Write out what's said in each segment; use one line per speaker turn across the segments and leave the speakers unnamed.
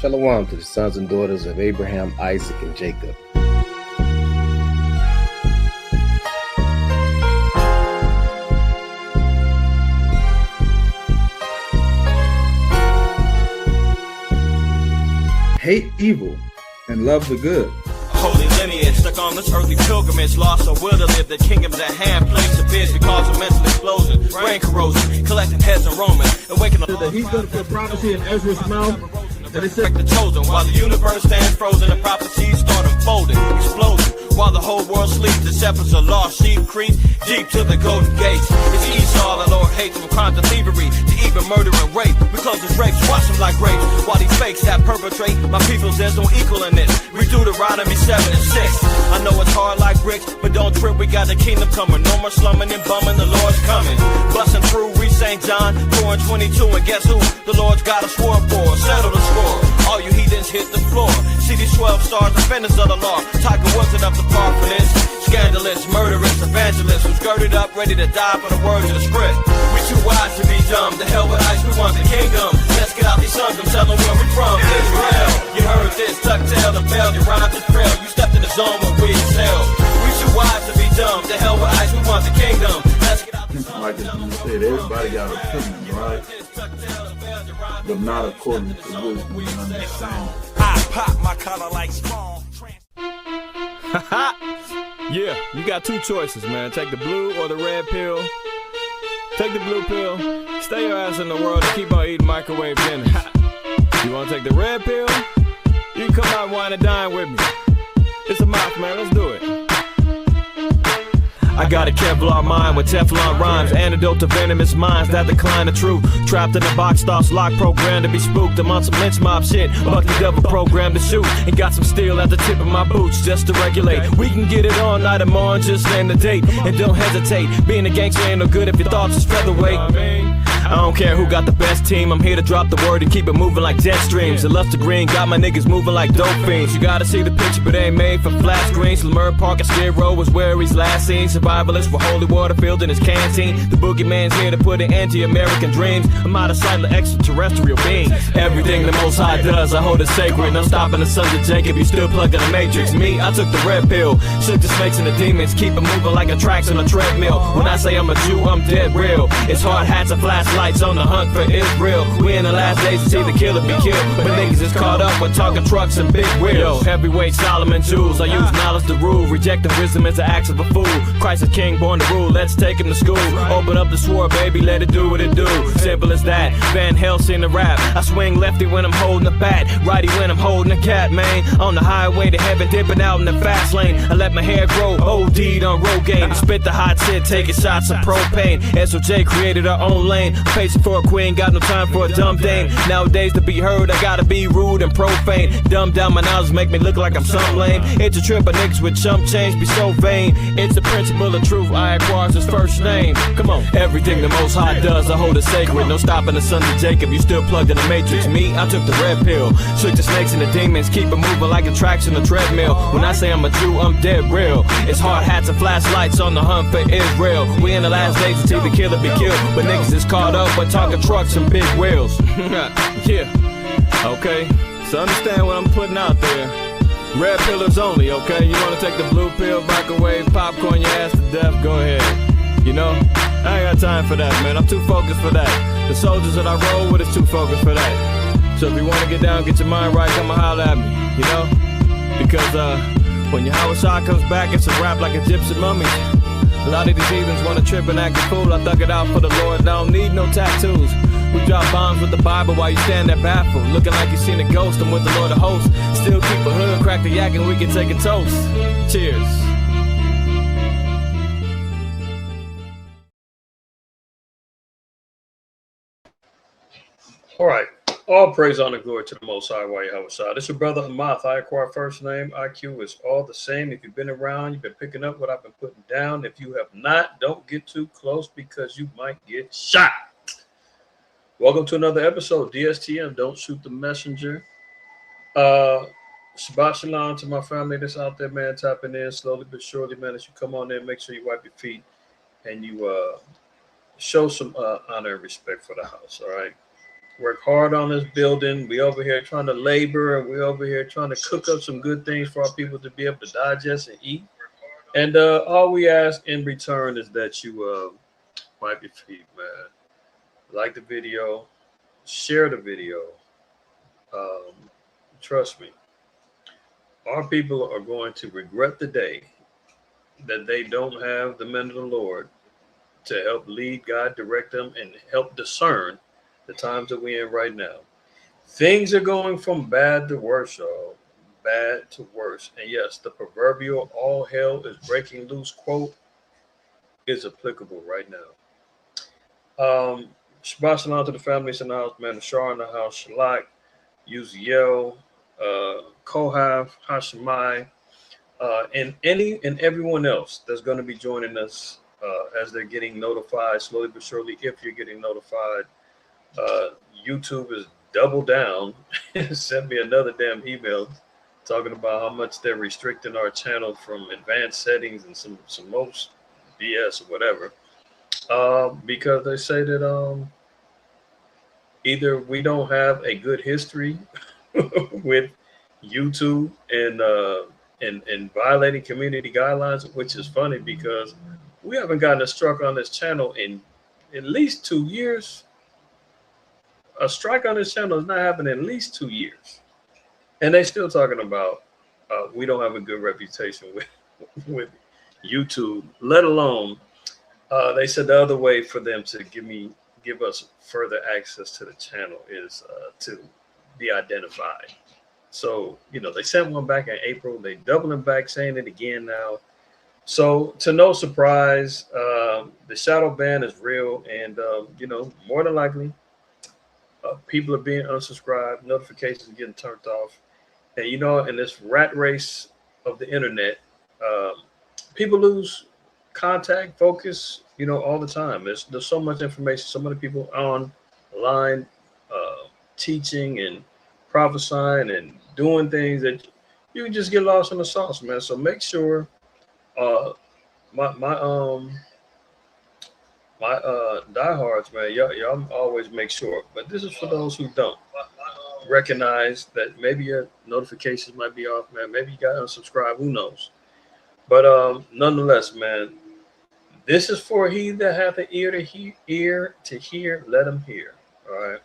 Shalom to the sons and daughters of Abraham, Isaac, and Jacob.
Hate evil and love the good.
Holy lineage, stuck on this earthly pilgrimage, lost or will to live, the kingdom's at hand, place of biz, because of mental explosion, brain corrosion, collecting heads and Roman, awakening
That he's going to put prophecy in Ezra's mouth, and it said
the chosen, while the universe stands frozen, the prophecies start unfolding, exploding, while the whole world sleeps, the shepherds are lost, sheep creep deep to the golden gates. It's Esau, the Lord hates from crime to thievery, to even murder and rape. We close his rapes, watch them like grapes, while these fakes that perpetrate, my people's there's no equal in this. We do the Deuteronomy 7 and 6. I know it's hard like bricks, but don't trip, we got the kingdom coming. No more slumming and bumming, the Lord's coming. Busting through, read St. John 4 and 22, and guess who? The Lord's got a sword for, settle the score. All you heathens hit the floor. See these 12 stars, defenders of the law. Tiger wasn't up to par for this. Scandalous, murderous, evangelist who's girded up, ready to die for the words of the script. We too wise to be dumb. The hell with ice, we want the kingdom. Let's get out these sons and tell them where we from. Israel, you heard this, tuck tail and bell. Your rhymes is trail. You stepped in the zone when we excel. We too wise to be dumb. The hell with ice, we want the kingdom. Let's get out these sons.
like you said, everybody got opinions, right? But not according to wisdom and understanding.
I pop my collar like strong.
Yeah, you got two choices, man. Take the blue or the red pill. Take the blue pill, stay your ass in the world and keep on eating microwave dinner. You wanna take the red pill? You can come out and wine and dine with me. It's a mouth, man, let's do it. I got a Kevlar mind with Teflon rhymes, antidote to venomous minds that decline the truth. Trapped in a box, thoughts locked, programmed to be spooked. I'm on some lynch mob shit, Bucky Double programmed to shoot. And got some steel at the tip of my boots just to regulate. We can get it all night or more, just name the date. And don't hesitate, being a gangster ain't no good if your thoughts is featherweight. I don't care who got the best team, I'm here to drop the word and keep it moving like jet streams. The luster green got my niggas moving like dope fiends. You gotta see the picture, but they ain't made for flat screens. Lemur Park and Skid Row was where he's last seen. Survivalist for Holy Waterfield in his canteen. The boogeyman's here to put an end to American dreams. I'm out of sight of extraterrestrial beings. Everything the Most High does, I hold it sacred. No stopping the sons of Jacob, you still plugged in the matrix. Me, I took the red pill, shook the snakes and the demons, keep it moving like a tracks on a treadmill. When I say I'm a Jew, I'm dead real. It's hard hats and flashlights on the hunt for Israel. We in the last days to see the killer be killed, but niggas is caught up with talking trucks and big wheels. Heavyweight Solomon jewels, I use knowledge to rule. Rejecting wisdom as an act of a fool. Christ is king, born to rule, let's take him to school. Open up the sword, baby, let it do what it do. Simple as that, Van Helsing the rap. I swing lefty when I'm holding the bat, righty when I'm holding the cat, man. On the highway to heaven, dipping out in the fast lane. I let my hair grow, OD'd on Rogaine. Spit the hot shit, taking shots of propane. SOJ created our own lane. Pacing for a queen, got no time for a dumb dame. Nowadays to be heard, I gotta be rude and profane. Dumb down my knowledge, make me look like I'm some lame. It's a trip of niggas with chump change, be so vain. It's the principle of truth, IQAhmath his first name. Come on. Everything the Most High does, I hold it sacred. No stopping the sons of Jacob, you still plugged in the matrix. Me, I took the red pill, shook the snakes and the demons, keep it moving like a tracks in a treadmill. When I say I'm a Jew, I'm dead real. It's hard hats and flashlights on the hunt for Israel. We in the last days to see the killer be killed, but niggas is caught up with talking trucks and big wheels. Yeah, okay, so understand what I'm putting out there. Red pillars only, okay? You wanna take the blue pill, microwave, popcorn your ass to death, go ahead. You know, I ain't got time for that, man. I'm too focused for that. The soldiers that I roll with is too focused for that. So if you wanna get down, get your mind right, come and holler at me, you know? Because when your Hawashai comes back, it's a rap like a gypsy mummy. A lot of these heathens wanna trip and act a fool. I thug it out for the Lord, I don't need no tattoos. We drop bombs with the Bible while you stand there baffled, looking like you seen a ghost. I'm with the Lord of hosts. Still keep a hood, crack the yak, and we can take a toast. Cheers.
All right. All praise, honor, glory to the Most High, Yahweh. This is your brother IQAhmath. I acquire first name. IQ is all the same. If you've been around, you've been picking up what I've been putting down. If you have not, don't get too close because you might get shot. Welcome to another episode, DSTM, Don't Shoot the Messenger. Shabbat Shalom to my family that's out there, man, tapping in slowly but surely, man. As you come on in, make sure you wipe your feet and you show some honor and respect for the house, all right? Work hard on this building. We over here trying to labor, and we over here trying to cook up some good things for our people to be able to digest and eat. And all we ask in return is that you wipe your feet, man. Like the video, share the video. Um, Trust me, our people are going to regret the day that they don't have the men of the Lord to help lead, guide, direct them, and help discern the times that we're in right now. Things are going from bad to worse, y'all. Bad to worse. And yes, the proverbial all hell is breaking loose quote is applicable right now. Shabbat shalom to the families in the house, man. Shar in the house, Shalak, Uziel, Kohav, Hashemai, and any and everyone else that's going to be joining us as they're getting notified slowly but surely. If you're getting notified, YouTube is double down. Sent me another damn email talking about how much they're restricting our channel from advanced settings and some most BS or whatever, because they say that either we don't have a good history with YouTube and violating community guidelines, which is funny because we haven't gotten a strike on this channel in at least 2 years. A strike on this channel has not happened in at least 2 years, and they still talking about we don't have a good reputation with YouTube. Let alone they said the other way for them to give us further access to the channel is to be identified. So, they sent one back in April. They doubling back, saying it again now. So, to no surprise, the shadow ban is real. And, more than likely, people are being unsubscribed. Notifications are getting turned off. And, in this rat race of the internet, people lose contact, focus, all the time. There's so much information, so many people online teaching and prophesying and doing things that you can just get lost in the sauce, man. So make sure my diehards, man, y'all always make sure. But this is for those who don't recognize that maybe your notifications might be off, man. Maybe you got unsubscribed, who knows? But nonetheless, man, this is for he that hath an ear to hear, let him hear. All right.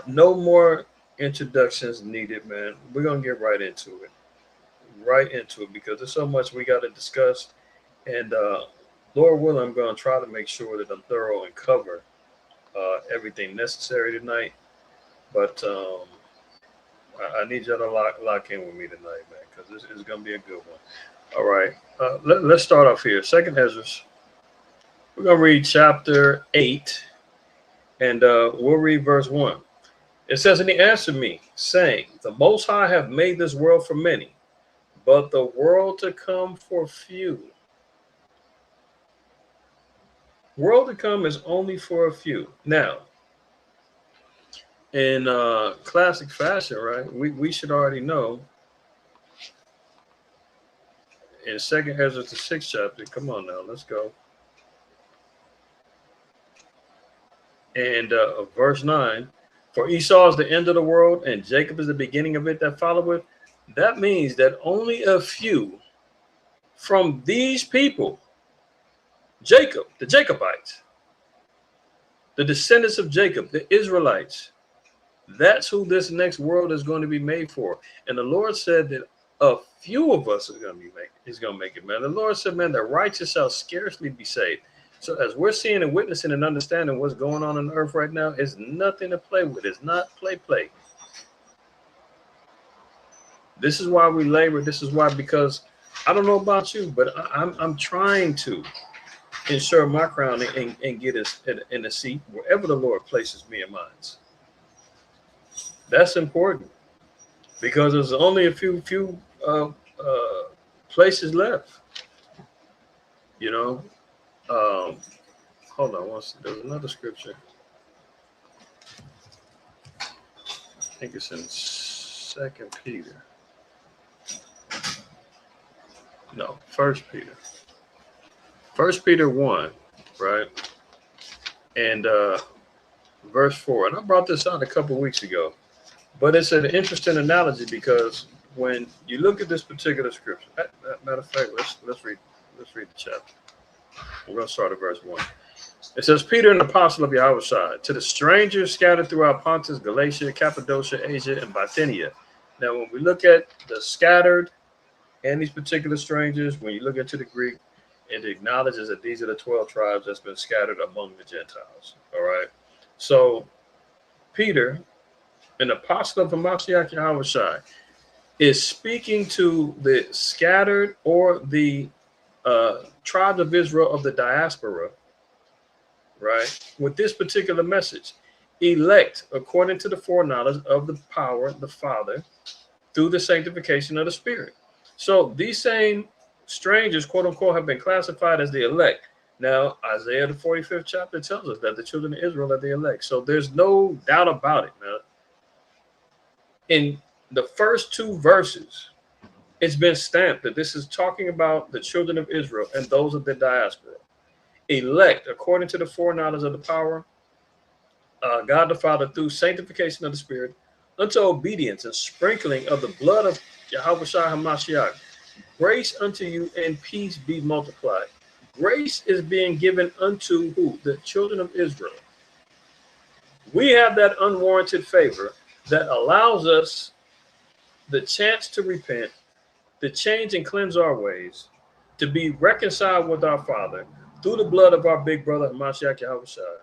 No more introductions needed, man. We're gonna get right into it because there's so much we got to discuss. And Lord willing, I'm gonna try to make sure that I'm thorough and cover everything necessary tonight. But I need y'all to lock in with me tonight, man, because this is gonna be a good one. All right, let's start off here. Second Ezra. We're going to read chapter 8, and we'll read verse 1. It says, and he answered me, saying, the Most High have made this world for many, but the world to come for few. World to come is only for a few. Now, in classic fashion, right, we should already know in 2nd Ezra, the 6th chapter, come on now, let's go. And verse 9, for Esau is the end of the world, and Jacob is the beginning of it that followeth. That means that only a few from these people, Jacob, the Jacobites, the descendants of Jacob, the Israelites, that's who this next world is going to be made for. And the Lord said that a few of us is going to make it, man. The Lord said, man, the righteous shall scarcely be saved. So as we're seeing and witnessing and understanding what's going on the earth right now, it's nothing to play with. It's not play. This is why we labor. This is why, because I don't know about you, but I'm trying to ensure my crown and get us in a seat wherever the Lord places me in minds. That's important because there's only a few places left. Hold on. There's another scripture. I think it's in 2 Peter. No, 1 Peter. 1 Peter 1, right? And verse 4. And I brought this out a couple weeks ago, but it's an interesting analogy because when you look at this particular scripture, matter of fact, let's read the chapter. We're going to start at verse 1. It says, Peter, an apostle of Yahushua, to the strangers scattered throughout Pontus, Galatia, Cappadocia, Asia, and Bithynia. Now, when we look at the scattered and these particular strangers, when you look into the Greek, it acknowledges that these are the 12 tribes that's been scattered among the Gentiles. All right. So, Peter, an apostle of Hamashiach Yahushua, is speaking to the scattered or the tribes of Israel of the diaspora, right, with this particular message: elect according to the foreknowledge of the power of the Father through the sanctification of the Spirit. So these same strangers, quote unquote, have been classified as the elect. Now, Isaiah, the 45th chapter, tells us that the children of Israel are the elect. So there's no doubt about it, man. In the first two verses, it's been stamped that this is talking about the children of Israel and those of the diaspora. Elect according to the foreknowledge of the power, God the Father, through sanctification of the Spirit, unto obedience and sprinkling of the blood of Yahushua HaMashiach. Grace unto you and peace be multiplied. Grace is being given unto who? The children of Israel. We have that unwarranted favor that allows us the chance to repent, to change and cleanse our ways, to be reconciled with our Father through the blood of our big brother, Hamashiach Yahushua.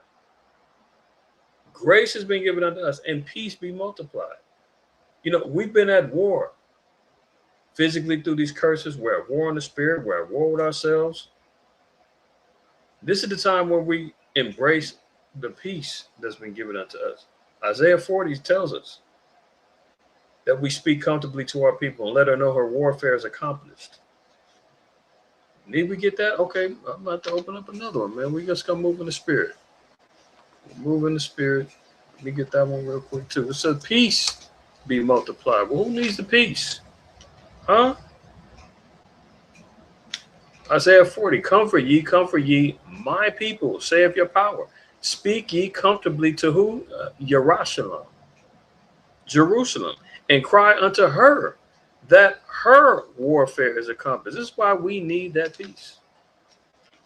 Grace has been given unto us, and peace be multiplied. You know, we've been at war physically through these curses. We're at war in the spirit. We're at war with ourselves. This is the time where we embrace the peace that's been given unto us. Isaiah 40 tells us that we speak comfortably to our people and let her know her warfare is accomplished. Need we get that? Okay, I'm about to open up another one, man. We just gonna move in the spirit. Move in the spirit. Let me get that one real quick too. It says peace be multiplied. Well, who needs the peace? Huh? Isaiah 40, comfort ye, my people, saith your power. Speak ye comfortably to who? Jerusalem, and cry unto her that her warfare is accomplished. This is why we need that peace.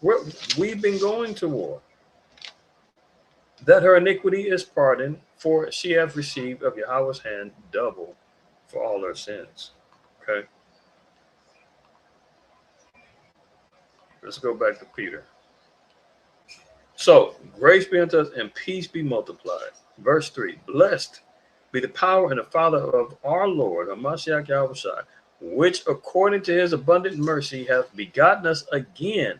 We've been going to war. That her iniquity is pardoned, for she hath received of Yahweh's hand double for all her sins. Okay. Let's go back to Peter. So, grace be unto us and peace be multiplied. Verse 3, blessed be the power and the Father of our Lord, Hamashiach Yahushua, which according to his abundant mercy hath begotten us again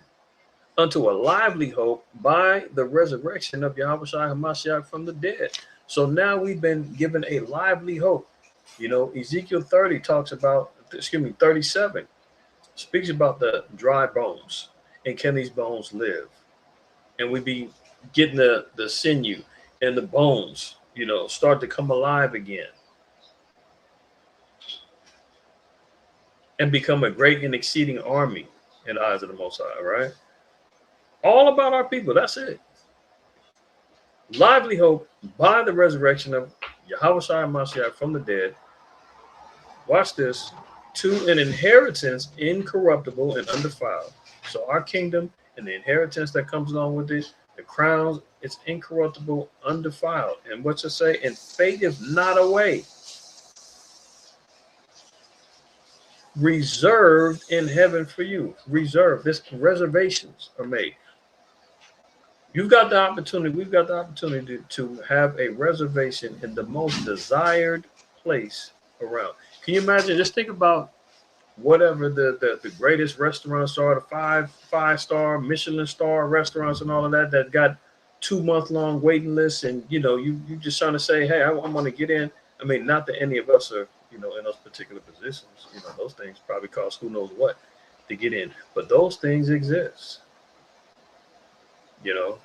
unto a lively hope by the resurrection of Yahushua Hamashiach from the dead. So now we've been given a lively hope. You know, Ezekiel 30 talks about, 37 speaks about the dry bones and can these bones live? And we be getting the sinew and the bones, you know, start to come alive again and become a great and exceeding army in the eyes of the Most High, right? All about our people. That's it. Lively hope by the resurrection of Yahushua HaMashiach from the dead. Watch this. To an inheritance incorruptible and undefiled. So our kingdom and the inheritance that comes along with it, the crowns, it's incorruptible, undefiled. And what you say? And fadeth not away. Reserved in heaven for you. Reserved. This reservations are made. You've got the opportunity, we've got the opportunity to have a reservation in the most desired place around. Can you imagine? Just think about whatever the greatest restaurants are, the five-star Michelin star restaurants and all of that got 2-month-long waiting lists, and you know, you just trying to say, hey, I'm going to get in. I mean, not that any of us are, you know, in those particular positions. You know, those things probably cost who knows what to get in, but those things exist. You know,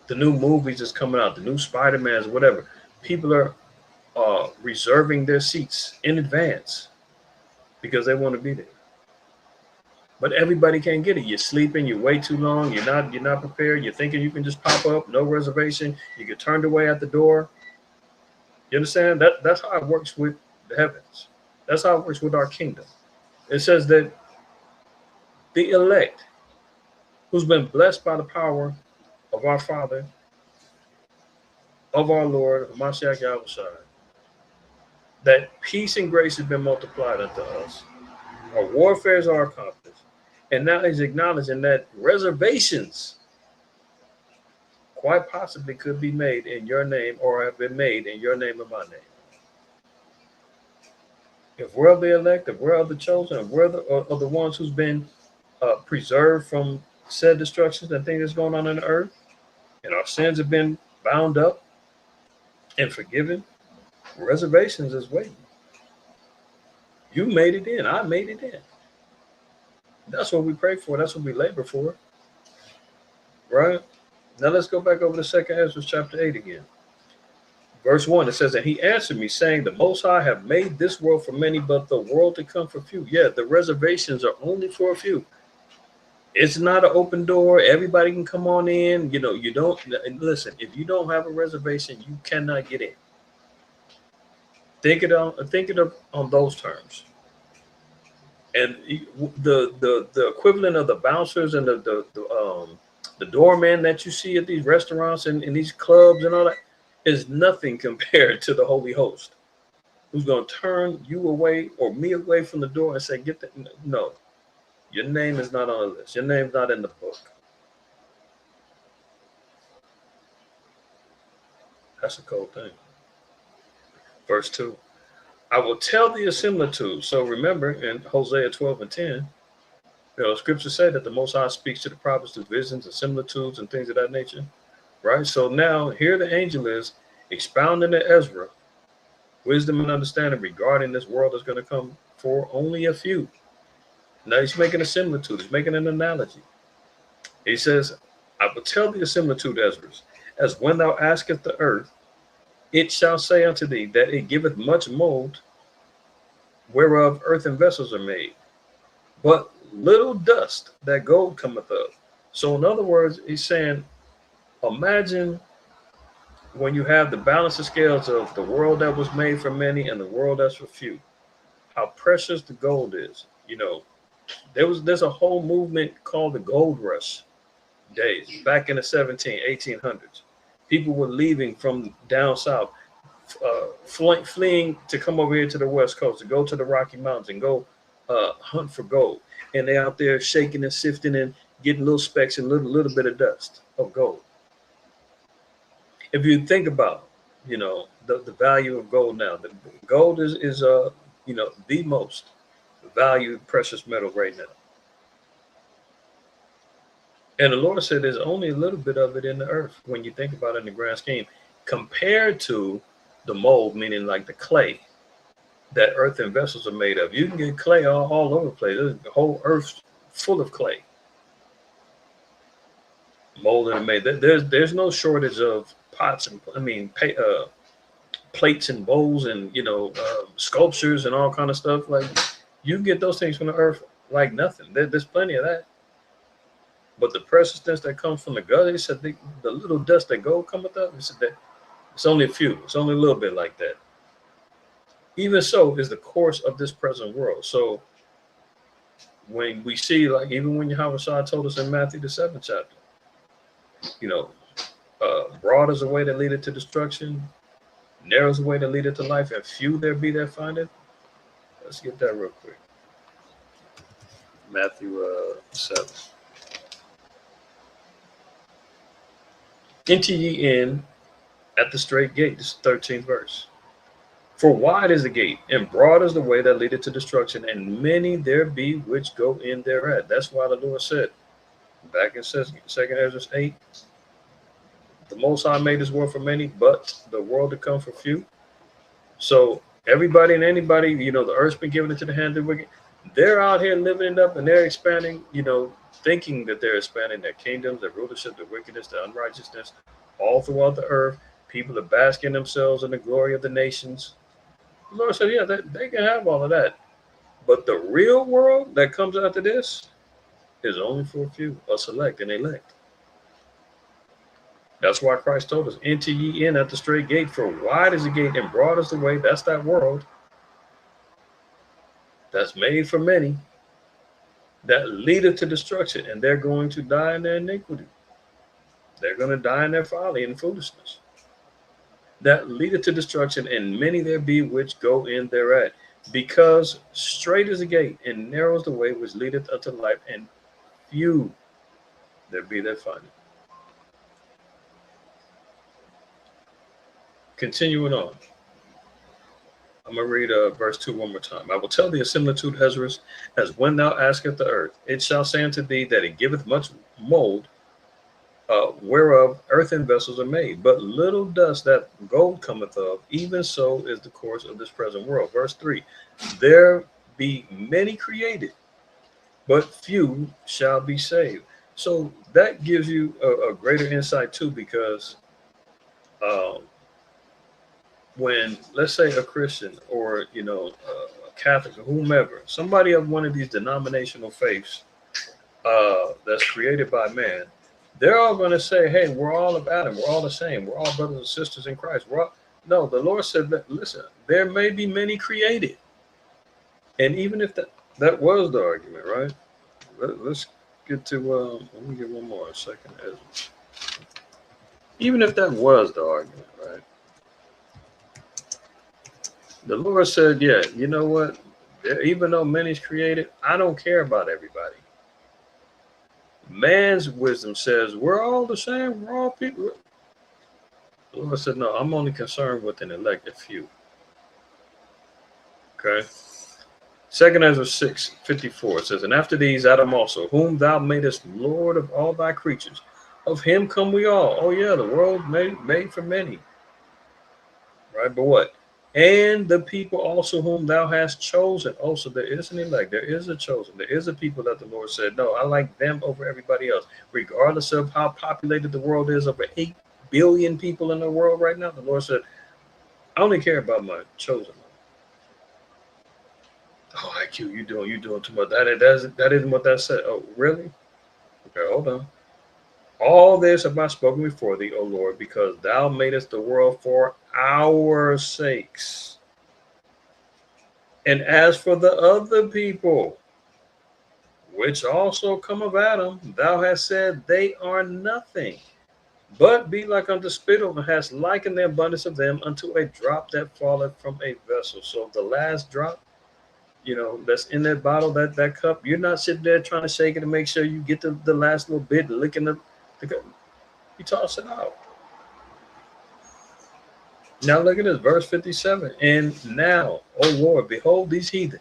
the new movies is coming out, the new Spider-Mans, whatever. People are reserving their seats in advance because they want to be there. But everybody can't get it. You're sleeping, you wait too long, you're not prepared, you're thinking you can just pop up, no reservation, you get turned away at the door. You understand? That's how it works with the heavens. That's how it works with our kingdom. It says that the elect, who's been blessed by the power of our Father, of our Lord, Mashiach Yahushua, that peace and grace has been multiplied unto us. Our warfares are accomplished. And now he's acknowledging that reservations quite possibly could be made in your name or have been made in your name and my name. If we're of the elect, if we're of the chosen, if we're of the ones who's been preserved from said destructions and things that's going on in the earth, and our sins have been bound up and forgiven, reservations is waiting. You made it in. I made it in. That's what we pray for. That's what we labor for. Right? Now let's go back over to 2nd Ezra chapter 8 again. Verse 1, it says, and he answered me, saying, the Most High have made this world for many, but the world to come for few. Yeah, the reservations are only for a few. It's not an open door. Everybody can come on in. You know, you don't, listen, if you don't have a reservation, you cannot get in. Think it on those terms. And the equivalent of the bouncers and the doorman that you see at these restaurants and in these clubs and all that is nothing compared to the Holy Host, who's going to turn you away or me away from the door and say, get that. No, your name is not on the list. Your name's not in the book. That's a cold thing. Verse 2. I will tell thee a similitude. So remember in Hosea 12 and 10, scriptures say that the Most High speaks to the prophets through visions and similitudes and things of that nature. Right? So now here the angel is expounding to Ezra wisdom and understanding regarding this world that's going to come for only a few. Now he's making a similitude. He's making an analogy. He says, I will tell thee a similitude, Ezra, as when thou askest the earth, it shall say unto thee that it giveth much mold, whereof earthen vessels are made, but little dust that gold cometh of. So in other words, he's saying, imagine when you have the balance of scales of the world that was made for many and the world that's for few, how precious the gold is. There's a whole movement called the gold rush days back in the 1800s. People were leaving from down south, fleeing to come over here to the West Coast, to go to the Rocky Mountains and go hunt for gold. And they're out there shaking and sifting and getting little specks and little bit of dust of gold. If you think about, the value of gold now, the gold is the most valued precious metal right now. And the Lord said there's only a little bit of it in the earth when you think about it in the grand scheme, compared to the mold, meaning like the clay that earthen vessels are made of. You can get clay all over the place. There's the whole earth full of clay. Mold and made. There's no shortage of pots and plates and bowls and sculptures and all kind of stuff. Like you can get those things from the earth like nothing. There's plenty of that. But the preciousness that comes from the gut, he said the little dust that gold cometh up, he said that it's only a few. It's only a little bit like that. Even so is the course of this present world. So when we see, like even when Yahushua told us in Matthew the 7th chapter, broad is the way that leadeth to destruction, narrow is the way that leadeth to life, and few there be that find it. Let's get that real quick. Matthew 7. Enter ye in at the straight gate. This is the 13th verse. For wide is the gate, and broad is the way that leadeth to destruction, and many there be which go in thereat. That's why the Lord said, back in 2nd Ezra 8, the Most High made this world for many, but the world to come for few. So everybody and anybody, the earth's been given into the hand of the wicked. They're out here living it up, and they're expanding, thinking that they're expanding their kingdoms, their rulership, their wickedness, their unrighteousness, all throughout the earth. People are basking themselves in the glory of the nations. The Lord said, yeah, they can have all of that. But the real world that comes after this, is only for a few, a select and elect. That's why Christ told us, enter ye in at the straight gate, for wide is the gate and broad is the way. That's that world that's made for many, that leadeth to destruction, and they're going to die in their iniquity. They're going to die in their folly and foolishness. That leadeth to destruction, and many there be which go in thereat. Because straight is the gate, and narrow is the way which leadeth unto life, and few there be that find it. Continuing on. I'm going to read verse 2 one more time. I will tell thee a similitude, Ezra, as when thou askest the earth, it shall say unto thee that it giveth much mold, whereof earthen vessels are made. But little dust that gold cometh of, even so is the course of this present world. Verse 3, there be many created, but few shall be saved. So that gives you a greater insight too, because when, let's say, a Christian or, a Catholic or whomever, somebody of one of these denominational faiths that's created by man, they're all going to say, hey, we're all of Adam. We're all the same. We're all brothers and sisters in Christ. No, the Lord said, listen, there may be many created. And even if that was the argument, right? Let's get to, let me get one more second. Even if that was the argument, right? The Lord said, yeah, you know what? Even though many's created, I don't care about everybody. Man's wisdom says we're all the same. We're all people. The Lord said, no, I'm only concerned with an elected few. Okay. 2 Ezra 6:54 says, and after these, Adam also, whom thou madest Lord of all thy creatures, of him come we all. Oh yeah, the world made for many. Right, but what? And the people also whom thou hast chosen. Also, there is an elect. There is a chosen. There is a people that the Lord said, no, I like them over everybody else. Regardless of how populated the world is, over 8 billion people in the world right now, the Lord said, I only care about my chosen. Oh, IQ, you doing too much. That isn't what that said. Oh, really? Okay, hold on. All this have I spoken before thee, O Lord, because thou madest the world for our sakes. And as for the other people, which also come of Adam, thou hast said they are nothing, but be like unto spittle, and hast likened the abundance of them unto a drop that falleth from a vessel. So the last drop, that's in that bottle, that cup, you're not sitting there trying to shake it to make sure you get the last little bit, licking the cup. You toss it out. Now look at this, verse 57. And now, O Lord, behold these heathen,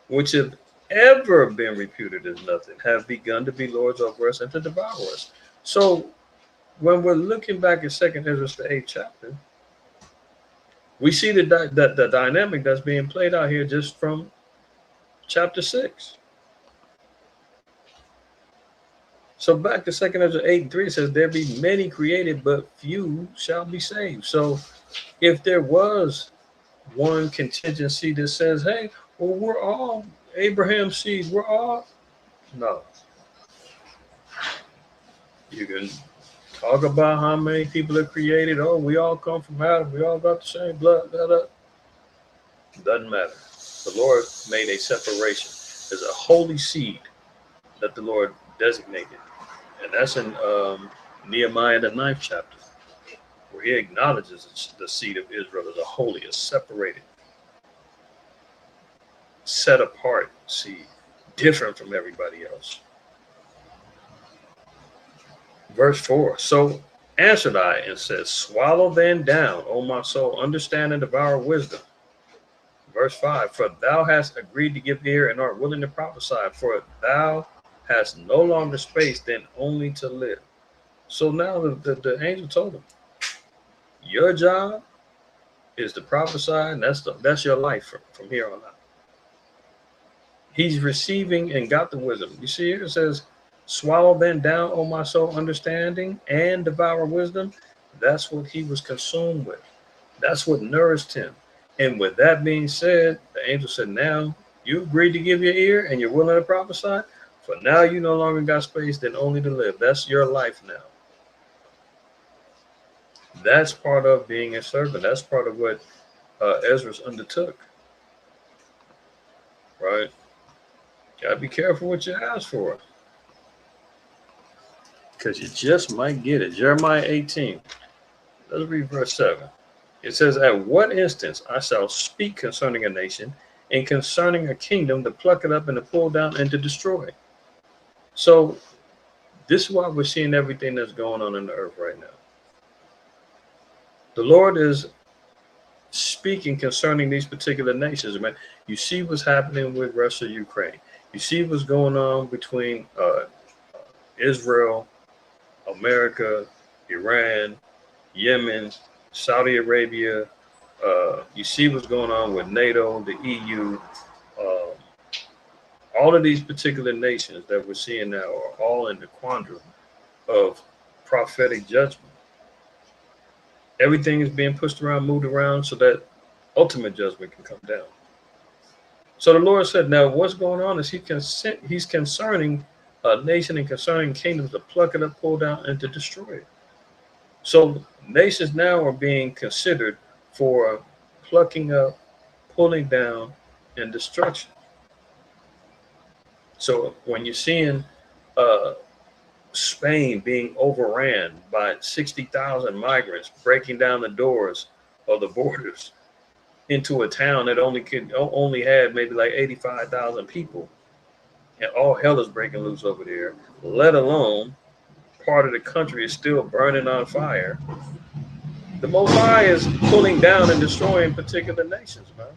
which have ever been reputed as nothing, have begun to be lords over us and to devour us. So when we're looking back at 2 Ezra, the 8th chapter, we see the dynamic that's being played out here just from chapter 6. So back to 2 Ezra 8:3, it says, there be many created, but few shall be saved. So if there was one contingency that says, hey, well, we're all Abraham's seed, we're all, no. You can talk about how many people are created. Oh, we all come from Adam. We all got the same blood. Doesn't matter. The Lord made a separation. There's a holy seed that the Lord designated. And that's in Nehemiah, the 9th chapter, where he acknowledges the seed of Israel as a holy, a separated, set apart seed, different from everybody else. Verse 4, so answered I and said, swallow then down, O my soul, understand and devour wisdom. Verse 5, for thou hast agreed to give ear and art willing to prophesy, for thou hast no longer space than only to live. So now the angel told him, your job is to prophesy, and that's your life from here on out. He's receiving and got the wisdom. You see here it says, swallow then down, O my soul, understanding and devour wisdom. That's what he was consumed with. That's what nourished him. And with that being said, the angel said, now you agreed to give your ear and you're willing to prophesy. For now, you no longer got space than only to live. That's your life now. That's part of being a servant. That's part of what Ezra's undertook. Right? Gotta be careful what you ask for, because you just might get it. Jeremiah 18. Let's read verse 7. It says, "At what instance I shall speak concerning a nation and concerning a kingdom to pluck it up and to pull down and to destroy." So this is why we're seeing everything that's going on in the earth right now. The Lord is speaking concerning these particular nations. Man, you see what's happening with Russia, Ukraine. You see what's going on between Israel, America, Iran, Yemen, Saudi Arabia. You see what's going on with NATO, the EU. All of these particular nations that we're seeing now are all in the quandary of prophetic judgment. Everything is being pushed around, moved around, so that ultimate judgment can come down. So the Lord said, now what's going on is he's concerning a nation and concerning kingdoms to pluck it up, pull down, and to destroy it. So nations now are being considered for plucking up, pulling down, and destruction. So when you're seeing Spain being overran by 60,000 migrants breaking down the doors of the borders into a town that only had maybe like 85,000 people, and all hell is breaking loose over there, let alone part of the country is still burning on fire. The Most High is pulling down and destroying particular nations, man.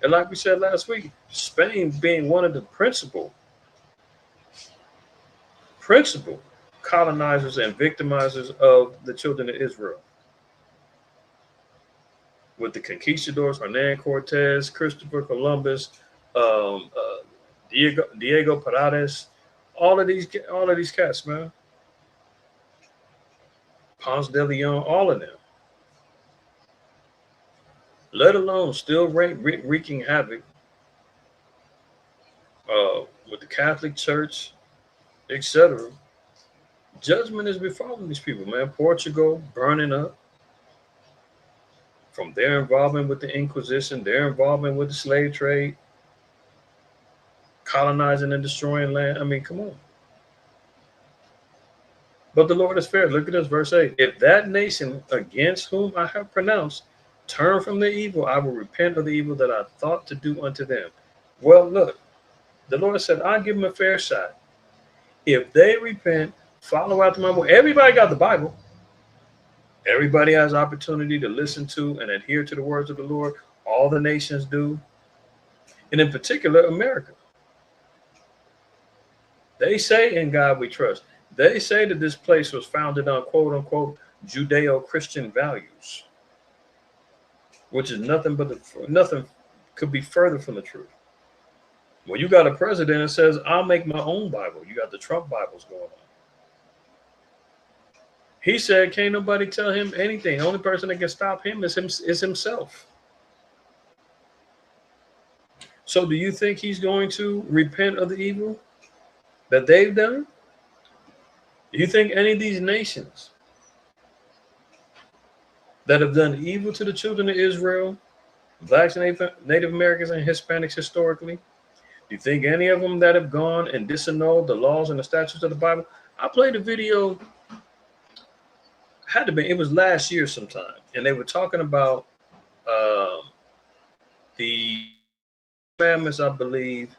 And like we said last week, Spain being one of the principal colonizers and victimizers of the children of Israel. With the conquistadors, Hernan Cortez, Christopher Columbus, Diego Paredes, all of these cats, man. Ponce de Leon, all of them. Let alone still wreaking havoc with the Catholic Church, etc. Judgment is befalling these people, man. Portugal burning up from their involvement with the Inquisition, their involvement with the slave trade, colonizing and destroying land. I mean, come on. But the Lord is fair. Look at this, verse 8. If that nation against whom I have pronounced turn from the evil, I will repent of the evil that I thought to do unto them. Well, look, the Lord said, I'll give them a fair shot. If they repent, follow after my word. Everybody got the Bible. Everybody has opportunity to listen to and adhere to the words of the Lord. All the nations do. And in particular, America. They say in God we trust. They say that this place was founded on quote unquote Judeo-Christian values, which is nothing could be further from the truth. Well, you got a president that says, I'll make my own Bible. You got the Trump Bibles going on. He said, can't nobody tell him anything. The only person that can stop him is himself. So do you think he's going to repent of the evil that they've done? Do you think any of these nations that have done evil to the children of Israel, blacks, Native Americans, and Hispanics historically, do you think any of them that have gone and disannulled the laws and the statutes of the Bible? I played a video, it was last year sometime, and they were talking about the commandments, I believe,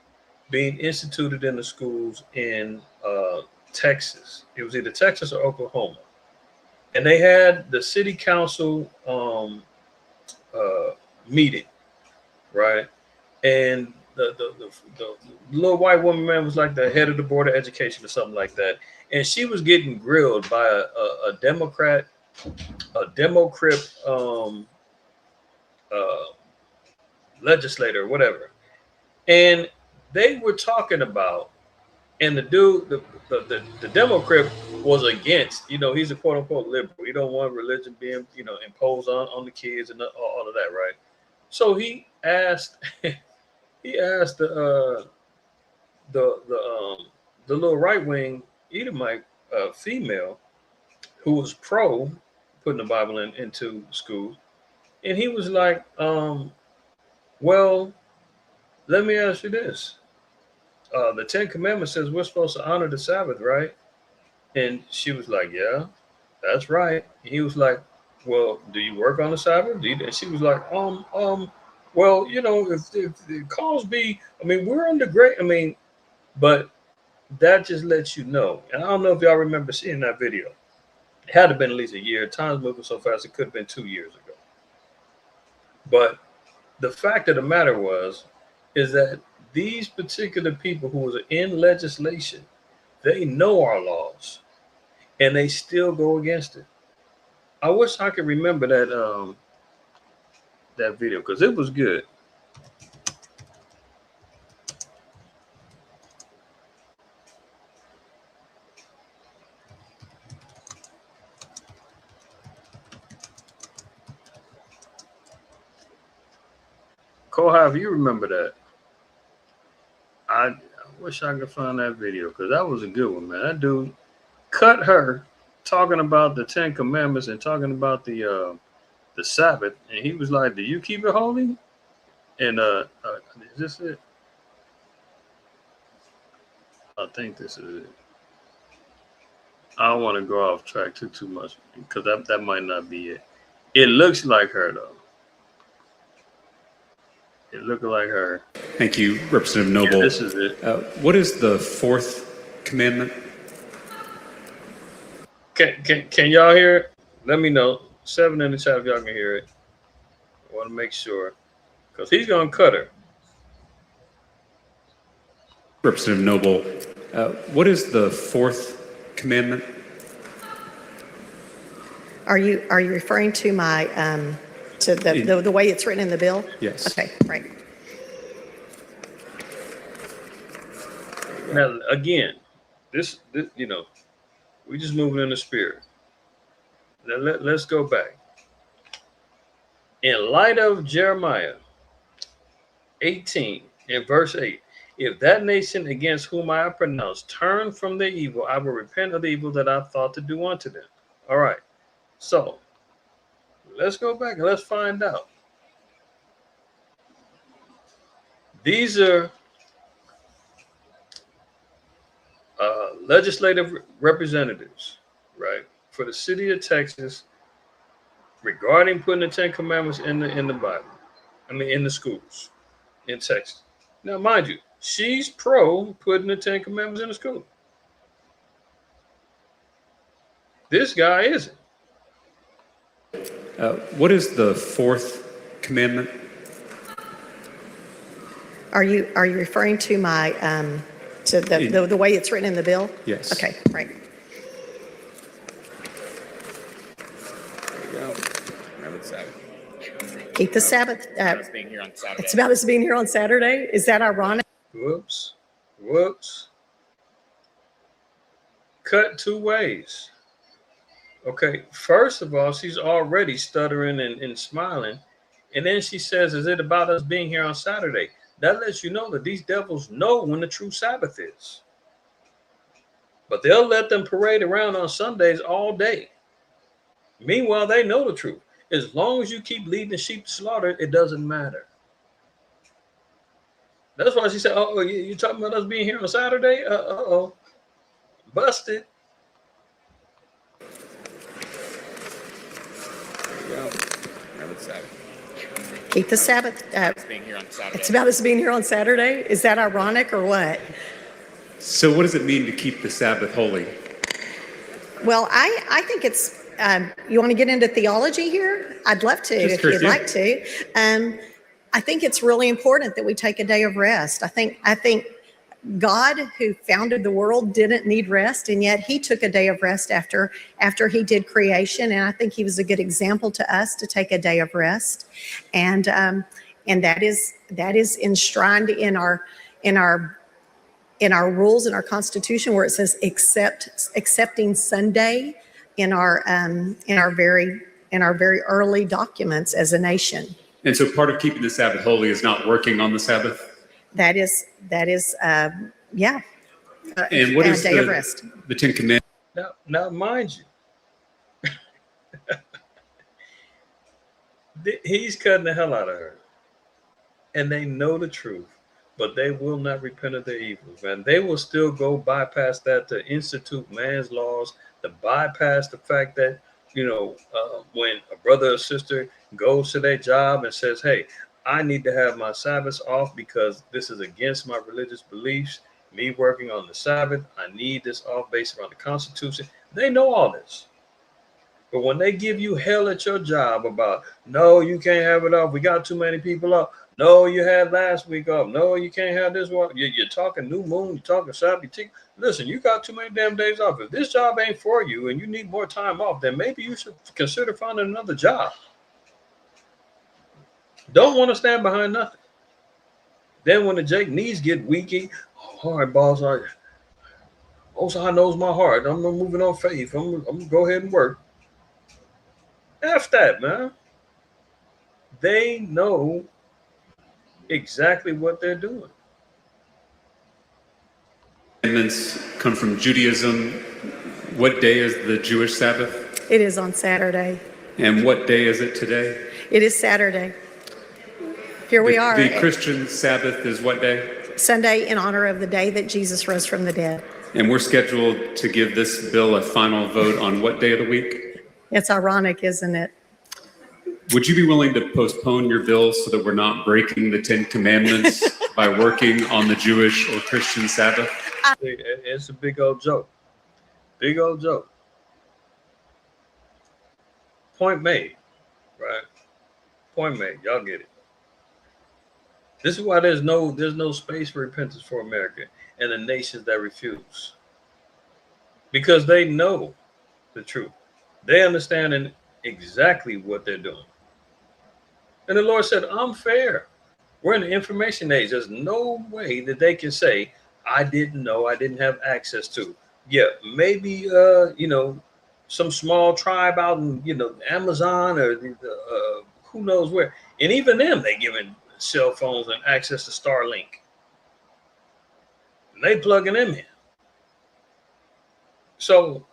being instituted in the schools in Texas. It was either Texas or Oklahoma. And they had the city council meeting, right? And the little white woman, man, was like the head of the board of education or something like that. And she was getting grilled by a Democrat legislator or whatever. And they were talking about, and the dude, the Democrat was against, he's a quote unquote liberal. He don't want religion being, imposed on the kids and all of that, right? So he asked the the little right wing Edomite female who was pro putting the Bible into schools, and he was like, well, let me ask you this: the Ten Commandments says we're supposed to honor the Sabbath, right? And she was like, yeah, that's right. And he was like, well, do you work on the Sabbath? And she was like, well, you know, if the cause be, I mean, we're under great, I mean, but that just lets you know. And I don't know if y'all remember seeing that video. It had to have been at least a year. Time's moving so fast, it could have been 2 years ago. But the fact of the matter is that these particular people who was in legislation, they know our laws and they still go against it. I wish I could remember that video because it was good. Kohav, you remember that? I wish I could find that video because that was a good one, man. That dude cut her talking about the Ten Commandments and talking about the Sabbath, and he was like, "Do you keep it holy?" And is this it? I think this is it. I don't want to go off track too much because that might not be it. It looks like her though. It looked like her.
Thank you, Representative Noble.
Yeah, this is it.
What is the fourth commandment?
Can y'all hear it? Let me know. 7 in the chat if y'all can hear it. I want to make sure because he's gonna cut her.
Representative Noble, what is the fourth commandment?
Are you referring to my to the way it's written in the bill?
Yes.
Okay, right.
Now again, this you know, we just moving in the spirit. Now let's go back. In light of Jeremiah 18 in verse 8, if that nation against whom I have pronounced turn from their evil, I will repent of the evil that I thought to do unto them. All right. So let's go back and let's find out. These are legislative representatives, right, for the city of Texas regarding putting the Ten Commandments in the Bible. I mean, in the schools in Texas. Now, mind you, she's pro putting the Ten Commandments in the school. This guy isn't.
What is the fourth commandment?
Are you referring to my to the way it's written in the bill?
Yes.
Okay, right.
There you go. Remember the Sabbath.
Keep the Sabbath.
It's being here on Saturday.
It's about us being here on Saturday. Is that ironic?
Whoops. Cut 2 ways. Okay, first of all, she's already stuttering and smiling. And then she says, is it about us being here on Saturday? That lets you know that these devils know when the true Sabbath is. But they'll let them parade around on Sundays all day. Meanwhile, they know the truth. As long as you keep leading the sheep to slaughter, it doesn't matter. That's why she said, oh, you talking about us being here on Saturday? Uh-oh. Busted.
Remember the Sabbath.
Keep the Sabbath.
It's being here on Saturday.
It's about us being here on Saturday. Is that ironic or what?
So what does it mean to keep the Sabbath holy?
Well, I think it's, you want to get into theology here? I'd love to,
Just
if you'd
yeah.
like to. I think it's really important that we take a day of rest. I think God, who founded the world, didn't need rest, and yet he took a day of rest after he did creation. And I think he was a good example to us to take a day of rest. And that is enshrined in our rules, in our Constitution, where it says accepting Sunday in our very early documents as a nation.
And so part of keeping the Sabbath holy is not working on the Sabbath?
That is Yeah.
And what
a
is
day of rest.
the Ten Commandments?
Now, mind you, he's cutting the hell out of her. And they know the truth, but they will not repent of their evils, man. They will still go bypass that to institute man's laws, to bypass the fact that, when a brother or sister goes to their job and says, hey, I need to have my Sabbath off because this is against my religious beliefs, me working on the Sabbath, I need this off based on the Constitution. They know all this. But when they give you hell at your job about, no, you can't have it off, we got too many people up. No, you had last week off. No, you can't have this one. You're talking new moon. You're talking Sabbath. Listen, you got too many damn days off. If this job ain't for you and you need more time off, then maybe you should consider finding another job. Don't want to stand behind nothing. Then when the Jake knees get weaky, all right, boss, Most High knows my heart. I'm moving on faith. I'm going to go ahead and work. F that, man. They know exactly what they're doing.
Commandments come from Judaism. What day is the Jewish Sabbath?
It is on Saturday.
And what day is it today?
It is Saturday. Here we are.
The Christian Sabbath is what day?
Sunday, in honor of the day that Jesus rose from the dead.
And we're scheduled to give this bill a final vote on what day of the week?
It's ironic, isn't it?
Would you be willing to postpone your bill so that we're not breaking the Ten Commandments by working on the Jewish or Christian Sabbath?
It's a big old joke. Big old joke. Point made, right? Point made. Y'all get it. This is why there's no space for repentance for America and the nations that refuse. Because they know the truth. They understand exactly what they're doing. And the Lord said, I'm fair. We're in the information age. There's no way that they can say, I didn't know, I didn't have access to. Yeah, maybe, some small tribe out in, Amazon or who knows where. And even them, they giving cell phones and access to Starlink. And they plugging them in. So,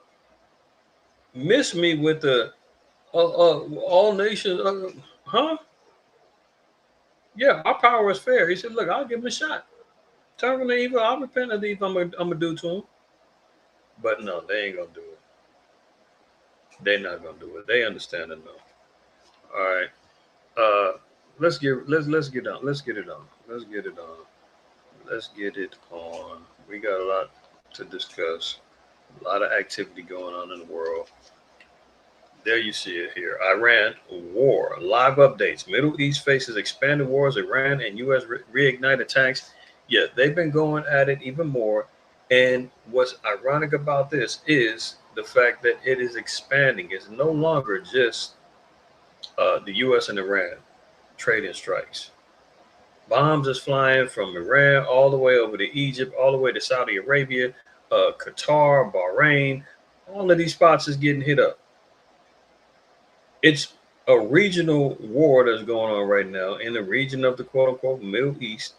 miss me with the all nations, huh? Yeah, our power is fair. He said, look, I'll give him a shot. Turn from the evil, I'll repent of the evil I'm going to do to him. But no, they ain't going to do it. They're not going to do it. They understand it, no. All right. Let's get on. Let's get it on. Let's get it on. We got a lot to discuss. A lot of activity going on in the world. There you see it here. Iran war. Live updates. Middle East faces expanded wars. Iran and U.S. reignite attacks. Yeah, they've been going at it even more. And what's ironic about this is the fact that it is expanding. It's no longer just the U.S. and Iran trading strikes. Bombs is flying from Iran all the way over to Egypt, all the way to Saudi Arabia, Qatar, Bahrain. All of these spots is getting hit up. It's a regional war that's going on right now in the region of the quote unquote Middle East,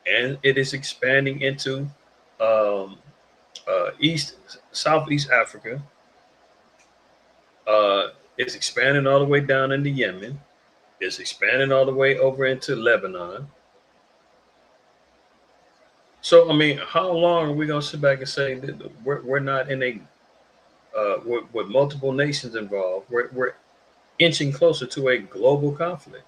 and it is expanding into Southeast Africa. It's expanding all the way down into Yemen. It's expanding all the way over into Lebanon. So, I mean, how long are we going to sit back and say that we're not in a, with multiple nations involved, we're inching closer to a global conflict?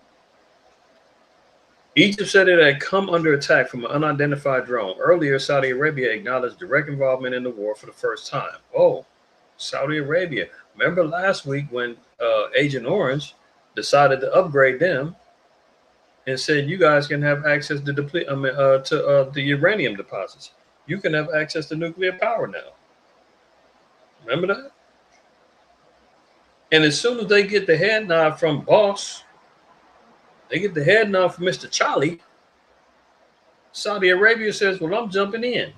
Egypt said it had come under attack from an unidentified drone. Earlier, Saudi Arabia acknowledged direct involvement in the war for the first time. Oh, Saudi Arabia. Remember last week when Agent Orange decided to upgrade them and said, you guys can have access to the uranium deposits. You can have access to nuclear power now. Remember that? And as soon as they get the head nod from boss, they get the head nod from Mr. Charlie, Saudi Arabia says, well, I'm jumping in.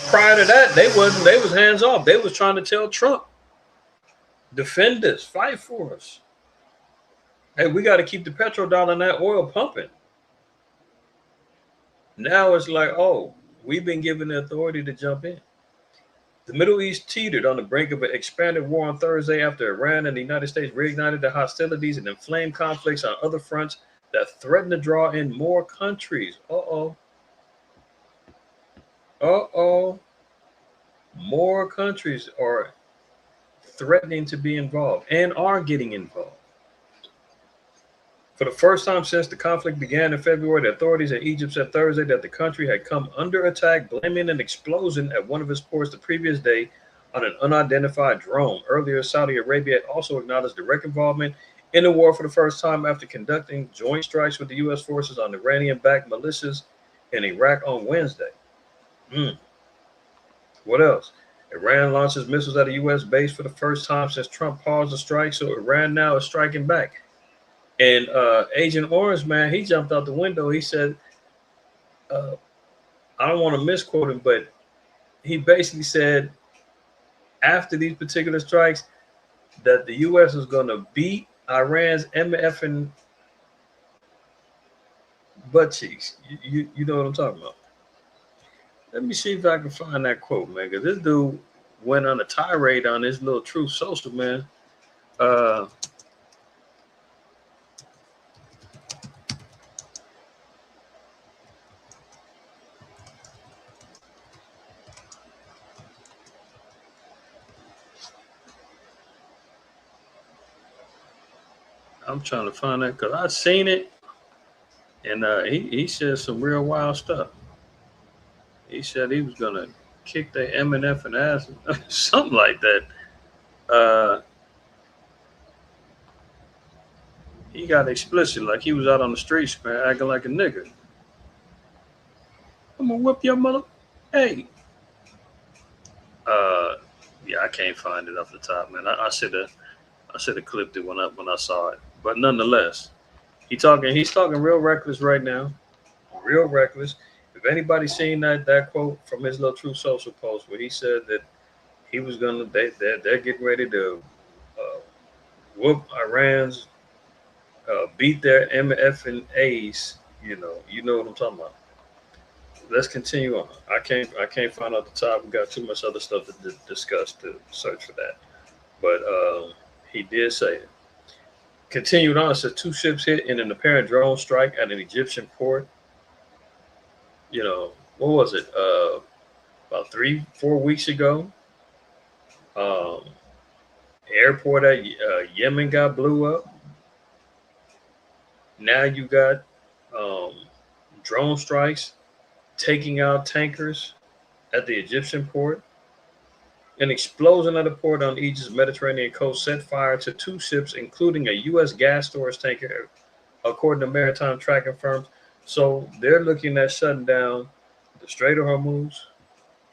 Prior to that, they was hands off. They was trying to tell Trump, defend us, fight for us. Hey, we got to keep the petrodollar and that oil pumping. Now it's like, oh, we've been given the authority to jump in. The Middle East teetered on the brink of an expanded war on Thursday after Iran and the United States reignited the hostilities and inflamed conflicts on other fronts that threaten to draw in more countries. Uh-oh. Uh-oh. More countries are threatening to be involved and are getting involved. For the first time since the conflict began in February, the authorities in Egypt said Thursday that the country had come under attack, blaming an explosion at one of its ports the previous day on an unidentified drone. Earlier, Saudi Arabia had also acknowledged direct involvement in the war for the first time after conducting joint strikes with the U.S. forces on Iranian-backed militias in Iraq on Wednesday. What else? Iran launches missiles at a U.S. base for the first time since Trump paused the strike, so Iran now is striking back. And Agent Orange, man, he jumped out the window. He said, I don't want to misquote him, but he basically said after these particular strikes that the U.S. is going to beat Iran's MF and butt cheeks. You know what I'm talking about. Let me see if I can find that quote, man, because this dude went on a tirade on his little Truth Social, man. I'm trying to find that because I seen it, and he said some real wild stuff. He said he was gonna kick the MNF and ass, something like that. He got explicit, like he was out on the streets, man, acting like a nigga. I'm gonna whip your mother. Hey. Yeah, I can't find it off the top, man. I should have clipped it when I saw it. But nonetheless, he's talking real reckless right now. Real reckless. If anybody's seen that quote from his little True Social post where he said that he was gonna they're getting ready to whoop Iran's beat their MF and A's, you know what I'm talking about. Let's continue on. I can't find out the top. We got too much other stuff to discuss to search for that. But he did say it. Continued on, it says 2 ships hit in an apparent drone strike at an Egyptian port. What was it? About 3-4 weeks ago. Airport at Yemen got blew up. Now you got drone strikes taking out tankers at the Egyptian port. An explosion at a port on Egypt's Mediterranean coast set fire to 2 ships, including a U.S. gas storage tanker, according to maritime tracking firms. So they're looking at shutting down the Strait of Hormuz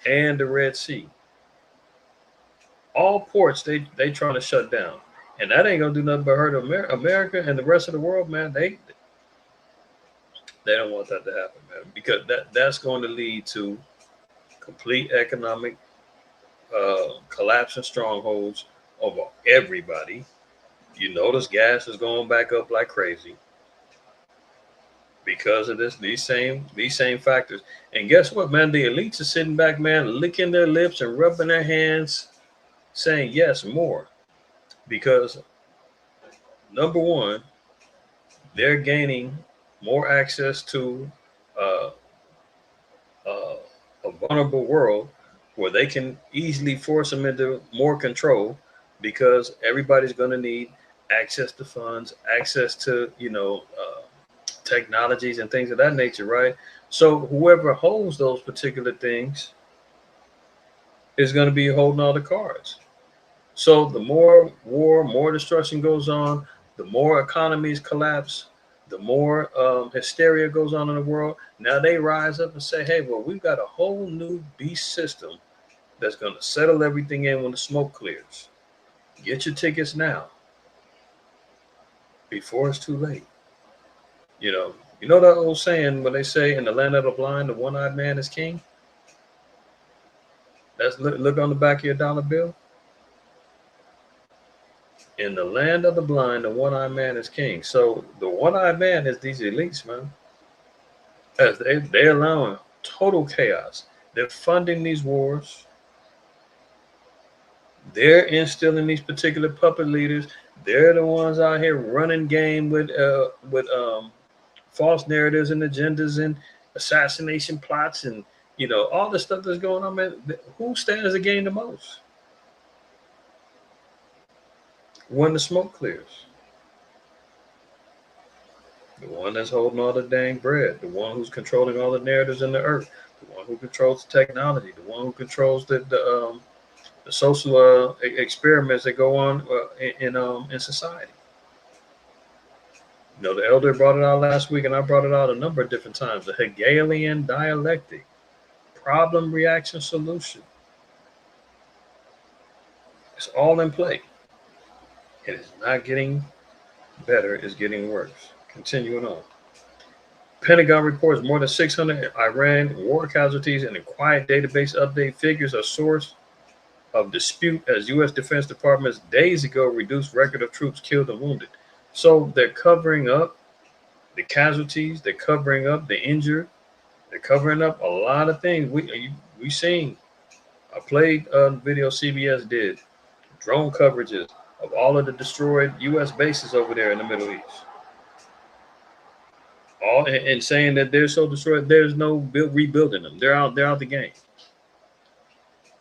and the Red Sea. All ports they trying to shut down. And that ain't going to do nothing but hurt America and the rest of the world, man. They don't want that to happen, man, because that's going to lead to complete economic collapse and strongholds over everybody. You notice gas is going back up like crazy because of these same factors. And guess what, man? The elites are sitting back, man, licking their lips and rubbing their hands, saying yes, more, because number one, they're gaining more access to a vulnerable world where they can easily force them into more control, because everybody's going to need access to funds, access to technologies and things of that nature, right? So whoever holds those particular things is going to be holding all the cards. So the more war, more destruction goes on, the more economies collapse, the more hysteria goes on in the world. Now they rise up and say, hey, well, we've got a whole new beast system that's going to settle everything in when the smoke clears. Get your tickets now before it's too late. You know that old saying when they say in the land of the blind, the one-eyed man is king? That's look on the back of your dollar bill. In the land of the blind, the one-eyed man is king. So the one-eyed man is these elites, man. As they're allowing total chaos. They're funding these wars. They're instilling these particular puppet leaders. They're the ones out here running game with false narratives and agendas and assassination plots and all the stuff that's going on. Man, who stands to gain the most when the smoke clears? The one that's holding all the dang bread, the one who's controlling all the narratives in the earth, the one who controls the technology, the one who controls the social experiments that go on in society. The elder brought it out last week, and I brought it out a number of different times. The Hegelian dialectic, problem, reaction, solution. It's all in play. It is not getting better, it's getting worse. Continuing on. Pentagon reports more than 600 Iran war casualties in a quiet database update. Figures a source of dispute as U.S. Defense Department's days ago reduced record of troops killed and wounded. So they're covering up the casualties, they're covering up the injured, they're covering up a lot of things. We seen, I played a video CBS did, drone coverages of all of the destroyed U.S. bases over there in the Middle East. All and saying that they're so destroyed, there's no rebuilding them. They're out the game.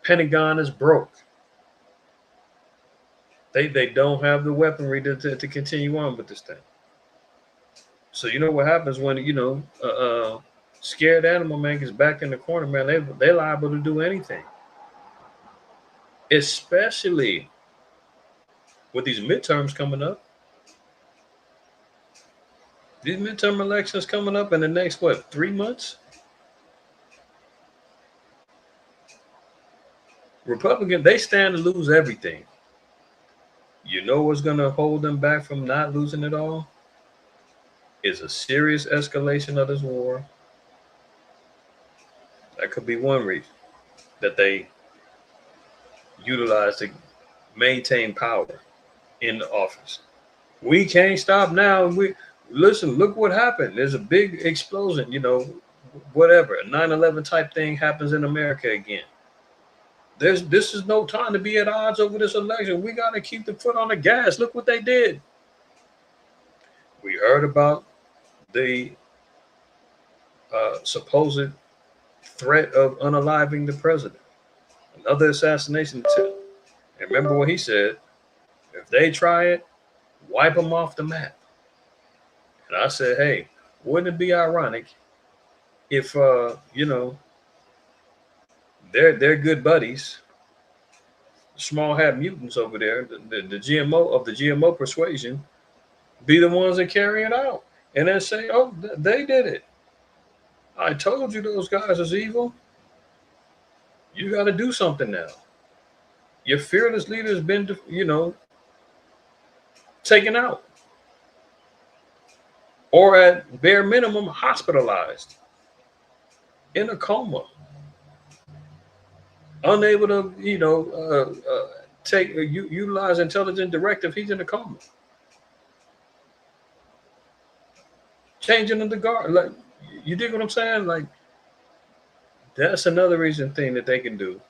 Pentagon is broke. They don't have the weaponry to continue on with this thing. So you know what happens when scared animal man gets back in the corner, man. They're liable to do anything, especially with these midterms coming up. These midterm elections coming up in the next 3 months. Republicans, they stand to lose everything. You know what's going to hold them back from not losing it all? Is a serious escalation of this war. That could be one reason that they utilize to maintain power in the office. We can't stop now. Listen, look what happened. There's a big explosion, whatever. A 9/11 type thing happens in America again. This is no time to be at odds over this election. We got to keep the foot on the gas. Look what they did. We heard about the supposed threat of unaliving the president. Another assassination attempt. And remember what he said. If they try it, wipe them off the map. And I said, hey, wouldn't it be ironic if, they're good buddies, small hat mutants over there, the GMO persuasion, be the ones that carry it out. And then say, oh, they did it. I told you those guys is evil. You got to do something now. Your fearless leader has been, taken out. Or at bare minimum, hospitalized. In a coma. Unable to, utilize intelligent directive. He's in a coma. Changing of the guard. Like, you dig what I'm saying? Like, that's another thing that they can do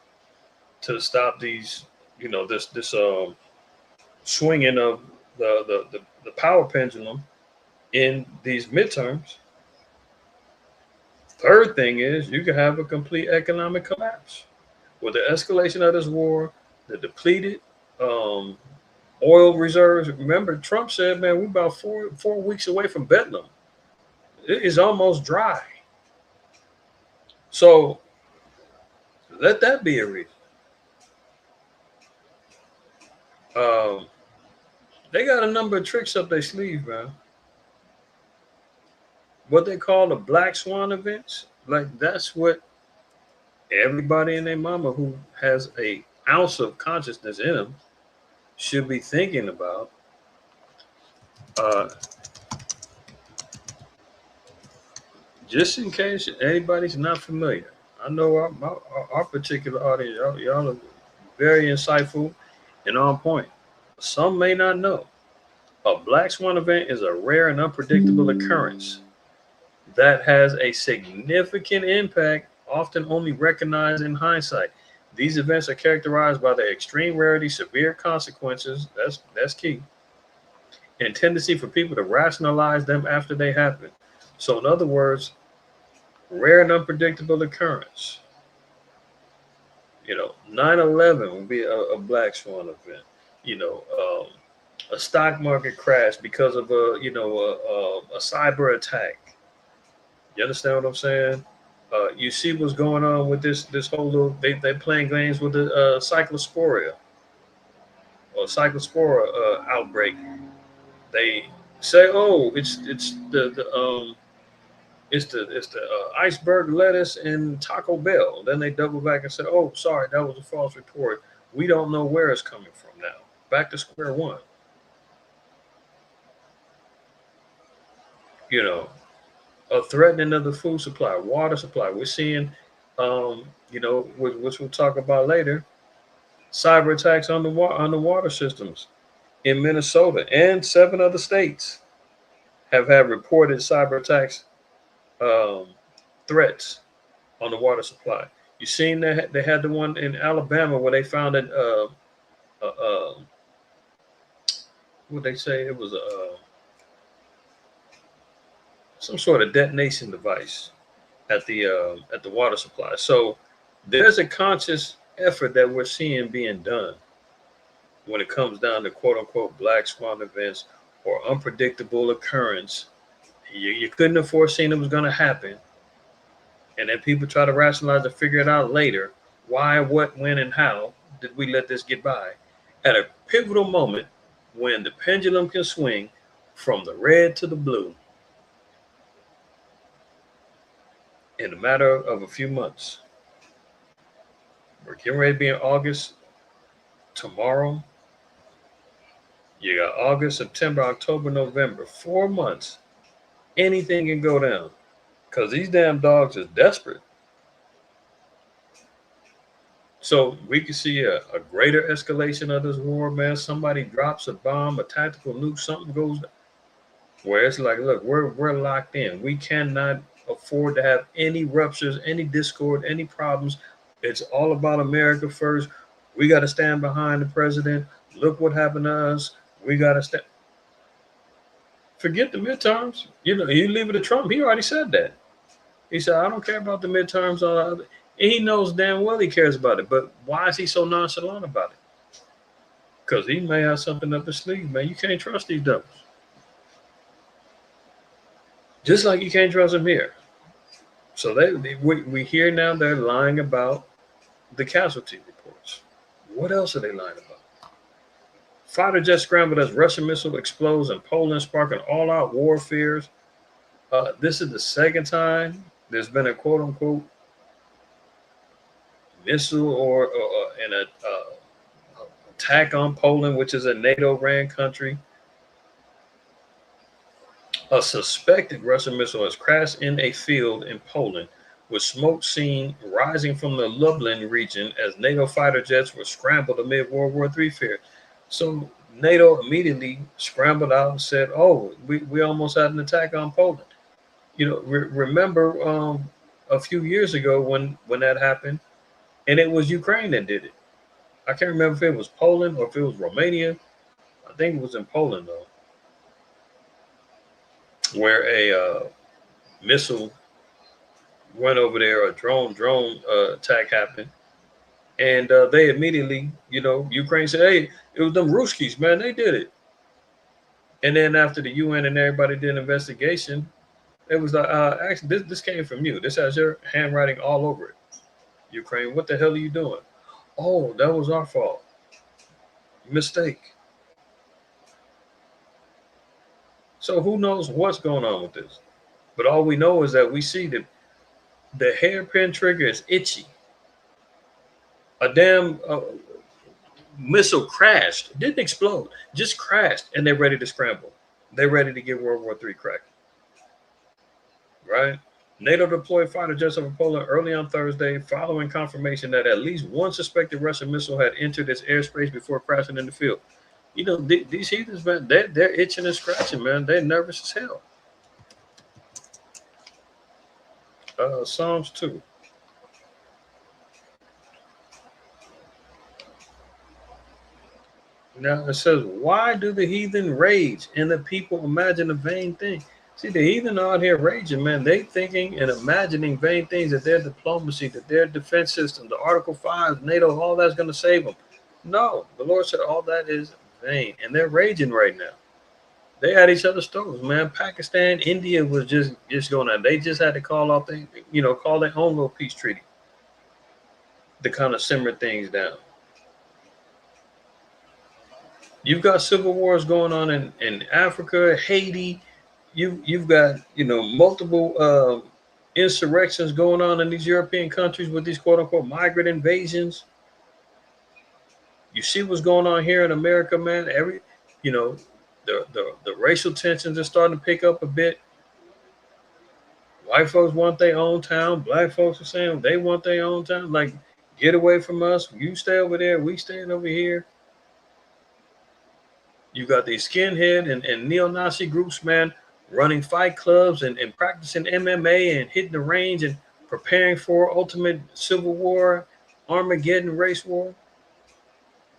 to stop these, this swinging of the power pendulum in these midterms. Third thing is you can have a complete economic collapse with the escalation of this war, the depleted oil reserves. Remember, Trump said, man, we're about four weeks away from Bedlam. It is almost dry. So let that be a reason. They got a number of tricks up their sleeve, man. What they call the black swan events, like that's what everybody and their mama who has an ounce of consciousness in them should be thinking about. Just in case anybody's not familiar, I know our particular audience, y'all are very insightful and on point. Some may not know. A black swan event is a rare and unpredictable occurrence that has a significant impact, often only recognized in hindsight. These events are characterized by their extreme rarity, severe consequences, that's key, and tendency for people to rationalize them after they happen. So in other words, rare and unpredictable occurrence. 9/11 would be a black swan event. A stock market crash because of a cyber attack. You understand what I'm saying? You see what's going on with this whole little they playing games with the cyclosporia outbreak. They say, oh, it's the iceberg lettuce and Taco Bell. Then they double back and say, oh, sorry, that was a false report. We don't know where it's coming from now. Back to square one. A threatening of the food supply, water supply. We're seeing, which we'll talk about later, cyber attacks on the water systems in Minnesota and 7 other states have had reported cyber attacks, threats on the water supply. You seen that they had the one in Alabama where they found it. What they say it was some sort of detonation device at the water supply. So there's a conscious effort that we're seeing being done when it comes down to quote unquote black swan events or unpredictable occurrence. You couldn't have foreseen it was going to happen. And then people try to rationalize and figure it out later. Why, what, when, and how did we let this get by? At a pivotal moment when the pendulum can swing from the red to the blue in a matter of a few months. We're getting ready to be in August tomorrow. You got August, September, October, November, 4 months. Anything can go down because these damn dogs is desperate. So we can see a greater escalation of this war, man. Somebody drops a bomb, a tactical nuke, something goes down, where it's like, look, we're locked in. We cannot afford to have any ruptures, any discord, any problems. It's all about America first. We got to stand behind the president. Look what happened to us. We got to stand. Forget the midterms. You leave it to Trump. He already said that. He said, I don't care about the midterms. And he knows damn well he cares about it. But why is he so nonchalant about it? Because he may have something up his sleeve, man. You can't trust these devils. Just like you can't trust them here. So we hear now they're lying about the casualty reports. What else are they lying about? Fighter jet scrambled as Russian missile explodes in Poland, sparking all-out war fears. This is the second time there's been a quote-unquote missile or an attack on Poland, which is a NATO-ran country. A suspected Russian missile has crashed in a field in Poland, with smoke seen rising from the Lublin region as NATO fighter jets were scrambled amid World War III fear. So NATO immediately scrambled out and said, oh, we almost had an attack on Poland. Remember a few years ago when that happened, and it was Ukraine that did it. I can't remember if it was Poland or if it was Romania. I think it was in Poland, though, where a missile went over there, a drone attack happened. And they immediately, Ukraine said, hey, it was them Ruskies, man, they did it. And then after the UN and everybody did an investigation, it was like, actually, this came from you. This has your handwriting all over it. Ukraine, what the hell are you doing? Oh, that was our fault. Mistake. So who knows what's going on with this? But all we know is that we see that the hairpin trigger is itchy. A damn missile crashed, didn't explode, just crashed, and they're ready to scramble. They're ready to get World War III cracking. Right? NATO deployed fighter jets over Poland early on Thursday, following confirmation that at least one suspected Russian missile had entered its airspace before crashing in the field. These heathens, man, they're itching and scratching, man. They're nervous as hell. Psalms 2. Now it says, why do the heathen rage and the people imagine a vain thing? See, the heathen are out here raging, man. They thinking and imagining vain things, that their diplomacy, that their defense system, the Article 5, NATO, all that's going to save them. No, the Lord said all that is vain. And they're raging right now. They had each other's stoves, man. Pakistan, India was just going on. They just had to call off call their own little peace treaty to kind of simmer things down. You've got civil wars going on in Africa, Haiti. You've got multiple insurrections going on in these European countries with these quote unquote migrant invasions. You see what's going on here in America, man. The racial tensions are starting to pick up a bit. White folks want their own town. Black folks are saying they want their own town. Like, get away from us. You stay over there. We staying over here. You got these skinhead and neo-Nazi groups, man, running fight clubs and practicing MMA and hitting the range and preparing for ultimate civil war, Armageddon race war.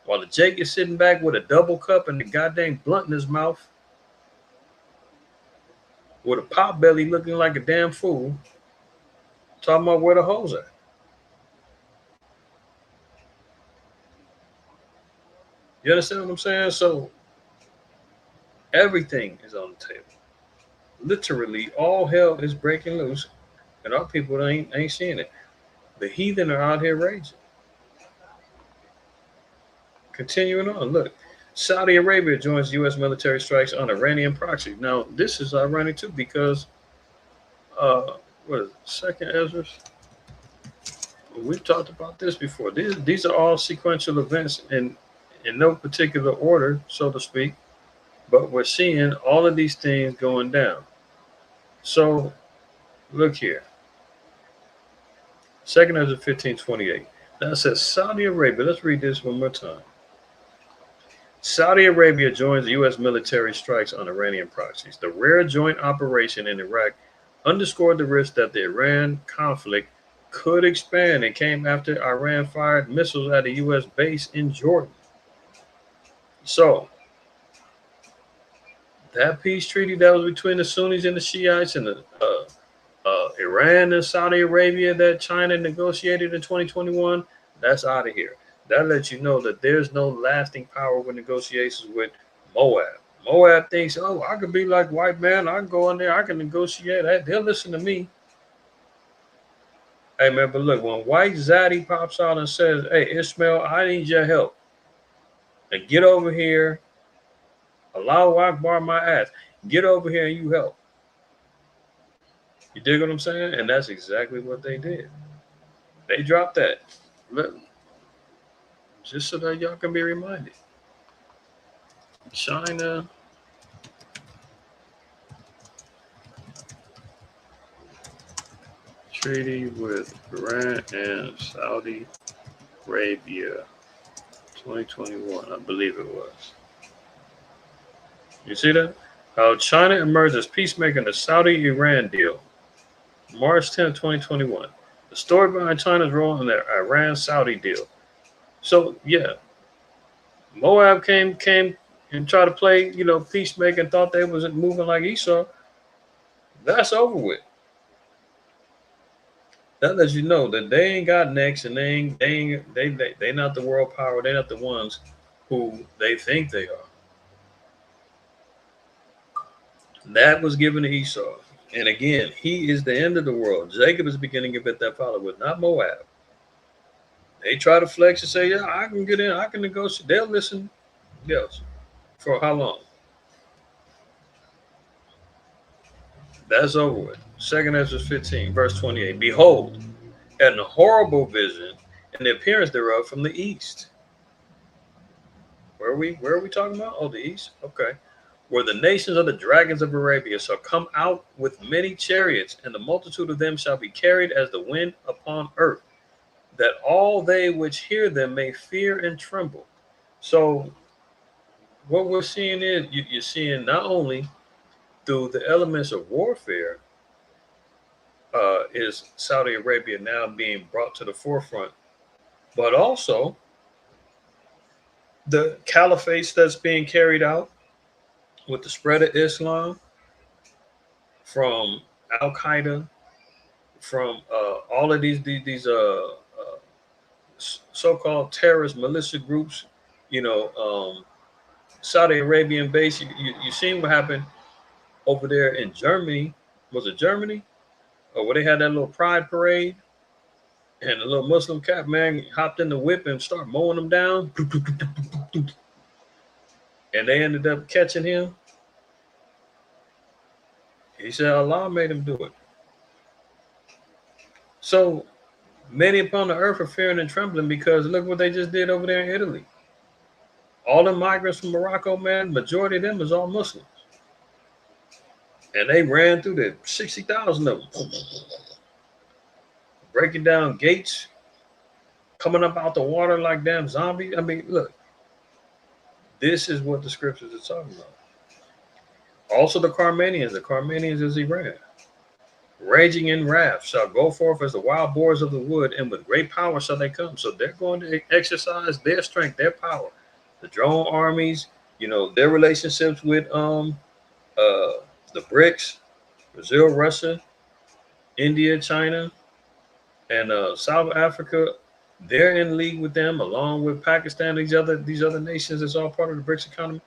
While the Jake is sitting back with a double cup and the goddamn blunt in his mouth, with a pot belly looking like a damn fool, talking about where the hoes at. You understand what I'm saying? So everything is on the table. Literally, all hell is breaking loose, and our people ain't seeing it. The heathen are out here raging. Continuing on, look, Saudi Arabia joins U.S. military strikes on Iranian proxy. Now, this is ironic too, because what is it, Second Ezra? We've talked about this before. These are all sequential events in no particular order, so to speak. But we're seeing all of these things going down. So, look here. 2 Ezra 15:28. Now it says Saudi Arabia. Let's read this one more time. Saudi Arabia joins U.S. military strikes on Iranian proxies. The rare joint operation in Iraq underscored the risk that the Iran conflict could expand and came after Iran fired missiles at a U.S. base in Jordan. So, that peace treaty that was between the Sunnis and the Shiites and the Iran and Saudi Arabia that China negotiated in 2021, that's out of here. That lets you know that there's no lasting power with negotiations with Moab. Moab thinks, oh, I could be like white man. I can go in there. I can negotiate. They'll listen to me. Hey, man, but look, when white Zaddy pops out and says, hey, Ishmael, I need your help. And get over here. Allahu Akbar my ass. Get over here and you help. You dig what I'm saying? And that's exactly what they did. They dropped that. Look, just so that y'all can be reminded. China treaty with Iran and Saudi Arabia 2021, I believe it was. You see that? How China emerged as peacemaker in the Saudi-Iran deal. March 10, 2021. The story behind China's role in the Iran-Saudi deal. So, yeah. Moab came and tried to play, peacemaker and thought they wasn't moving like Esau. That's over with. That lets you know that they ain't got necks and they not the world power. They're not the ones who they think they are. That was given to Esau. And again, he is the end of the world. Jacob is the beginning of it that followed with, not Moab. They try to flex and say, yeah, I can get in, I can negotiate. They'll listen. Yes. For how long? That's over with. 2 Ezra 15, verse 28. Behold, an horrible vision and the appearance thereof from the east. Where are we talking about? Oh, the east? Okay. Where the nations of the dragons of Arabia shall come out with many chariots, and the multitude of them shall be carried as the wind upon earth, that all they which hear them may fear and tremble. So what we're seeing is you're seeing not only through the elements of warfare, is Saudi Arabia now being brought to the forefront, but also the caliphates that's being carried out with the spread of Islam from Al Qaeda, from all of these so-called terrorist militia groups. Saudi Arabian base. You seen what happened over there in Germany? Was it Germany? Or where they had that little pride parade, and the little Muslim cat man hopped in the whip and started mowing them down, and they ended up catching him. He said Allah made him do it. So many upon the earth are fearing and trembling because look what they just did over there in Italy. All the migrants from Morocco, man, majority of them is all Muslims. And they ran through the 60,000 of them. Breaking down gates, coming up out the water like damn zombies. I mean, look, this is what the scriptures are talking about. Also the Carmanians is Iran. Raging in wrath shall go forth as the wild boars of the wood, and with great power shall they come. So they're going to exercise their strength, their power. The drone armies, their relationships with the BRICS, Brazil, Russia, India, China, and South Africa. They're in league with them, along with Pakistan. These other nations that's all part of the BRICS economy.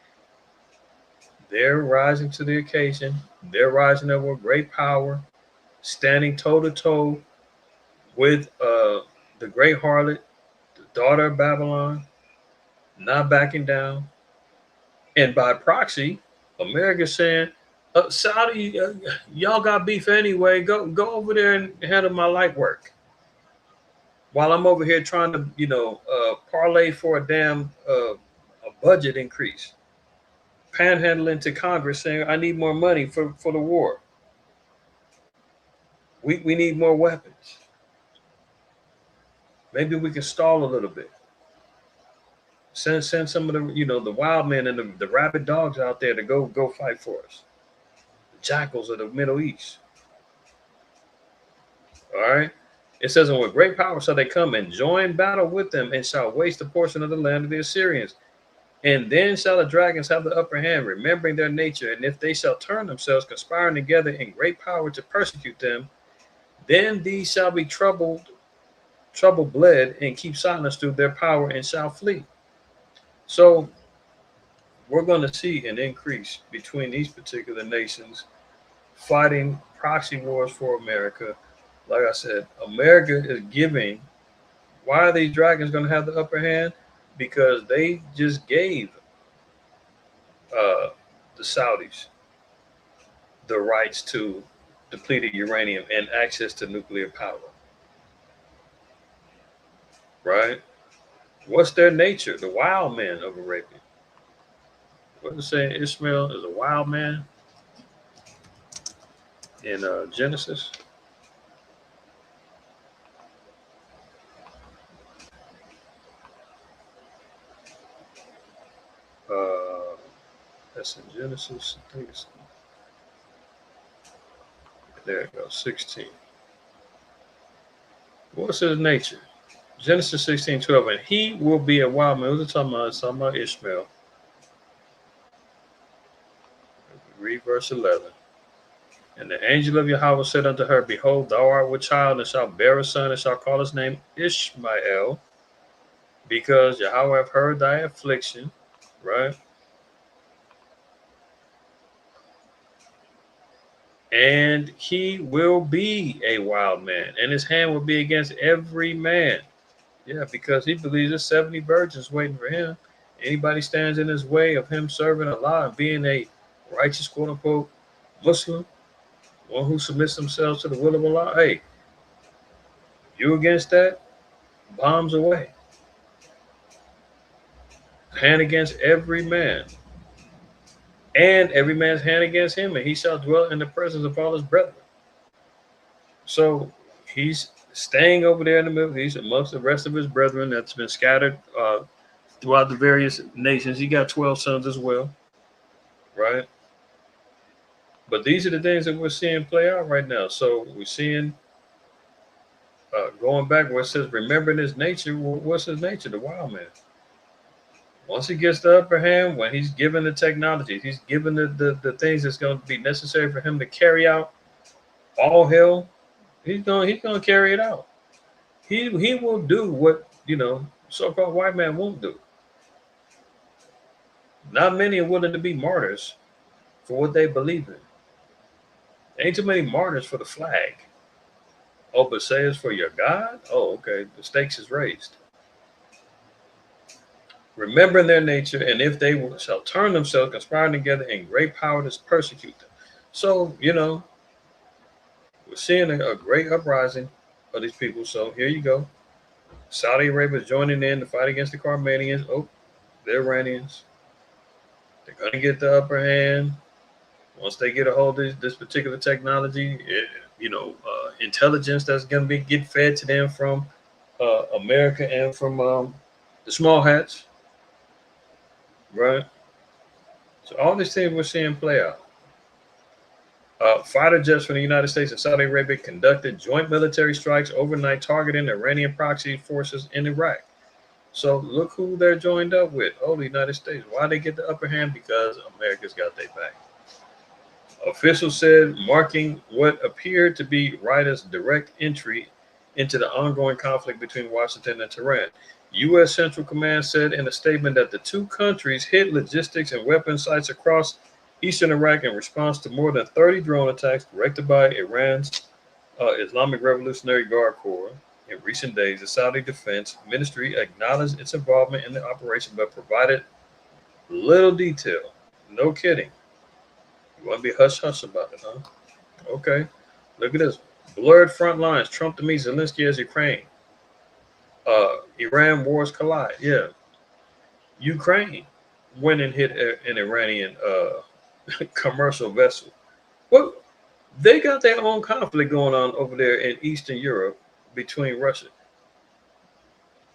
They're rising to the occasion. They're rising up with great power, standing toe to toe with the great harlot, the daughter of Babylon, not backing down. And by proxy, America's saying, Saudi, y'all got beef anyway. Go over there and handle my light work. While I'm over here trying to, parlay for a damn a budget increase. Panhandling to Congress saying, I need more money for the war. We need more weapons. Maybe we can stall a little bit. Send some of the, the wild men and the rabid dogs out there to go fight for us. The jackals of the Middle East. All right. It says, and with great power shall they come and join battle with them, and shall waste a portion of the land of the Assyrians. And then shall the dragons have the upper hand, remembering their nature. And if they shall turn themselves, conspiring together in great power to persecute them, then these shall be trouble bled, and keep silence through their power, and shall flee. So we're going to see an increase between these particular nations fighting proxy wars for America. Like I said, America is giving. Why are these dragons going to have the upper hand? Because they just gave the Saudis the rights to depleted uranium and access to nuclear power. Right? What's their nature? The wild men of Arabia. What is saying? Ishmael is a wild man in Genesis. That's in Genesis. I think it's, there it goes, 16. What's his nature? Genesis 16:12. And he will be a wild man. Who's talking about? It's talking about Ishmael. Read verse 11. And the angel of Yahweh said unto her, behold, thou art with child, and shalt bear a son, and shalt call his name Ishmael, because Yahweh hath heard thy affliction. Right? And he will be a wild man, and his hand will be against every man. Yeah, because he believes there's 70 virgins waiting for him. Anybody stands in his way of him serving Allah and being a righteous, quote unquote, Muslim, one who submits themselves to the will of Allah, hey, you against that? Bombs away. Hand against every man. And every man's hand against him, and he shall dwell in the presence of all his brethren. So he's staying over there in the Middle East amongst the rest of his brethren that's been scattered throughout the various nations. He got 12 sons as well, right? But these are the things that we're seeing play out right now. So we're seeing, going back where it says, remembering his nature. What's his nature? The wild man. Once he gets the upper hand, when he's given the technology, he's given the things that's going to be necessary for him to carry out all hell, he's gonna carry it out. He will do what, so-called white man won't do. Not many are willing to be martyrs for what they believe in. Ain't too many martyrs for the flag. Oh, but say it's for your God? Oh, okay. The stakes is raised. Remembering their nature, and if they shall turn themselves, conspiring together in great power to persecute them. So, we're seeing a great uprising of these people. So here you go. Saudi Arabia is joining in to fight against the Armenians. Oh, the Iranians. They're going to get the upper hand. Once they get a hold of this particular technology, intelligence that's going to get fed to them from America and from the small hats. Right? So all these things we're seeing play out. Fighter jets from the United States and Saudi Arabia conducted joint military strikes overnight targeting Iranian proxy forces in Iraq. So look who they're joined up with. Oh, the United States. Why they get the upper hand? Because America's got their back. Officials said, marking what appeared to be Ryder's direct entry into the ongoing conflict between Washington and Tehran. U.S. Central Command said in a statement that the two countries hit logistics and weapon sites across eastern Iraq in response to more than 30 drone attacks directed by Iran's Islamic Revolutionary Guard Corps. In recent days, the Saudi Defense Ministry acknowledged its involvement in the operation, but provided little detail. No kidding. You want to be hush-hush about it, huh? Okay. Look at this. Blurred front lines. Trump to meet Zelensky as Ukraine. Iran wars collide. Yeah. Ukraine went and hit an Iranian commercial vessel. Well, they got their own conflict going on over there in Eastern Europe between Russia.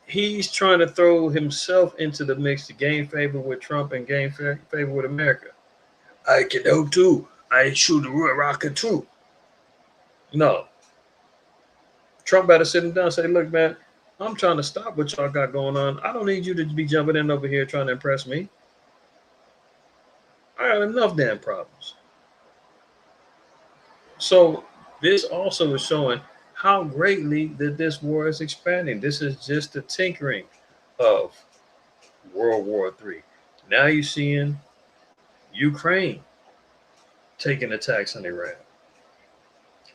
He's trying to throw himself into the mix to gain favor with Trump and gain favor with America. I can help too. I shoot a rocket too. No. Trump better sit him down and say, look, man, I'm trying to stop what y'all got going on. I don't need you to be jumping in over here trying to impress me. I got enough damn problems. So this also is showing how greatly that this war is expanding. This is just the tinkering of World War III. Now you're seeing Ukraine taking attacks on Iran.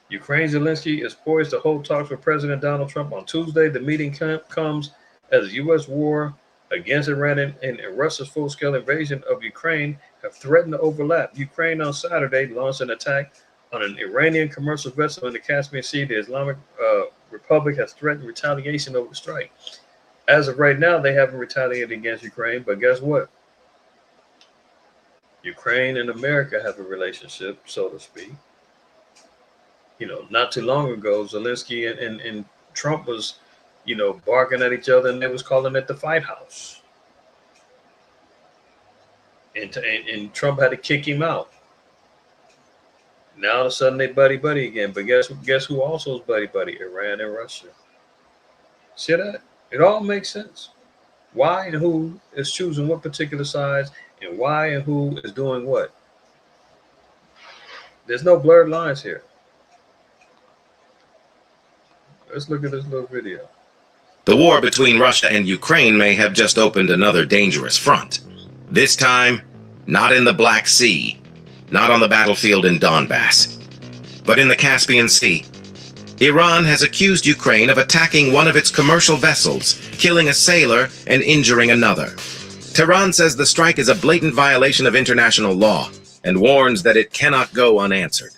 Ukraine Zelensky is poised to hold talks with President Donald Trump on Tuesday. The meeting comes as the U.S. war against Iran and Russia's full-scale invasion of Ukraine have threatened to overlap. Ukraine on Saturday launched an attack on an Iranian commercial vessel in the Caspian Sea. The Islamic Republic has threatened retaliation over the strike. As of right now, they haven't retaliated against Ukraine, but guess what? Ukraine and America have a relationship, so to speak. Not too long ago, Zelensky and Trump was, barking at each other, and they was calling it the Fight House. And Trump had to kick him out. Now all of a sudden they buddy again. But guess who also is buddy? Iran and Russia. See that? It all makes sense. Why and who is choosing what particular sides, and why and who is doing what. There's no blurred lines here. Let's look at this little video.
The war between Russia and Ukraine may have just opened another dangerous front. This time, not in the Black Sea, not on the battlefield in Donbass, but in the Caspian Sea. Iran has accused Ukraine of attacking one of its commercial vessels, killing a sailor and injuring another. Tehran says the strike is a blatant violation of international law and warns that it cannot go unanswered.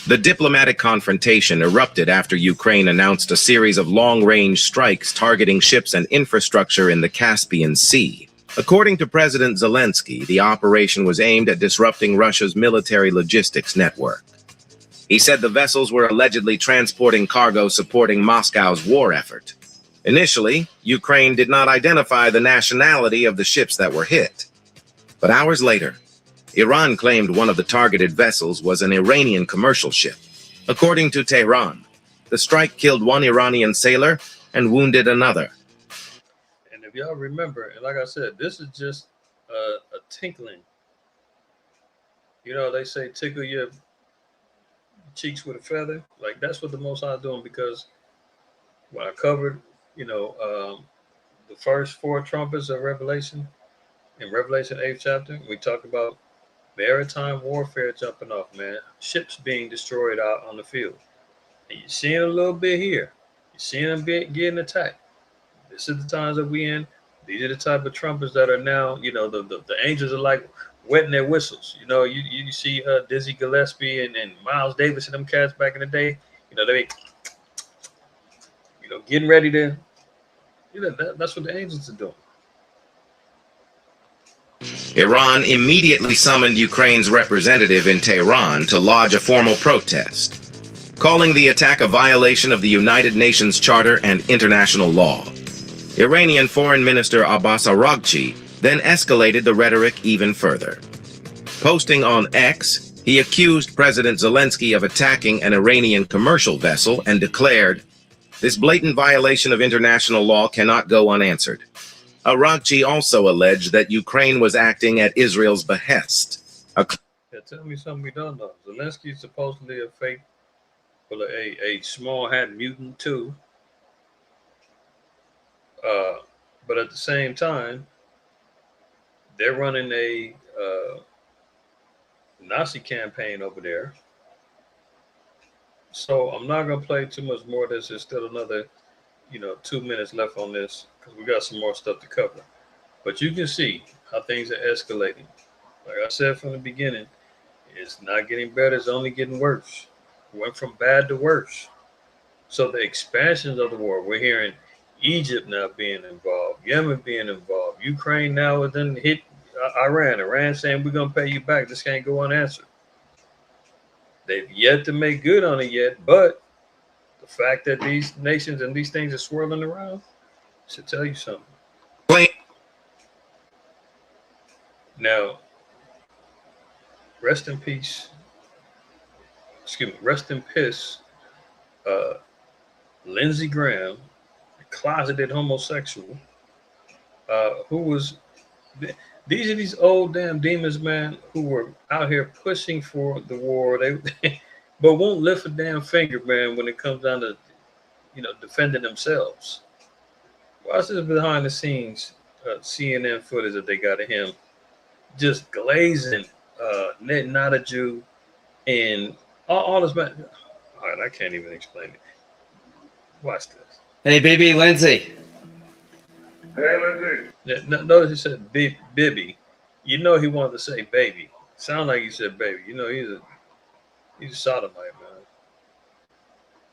The diplomatic confrontation erupted after Ukraine announced a series of long-range strikes targeting ships and infrastructure in the Caspian Sea. According to President Zelensky, the operation was aimed at disrupting Russia's military logistics network. He said the vessels were allegedly transporting cargo supporting Moscow's war effort. Initially, Ukraine did not identify the nationality of the ships that were hit. But hours later, Iran claimed one of the targeted vessels was an Iranian commercial ship. According to Tehran, the strike killed one Iranian sailor and wounded another.
And if y'all remember, and like I said, this is just a tinkling. You know, they say tickle your cheeks with a feather. Like that's what the Most High is doing, because when I covered, the first 4 trumpets of Revelation, in Revelation 8th chapter, we talked about maritime warfare jumping off, man. Ships being destroyed out on the field. And you're seeing a little bit here. You're seeing them getting attacked. This is the times that we in. These are the type of trumpets that are now, the angels are like wetting their whistles. You see Dizzy Gillespie and Miles Davis and them cats back in the day. They, getting ready to, that's what the angels are doing.
Iran immediately summoned Ukraine's representative in Tehran to lodge a formal protest, calling the attack a violation of the United Nations Charter and international law. Iranian Foreign Minister Abbas Araghchi then escalated the rhetoric even further. Posting on X, he accused President Zelensky of attacking an Iranian commercial vessel and declared, "This blatant violation of international law cannot go unanswered." Araghchi also alleged that Ukraine was acting at Israel's behest.
Tell me something we don't know. Zelensky is supposedly a small hat mutant too. But at the same time, they're running a Nazi campaign over there. So I'm not going to play too much more of this. There's still another, 2 minutes left on this, because we got some more stuff to cover. But you can see how things are escalating. Like I said from the beginning, it's not getting better. It's only getting worse. It went from bad to worse. So the expansions of the war, we're hearing Egypt now being involved, Yemen being involved, Ukraine now is then hit Iran saying, we're going to pay you back. This can't go unanswered. They've yet to make good on it yet, but the fact that these nations and these things are swirling around should tell you something. Now, rest in peace. Rest in piss. Lindsey Graham, a closeted homosexual, who was. These are these old damn demons, man, who were out here pushing for the war. They but won't lift a damn finger, man, when it comes down to, defending themselves. Watch this behind the scenes CNN footage that they got of him just glazing not a Jew and all this. All right, I can't even explain it. Watch this.
Hey, baby, Lindsay.
Hey, Lindsay.
Notice he said Bibby. He wanted to say baby. Sound like he said baby. He's a sodomite, man.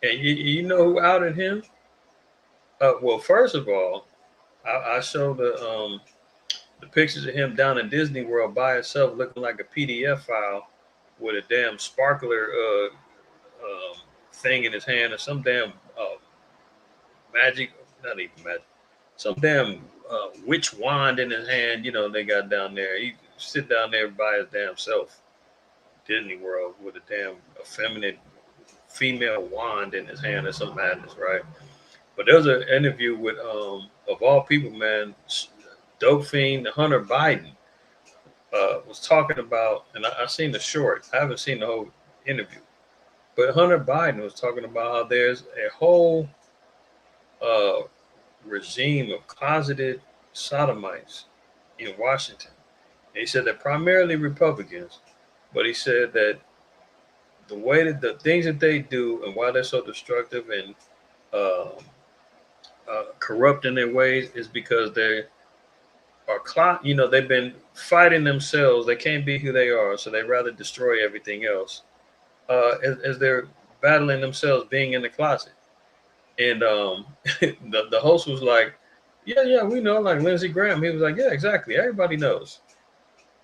And you know who outed him? Well, first of all, I showed the pictures of him down in Disney World by himself, looking like a PDF file with a damn sparkler thing in his hand, or some damn magic, not even magic, some damn witch wand in his hand. They got down there. He sit down there by his damn self, Disney World, with a damn effeminate female wand in his hand or some madness, right? But there was an interview with, of all people, man, dope fiend Hunter Biden was talking about, and I seen the short. I haven't seen the whole interview, but Hunter Biden was talking about how there's a whole regime of closeted sodomites in Washington. And he said they're primarily Republicans, but he said that the way that the things that they do and why they're so destructive and corrupt in their ways is because they are, they've been fighting themselves. They can't be who they are, so they rather destroy everything else as they're battling themselves being in the closet. And the host was like, yeah, we know, like Lindsey Graham. He was like, yeah, exactly. Everybody knows.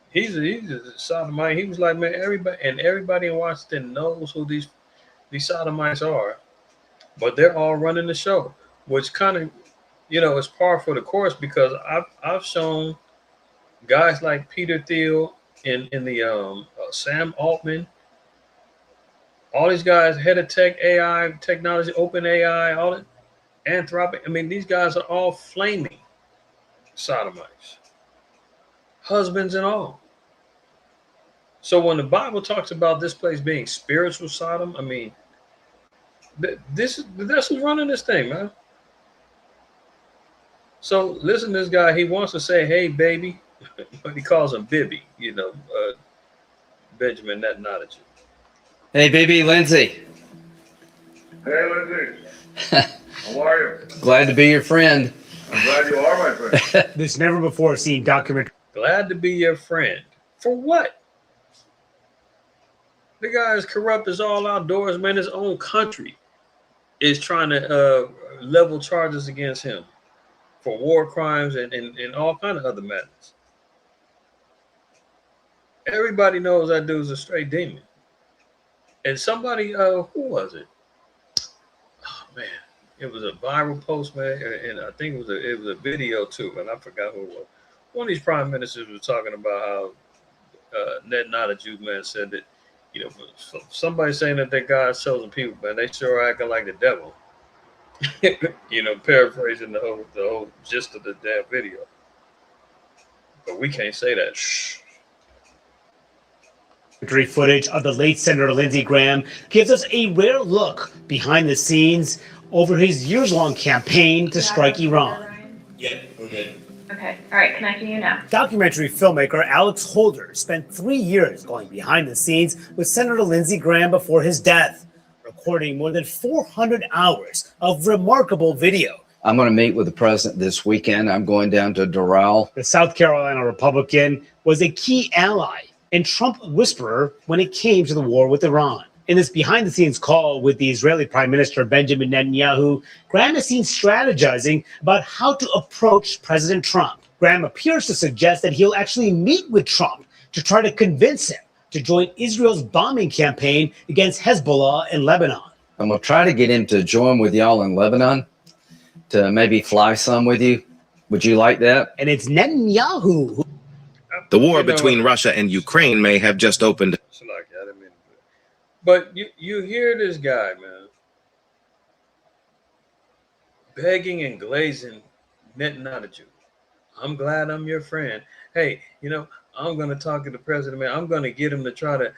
He's a sodomite. He was like, man, everybody in Washington knows who these sodomites are, but they're all running the show, which kind of, is par for the course, because I've shown guys like Peter Thiel in the Sam Altman, all these guys, head of tech, AI, technology, open AI, all it, Anthropic. I mean, these guys are all flaming sodomites, husbands and all. So when the Bible talks about this place being spiritual Sodom, I mean, that's who's running this thing, man. So listen to this guy. He wants to say, hey, baby, but he calls him Bibby, Benjamin Netanyahu.
Hey, baby, Lindsay.
Hey, Lindsay. How are you?
Glad to be your friend.
I'm glad you are my friend.
This never before seen documentary.
Glad to be your friend. For what? The guy is corrupt as all outdoors, man. His own country is trying to level charges against him for war crimes and all kind of other matters. Everybody knows that dude's a straight demon. And somebody, who was it? Oh man, it was a viral post, man, and I think it was a video too, and I forgot who it was. One of these prime ministers was talking about how Netanyahu, man, said that, somebody saying that they're God's chosen people, man, they sure are acting like the devil. Paraphrasing the whole gist of the damn video. But we can't say that. Shh.
Footage of the late Senator Lindsey Graham gives us a rare look behind the scenes over his years-long campaign to strike Iran.
Yeah, we're good.
Okay, all right, connecting you now.
Documentary filmmaker Alex Holder spent 3 years going behind the scenes with Senator Lindsey Graham before his death, recording more than 400 hours of remarkable video.
I'm going to meet with the president this weekend. I'm going down to Doral.
The South Carolina Republican was a key ally and Trump whisperer when it came to the war with Iran. In this behind-the-scenes call with the Israeli Prime Minister Benjamin Netanyahu, Graham is seen strategizing about how to approach President Trump. Graham appears to suggest that he'll actually meet with Trump to try to convince him to join Israel's bombing campaign against Hezbollah in Lebanon.
I'm going to try to get him to join with y'all in Lebanon, to maybe fly some with you. Would you like that?
And it's Netanyahu who...
The war between Russia and Ukraine may have just opened.
But you hear this guy, man, begging and glazing Netanyahu. I'm glad I'm your friend. Hey, I'm going to talk to the president, man. I'm going to get him to try to,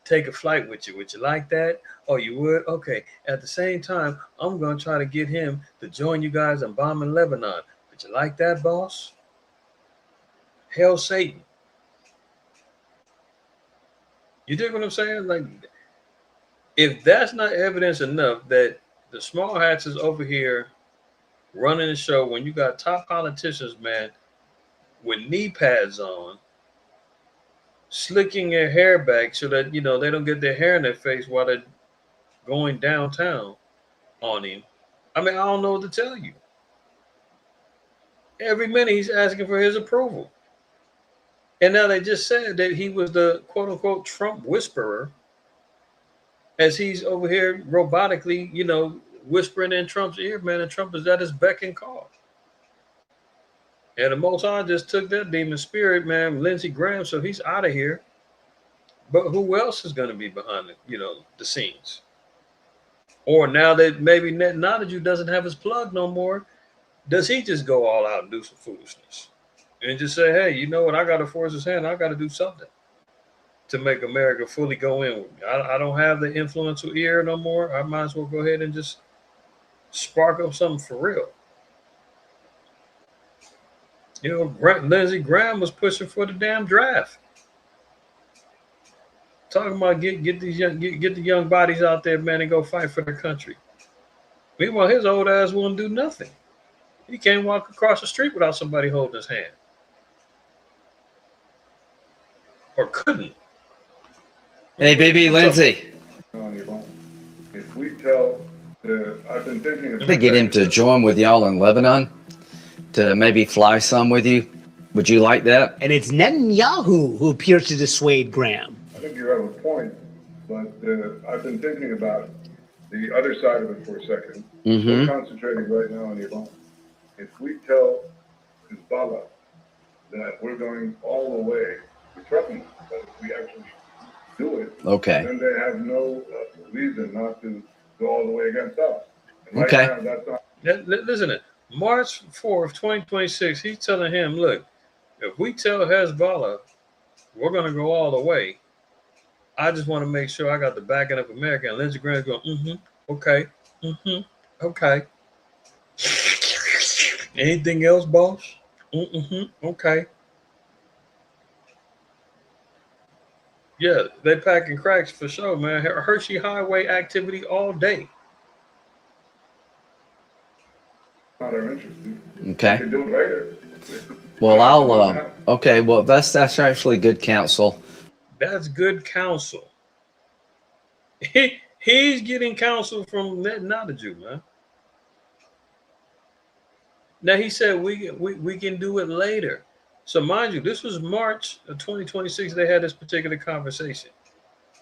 take a flight with you. Would you like that? Oh, you would? Okay. At the same time, I'm going to try to get him to join you guys in bombing Lebanon. Would you like that, boss? Hail Satan. You dig what I'm saying? Like, if that's not evidence enough that the small hats is over here running the show when you got top politicians, man, with knee pads on, slicking their hair back so that, they don't get their hair in their face while they're going downtown on him. I mean, I don't know what to tell you. Every minute he's asking for his approval. And now they just said that he was the quote-unquote Trump whisperer as he's over here robotically, whispering in Trump's ear, man, and Trump is at his beck and call. And the Most High just took that demon spirit, man, Lindsey Graham, so he's out of here. But who else is going to be behind the scenes? Or now that maybe Netanyahu doesn't have his plug no more, does he just go all out and do some foolishness? And just say, hey, you know what? I got to force his hand. I got to do something to make America fully go in with me. I don't have the influential ear no more. I might as well go ahead and just spark up something for real. Lindsey Graham was pushing for the damn draft. Talking about get the young bodies out there, man, and go fight for their country. Meanwhile, his old ass won't do nothing. He can't walk across the street without somebody holding his hand. Or couldn't.
Hey, baby, Lindsay.
If we tell, I've been thinking
To get him to join with y'all in Lebanon, to maybe fly some with you. Would you like that?
And it's Netanyahu who appears to dissuade Graham.
I think you have a point, but I've been thinking about the other side of it for a second. We're concentrating right now on Iran. If we tell Hezbollah that we're going all the way threaten us. But if we actually do it,
Okay.
then they have no reason not to go all the way against us. And right
Okay.
now, that's not.
Listen, March 4th, 2026, he's telling him, look, if we tell Hezbollah we're going to go all the way, I just want to make sure I got the backing of America. And Lindsey Graham's going, okay, okay. Anything else, boss? Okay. Yeah, they packing cracks for sure, man. Hershey Highway activity all day.
Not our interest.
Okay.
We can do it later.
Well, I'll. Okay. Well, that's actually good counsel.
That's good counsel. He's getting counsel from not a Jew, man. Now he said we can do it later. So mind you, this was March of 2026. They had this particular conversation.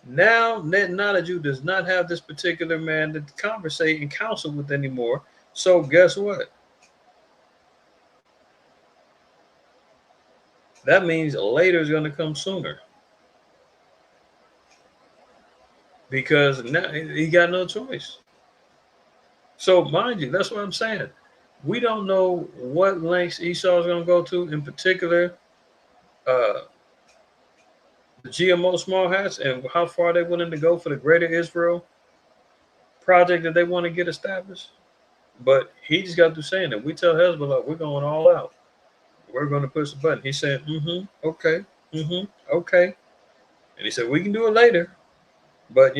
Now not a Jew does not have this particular man to conversate and counsel with anymore. So guess what? That means later is going to come sooner. Because now he got no choice. So mind you, that's what I'm saying. We don't know what lengths Esau is going to go to, in particular, the GMO small hats, and how far they're willing to go for the Greater Israel project that they want to get established. But he just got through saying that we tell Hezbollah we're going all out. We're going to push the button. He said, okay, okay. And he said, we can do it later. But,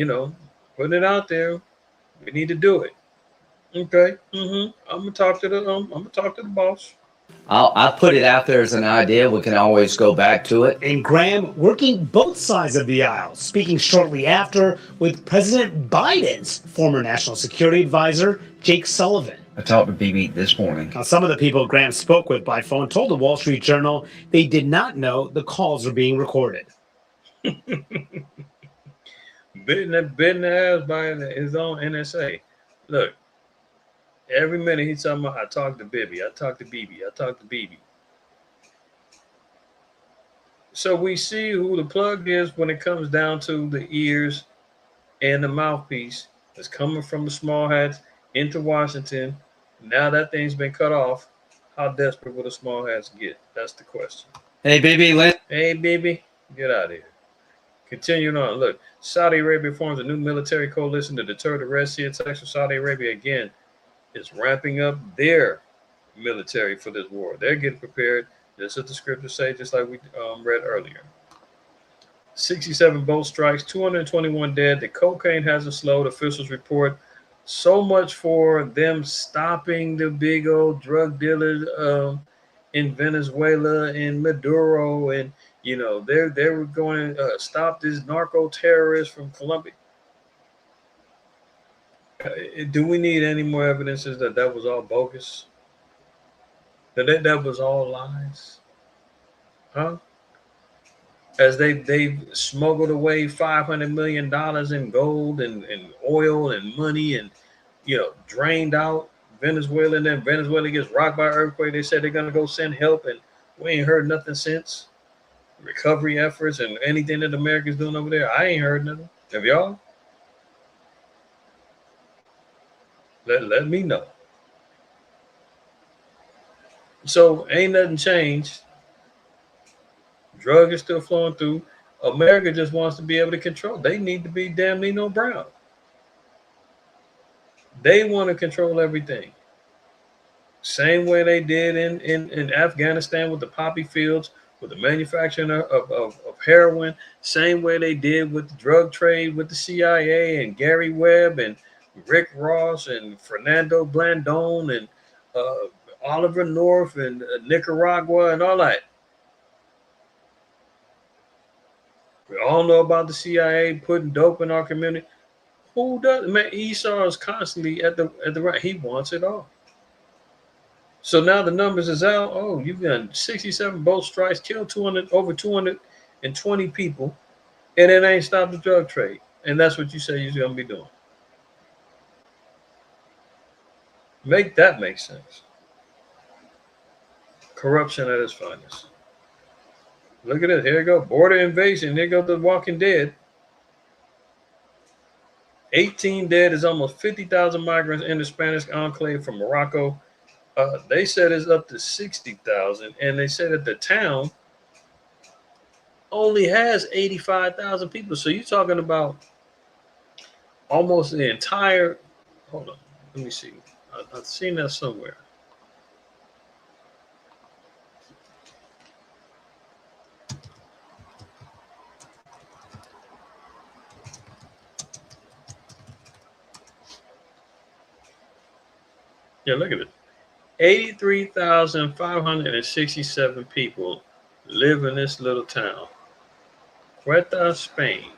putting it out there, we need to do it. Okay. I'm gonna talk to the boss.
I'll put it out there as an idea. We can always go back to it.
And Graham working both sides of the aisle, speaking shortly after with President Biden's former national security advisor, Jake Sullivan.
I talked to BB this morning.
Now, some of the people Graham spoke with by phone told the Wall Street Journal they did not know the calls were being recorded.
Bitten ass by his own NSA. Look, every minute he's talking about, I talked to Bibi, I talked to Bibi, I talked to Bibi. So we see who the plug is when it comes down to the ears and the mouthpiece that's coming from the small hats into Washington. Now that thing's been cut off, how desperate will the small hats get? That's the question.
Hey, BB, Lynn.
Hey, Bibi, get out of here. Continuing on, look, Saudi Arabia forms a new military coalition to deter the Red Sea attacks. Saudi Arabia again is ramping up their military for this war. They're getting prepared, just as the scriptures say, just like we read earlier. 67 boat strikes, 221 dead. The cocaine hasn't slowed, officials report. So much for them stopping the big old drug dealers in Venezuela and Maduro, and they were going to stop this narco terrorist from Colombia. Do we need any more evidences that was all bogus? That was all lies? Huh? As they've smuggled away $500 million in gold and oil and money, and drained out Venezuela, and then Venezuela gets rocked by an earthquake. They said they're gonna go send help, and we ain't heard nothing since. Recovery efforts and anything that America's doing over there, I ain't heard nothing. Have y'all? Let me know. So ain't nothing changed. Drug is still flowing through. America just wants to be able to control. They need to be damn Nino Brown. They want to control everything. Same way they did in Afghanistan with the poppy fields, with the manufacturing of heroin. Same way they did with the drug trade with the CIA and Gary Webb and Rick Ross and Fernando Blandón and Oliver North and Nicaragua and all that. We all know about the CIA putting dope in our community. Who does? Man, Esau is constantly at the right. He wants it all. So now the numbers is out. Oh, you've got 67 boat strikes, killed over 220 people, and it ain't stopped the drug trade. And that's what you say you're gonna be doing. Make that make sense. Corruption at its finest. Look at it. Here you go. Border invasion. Here goes the Walking Dead. 18 dead is almost 50,000 migrants in the Spanish enclave from Morocco. They said it's up to 60,000, and they said that the town only has 85,000 people. So you're talking about almost the entire. Hold on, let me see. I've seen that somewhere. Yeah, look at it. 83,567 people live in this little town, Ceuta, Spain.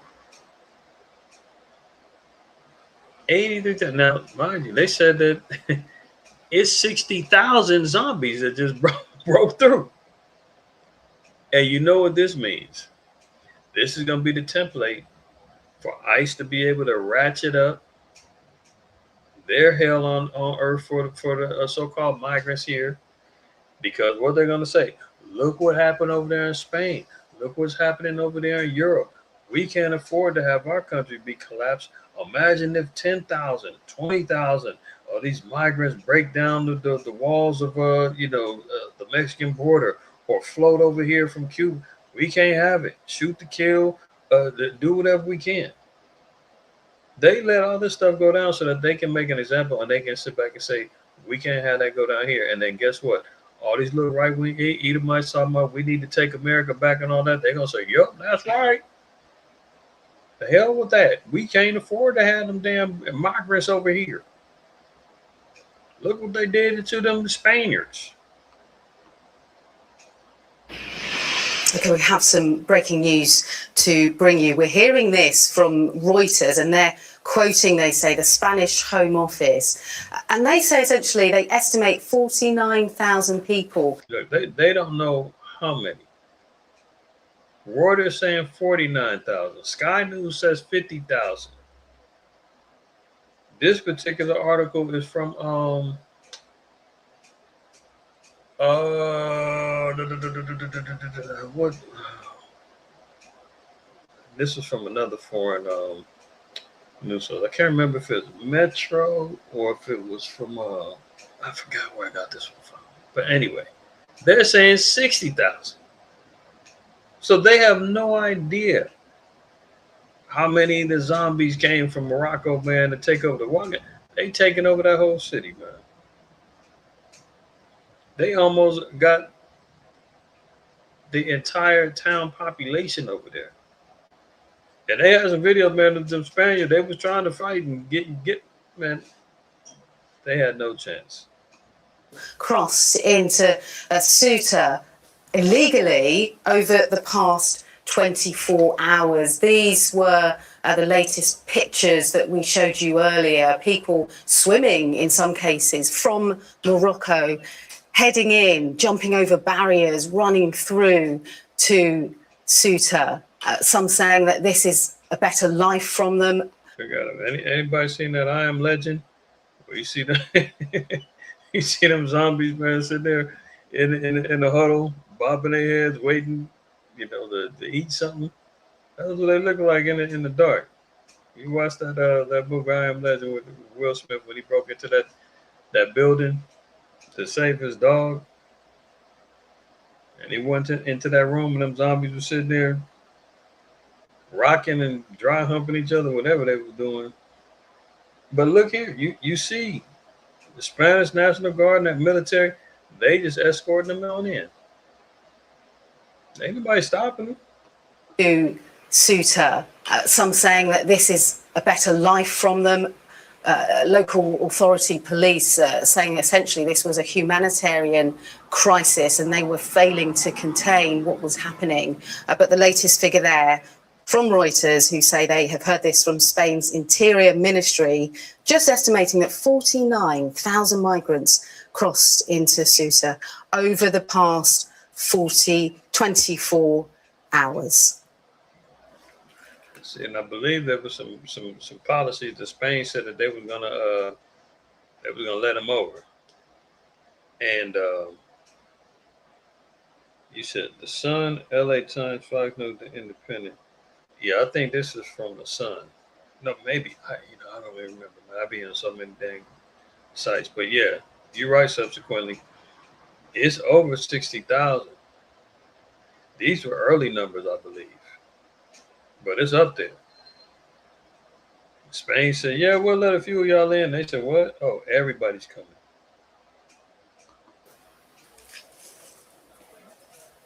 83,000. Now, mind you, they said that it's 60,000 zombies that just broke through. And you know what this means? This is going to be the template for ICE to be able to ratchet up their hell on earth for the so-called migrants here. Because what they're going to say, look what happened over there in Spain. Look what's happening over there in Europe. We can't afford to have our country be collapsed. Imagine if 10,000, 20,000 of these migrants break down the walls of the Mexican border or float over here from Cuba. We can't have it. Shoot to kill, do whatever we can. They let all this stuff go down so that they can make an example and they can sit back and say, we can't have that go down here. And then guess what? All these little right-wing Edomites talking about we need to take America back and all that. They're going to say, yep, that's right. The hell with that. We can't afford to have them damn migrants over here. Look what they did to them Spaniards.
Okay, we have some breaking news to bring you. We're hearing this from Reuters, and they're quoting, they say, the Spanish Home Office. And they say essentially they estimate 49,000 people.
Look, they don't know how many. Reuters saying 49,000. Sky News says 50,000. This particular article is from what? This is from another foreign news source. I can't remember if it's Metro or if it was from I forgot where I got this one from. But anyway, they're saying 60,000. So they have no idea how many of the zombies came from Morocco, man, to take over the one. They taking over that whole city, man. They almost got the entire town population over there. And they had some videos, man, of them Spaniards. They was trying to fight and get, man. They had no chance.
Crossed into Ceuta illegally over the past 24 hours. These were the latest pictures that we showed you earlier. People swimming, in some cases, from Morocco, heading in, jumping over barriers, running through to Ceuta. Some saying that this is a better life from them.
Anybody seen that I Am Legend? Where you see you see them zombies, man, sitting there in the huddle, bobbing their heads, waiting, to eat something. That's what they look like in the dark. You watch that movie I Am Legend with Will Smith when he broke into that building to save his dog, and he went into that room, and them zombies were sitting there rocking and dry humping each other, whatever they were doing. But look here, you see the Spanish National Guard and that military, they just escorting them on in. Ain't nobody stopping them.
To Ceuta, some saying that this is a better life from them. Local authority police saying essentially this was a humanitarian crisis and they were failing to contain what was happening. But the latest figure there from Reuters, who say they have heard this from Spain's Interior Ministry, just estimating that 49,000 migrants crossed into Ceuta over the past 24 hours.
And I believe there was some policies that Spain said that they were gonna let them over, and You said the Sun, LA Times, Fox News, the Independent. Yeah, I think this is from the Sun. No, maybe. I don't even remember. I be on so many dang sites. But yeah, you're right. Subsequently, it's over 60,000. These were early numbers, I believe, but it's up there. Spain said, "Yeah, we'll let a few of y'all in." They said, "What? Oh, everybody's coming."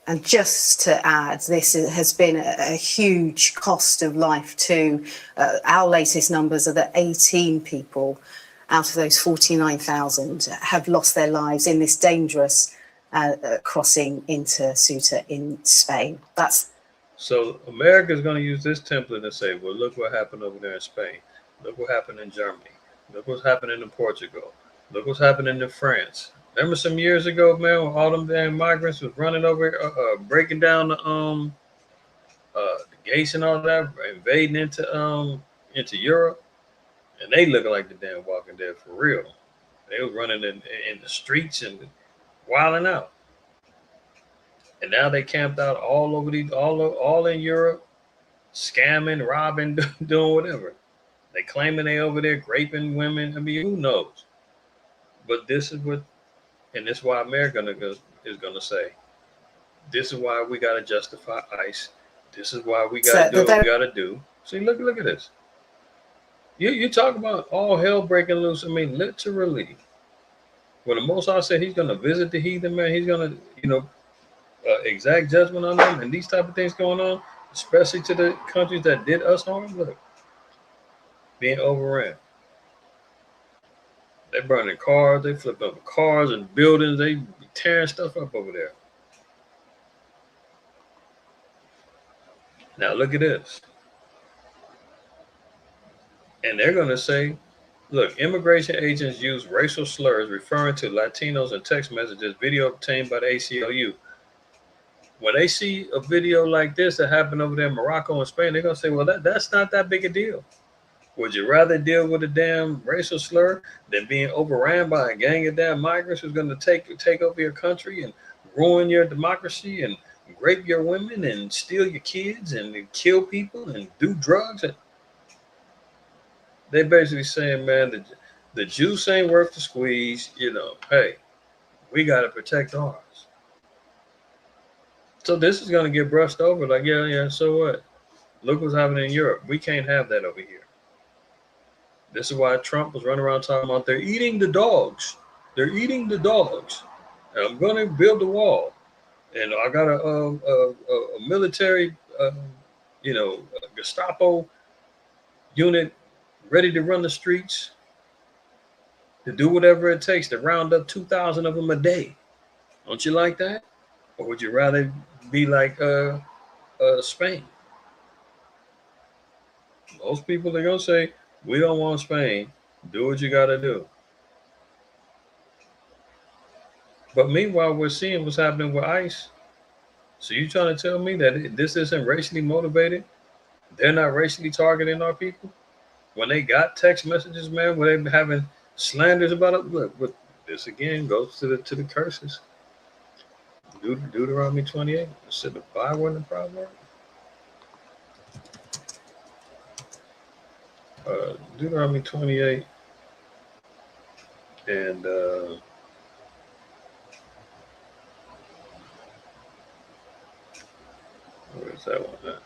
And just to add, has been a huge cost of life too. Our latest numbers are that 18 people out of those 49,000 have lost their lives in this dangerous crossing into Ceuta in Spain.
So America's going to use this template and say, "Well, look what happened over there in Spain. Look what happened in Germany. Look what's happening in Portugal. Look what's happening in France." Remember some years ago, man, when all them damn migrants was running over, breaking down the gates and all that, invading into Europe, and they looking like the damn Walking Dead for real. They was running in the streets and wilding out, and now they camped out all over all in Europe, scamming, robbing, doing whatever. They claiming they over there raping women. I mean, who knows? But this is what. And this is why America is going to say, this is why we got to justify ICE. This is why we got to do what we got to do. See, look at this. You talk about all hell breaking loose. I mean, literally. When the Most High said he's going to visit the heathen, man, he's going to, exact judgment on them and these type of things going on, especially to the countries that did us harm. Look, being overran. They burning cars, they flipping up cars and buildings, they tearing stuff up over there. Now look at this. And they're going to say, look, immigration agents use racial slurs referring to Latinos in text messages, video obtained by the ACLU. When they see a video like this that happened over there in Morocco and Spain, they're going to say, well, that's not that big a deal. Would you rather deal with a damn racial slur than being overran by a gang of damn migrants who's going to take over your country and ruin your democracy and rape your women and steal your kids and kill people and do drugs? They basically saying, man, the juice ain't worth the squeeze. Hey, we got to protect ours. So this is going to get brushed over like, yeah, so what? Look what's happening in Europe. We can't have that over here. This is why Trump was running around talking about they're eating the dogs. They're eating the dogs. And I'm going to build a wall. And I got a military, Gestapo unit ready to run the streets to do whatever it takes to round up 2,000 of them a day. Don't you like that? Or would you rather be like Spain? Most people are going to say, we don't want Spain. Do what you got to do. But meanwhile, we're seeing what's happening with ICE. So you trying to tell me that this isn't racially motivated? They're not racially targeting our people? When they got text messages, man, where they're having slanders about it? Look, this again goes to the curses. Deuteronomy 28. Instead of the byword and proverb. Deuteronomy 28 and where's that one at?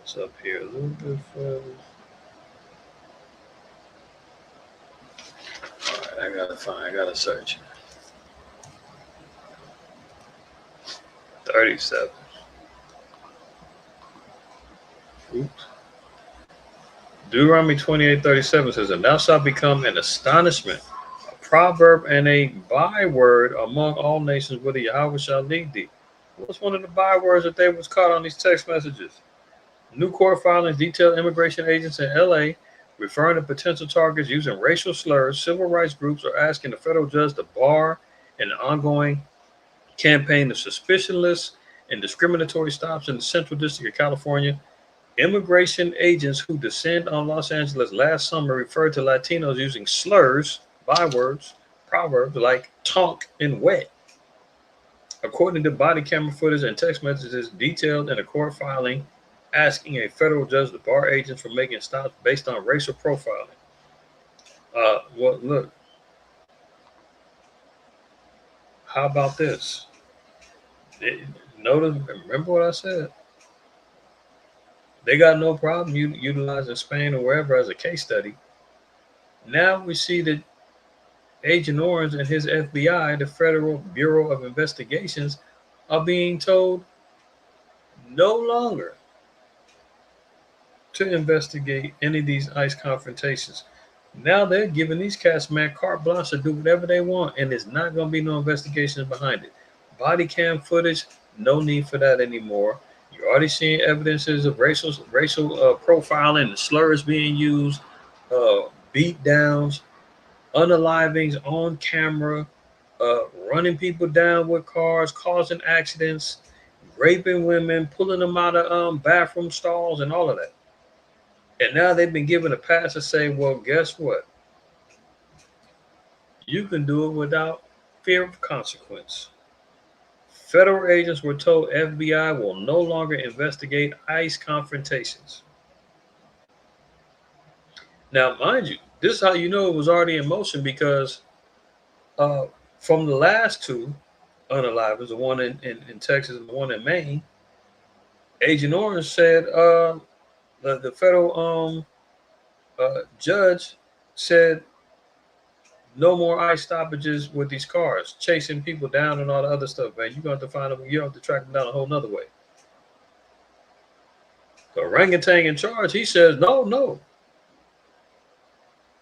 It's up here a little bit further. All right, I gotta search. 37. Oops. Deuteronomy 28:37 says, and thou shalt become an astonishment, a proverb, and a byword among all nations, whither Yahweh shall lead thee. What's one of the bywords that they was caught on these text messages? New court filings detail immigration agents in LA referring to potential targets using racial slurs. Civil rights groups are asking the federal judge to bar an ongoing campaign of suspicionless and discriminatory stops in the Central District of California. Immigration agents who descend on Los Angeles last summer referred to Latinos using slurs, bywords, proverbs like tonk and wet. According to body camera footage and text messages detailed in a court filing asking a federal judge to bar agents from making stops based on racial profiling. Well, look, how about this? Remember what I said? They got no problem utilizing Spain or wherever as a case study. Now we see that Agent Orange and his FBI, the Federal Bureau of Investigations, are being told no longer to investigate any of these ICE confrontations. Now they're giving these cats, man, carte blanche to do whatever they want, and there's not going to be no investigations behind it. Body cam footage, no need for that anymore. You're already seeing evidences of racial profiling and slurs being used, beat downs, unalivings on camera, running people down with cars, causing accidents, raping women, pulling them out of bathroom stalls, and all of that. And now they've been given a pass to say, well, guess what? You can do it without fear of consequence. Federal agents were told FBI will no longer investigate ICE confrontations. Now, mind you, this is how you know it was already in motion, because from the last two unalivings, the one in Texas and the one in Maine, Agent Orange said the federal judge said no more ICE stoppages with these cars, chasing people down and all the other stuff, man. You're going to have to find them. You have to track them down a whole nother way. The orangutan in charge, he says, no.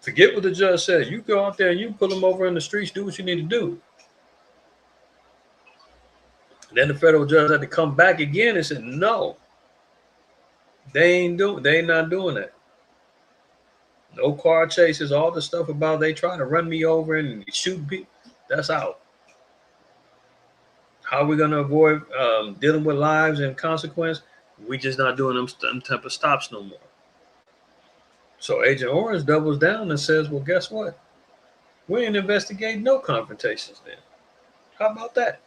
Forget what the judge said. You go out there and you pull them over in the streets, do what you need to do. And then the federal judge had to come back again and said, no, they ain't not doing that. No car chases, all the stuff about they trying to run me over and shoot people, that's out. How are we going to avoid dealing with lives and consequence? We just not doing them type of stops no more. So Agent Orange doubles down and says, well, guess what? We ain't investigating no confrontations then. How about that?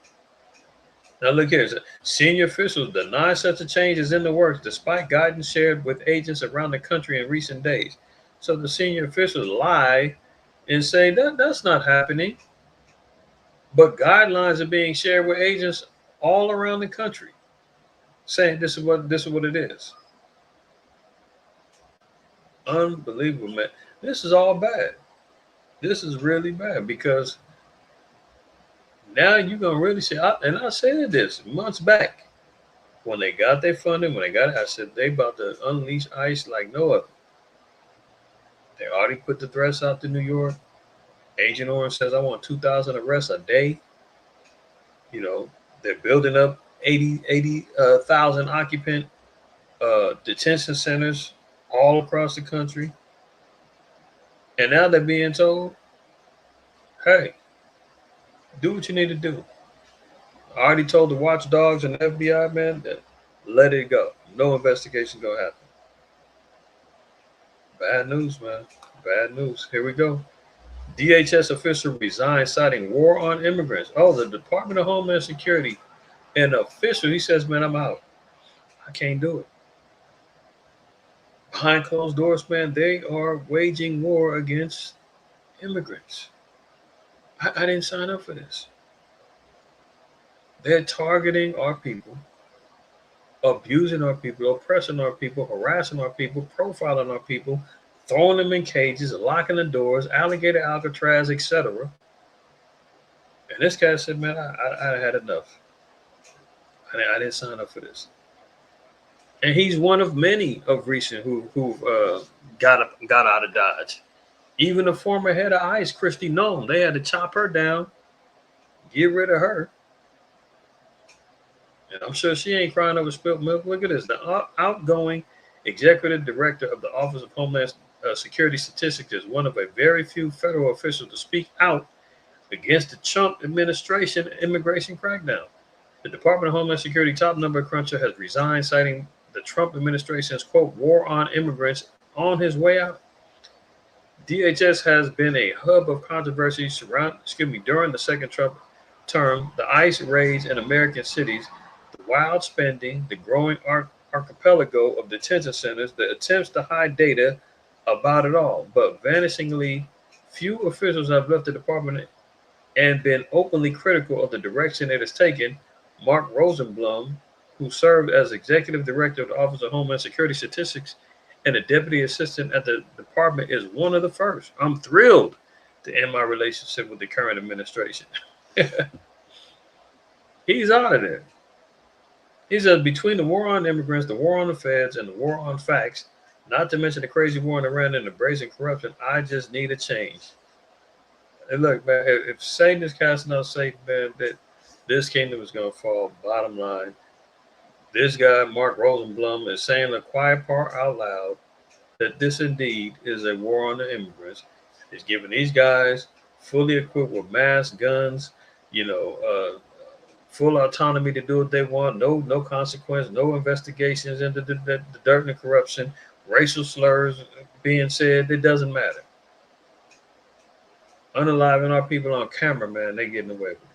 Now look here. Senior officials deny such a change is in the works despite guidance shared with agents around the country in recent days. So the senior officials lie and say that's not happening. But guidelines are being shared with agents all around the country, saying this is what it is. Unbelievable, man. This is all bad. This is really bad, because now you're gonna really see. And I said this months back when they got their funding, I said they about to unleash ICE like no other. They already put the threats out to New York. Agent Orange says, I want 2,000 arrests a day. You know, they're building up 80,000 occupant detention centers all across the country. And now they're being told, hey, do what you need to do. I already told the watchdogs and the FBI, man, that let it go. No investigation gonna happen. Bad news, man. Bad news. Here we go. DHS official resigned, citing war on immigrants. Oh, the Department of Homeland Security, an official, he says, man, I'm out. I can't do it. Behind closed doors, man, they are waging war against immigrants. I didn't sign up for this. They're targeting our people, abusing our people, oppressing our people, harassing our people, profiling our people, throwing them in cages, locking the doors, alligator Alcatraz, etc. And this guy said, man, I had enough. I didn't sign up for this. And he's one of many of recent who've got out of Dodge. Even the former head of ICE, Christy Nome, they had to chop her down, get rid of her. And I'm sure she ain't crying over spilt milk. Look at this. The outgoing executive director of the Office of Homeland Security Statistics is one of a very few federal officials to speak out against the Trump administration immigration crackdown. The Department of Homeland Security top number cruncher has resigned, citing the Trump administration's, quote, war on immigrants on his way out. DHS has been a hub of controversy during the second Trump term, the ICE raids in American cities, the wild spending, the growing archipelago of detention centers, the attempts to hide data about it all. But vanishingly few officials have left the department and been openly critical of the direction it has taken. Mark Rosenblum, who served as executive director of the Office of Homeland Security Statistics and a deputy assistant at the department, is one of the first. I'm thrilled to end my relationship with the current administration. He's out of there. He says, between the war on immigrants, the war on the feds, and the war on facts, not to mention the crazy war in Iran and the brazen corruption, I just need a change. And look, man, if Satan is casting out Satan, man, that this kingdom is going to fall. Bottom line, this guy, Mark Rosenblum, is saying the quiet part out loud that this indeed is a war on the immigrants. He's giving these guys fully equipped with masks, guns, full autonomy to do what they want, no consequence, no investigations into the dirt and corruption, racial slurs being said. It doesn't matter. Unaliving our people on camera, man, they getting away with it.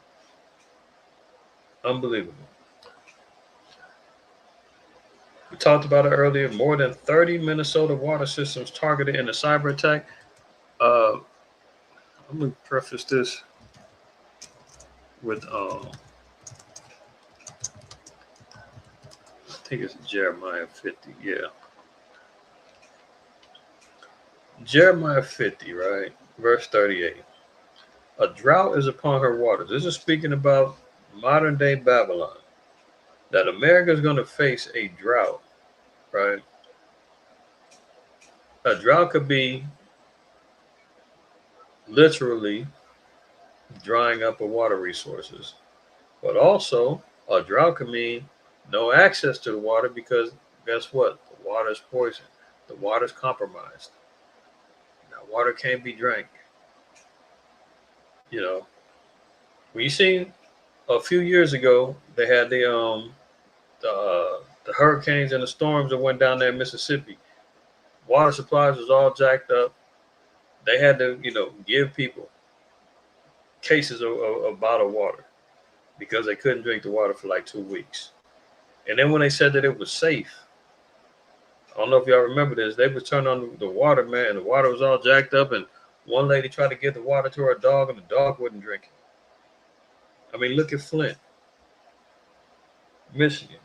Unbelievable. We talked about it earlier. More than 30 Minnesota water systems targeted in a cyber attack. I'm going to preface this with, I think it's Jeremiah 50, yeah. Jeremiah 50, right? Verse 38. A drought is upon her waters. This is speaking about modern day Babylon. That America is going to face a drought, right? A drought could be literally drying up of water resources, but also a drought could mean no access to the water because guess what? The water is poisoned. The water is compromised. Now, water can't be drank. When you seen a few years ago, they had the hurricanes and the storms that went down there in Mississippi. Water supplies was all jacked up. They had to, give people cases of bottled water because they couldn't drink the water for like 2 weeks. And then when they said that it was safe, I don't know if y'all remember this, they would turn on the water, man, and the water was all jacked up, and one lady tried to give the water to her dog, and the dog wouldn't drink it. I mean, look at Flint, Michigan.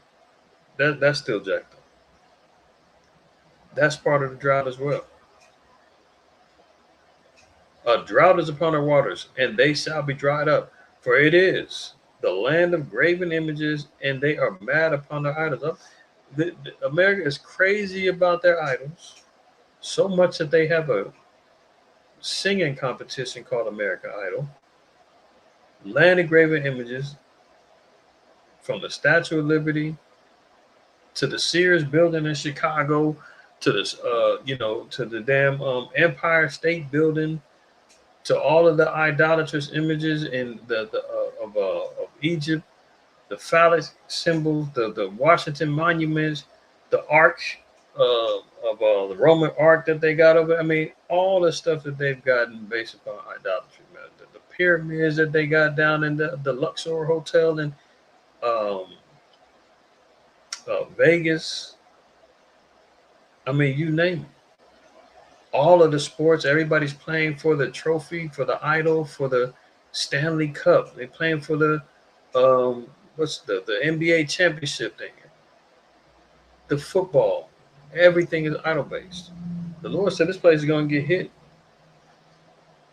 That's still jacked up. That's part of the drought as well. A drought is upon our waters, and they shall be dried up. For it is the land of graven images, and they are mad upon their idols. America is crazy about their idols, so much that they have a singing competition called America Idol. Land of graven images, from the Statue of Liberty to the Sears building in Chicago, to this, to the damn Empire State Building, to all of the idolatrous images in of Egypt, the phallic symbols, the Washington monuments, the arch of the Roman ark that they got over. I mean, all the stuff that they've gotten based upon idolatry, man. The pyramids that they got down in the Luxor Hotel in Vegas. I mean, you name it. All of the sports, everybody's playing for the trophy, for the idol, for the Stanley Cup. They're playing for the the NBA championship thing. The football, everything is idol based. The Lord said this place is going to get hit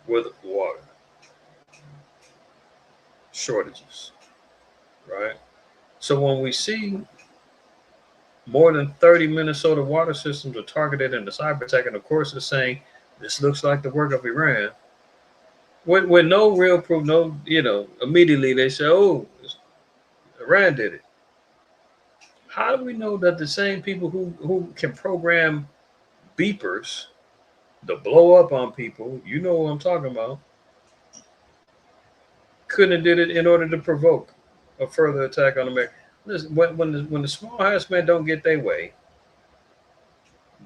with water shortages, right? So when we see more than 30 Minnesota water systems are targeted in the cyber attack, and of course it's saying this looks like the work of Iran, with no real proof, immediately they say, oh, Iran did it. How do we know that the same people who can program beepers to blow up on people, you know what I'm talking about, couldn't have did it in order to provoke a further attack on America? Listen, when the small house men don't get their way,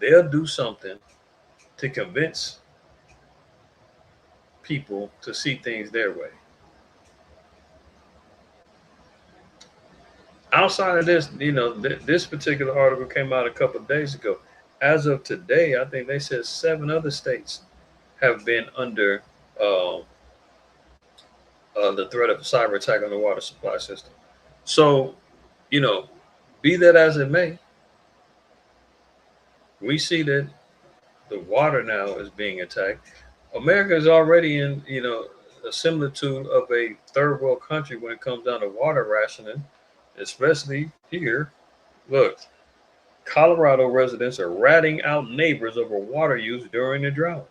they'll do something to convince people to see things their way. Outside of this, this particular article came out a couple of days ago. As of today, I think they said 7 other states have been under the threat of a cyber attack on the water supply system. So, be that as it may, we see that the water now is being attacked. America is already in, a similitude of a third world country when it comes down to water rationing, especially here. Look, Colorado residents are ratting out neighbors over water use during the drought.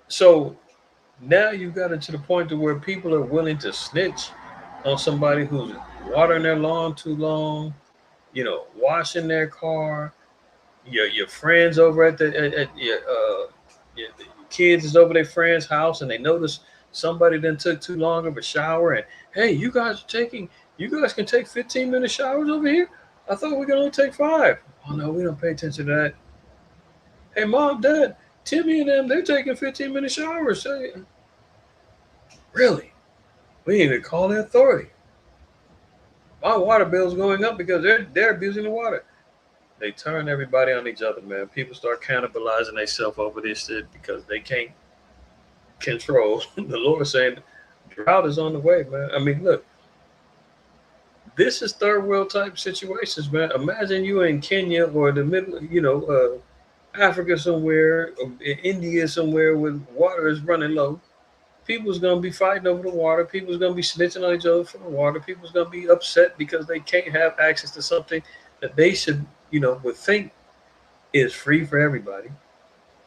So now you've got it to the point to where people are willing to snitch on somebody who's watering their lawn too long, washing their car. Your friends over at your kids is over their friend's house and they notice somebody then took too long of a shower, and hey, you guys can take 15-minute showers over here? I thought we could only take 5. Oh no, we don't pay attention to that. Hey, Mom, Dad, Timmy and them, they're taking 15-minute showers. Really? We need to call the authority. My water bill's going up because they're abusing the water. They turn everybody on each other, man. People start cannibalizing themselves over this shit because they can't control. The Lord saying drought is on the way, man. I mean, look, this is third world type situations, man. Imagine you in Kenya or the middle, Africa somewhere, or India somewhere where water is running low. People's going to be fighting over the water. People's going to be snitching on each other for the water. People's going to be upset because they can't have access to something that they should, would think is free for everybody.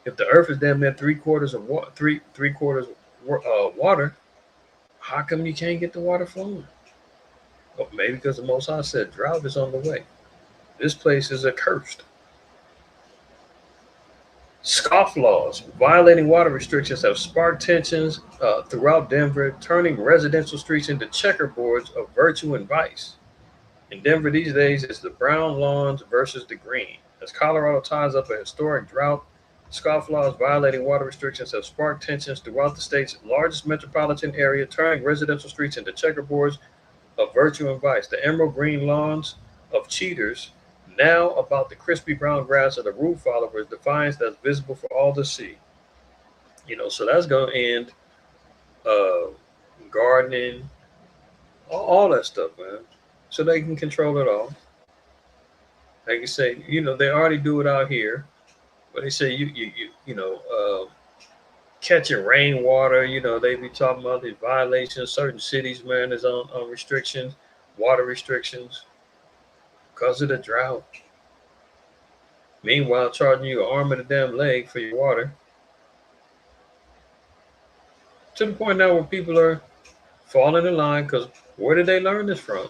If the earth is damn near 3/4 of water, three-quarters water, how come you can't get the water flowing? Well, maybe because the Most High said drought is on the way. This place is accursed. Scofflaws violating water restrictions have sparked tensions throughout Denver, turning residential streets into checkerboards of virtue and vice. In Denver these days, it's the brown lawns versus the green. As Colorado ties up a historic drought, scofflaws violating water restrictions have sparked tensions throughout the state's largest metropolitan area, turning residential streets into checkerboards of virtue and vice. The emerald green lawns of cheaters, now about the crispy brown grass of the rule followers, defiance that's visible for all to see. So that's going to end gardening, all that stuff, man. So they can control it all. Like you say, they already do it out here, but they say catching rainwater. They be talking about these violations. Certain cities, man, is on restrictions, water restrictions, because of the drought. Meanwhile, charging you an arm and a damn leg for your water. To the point now where people are falling in line because where did they learn this from?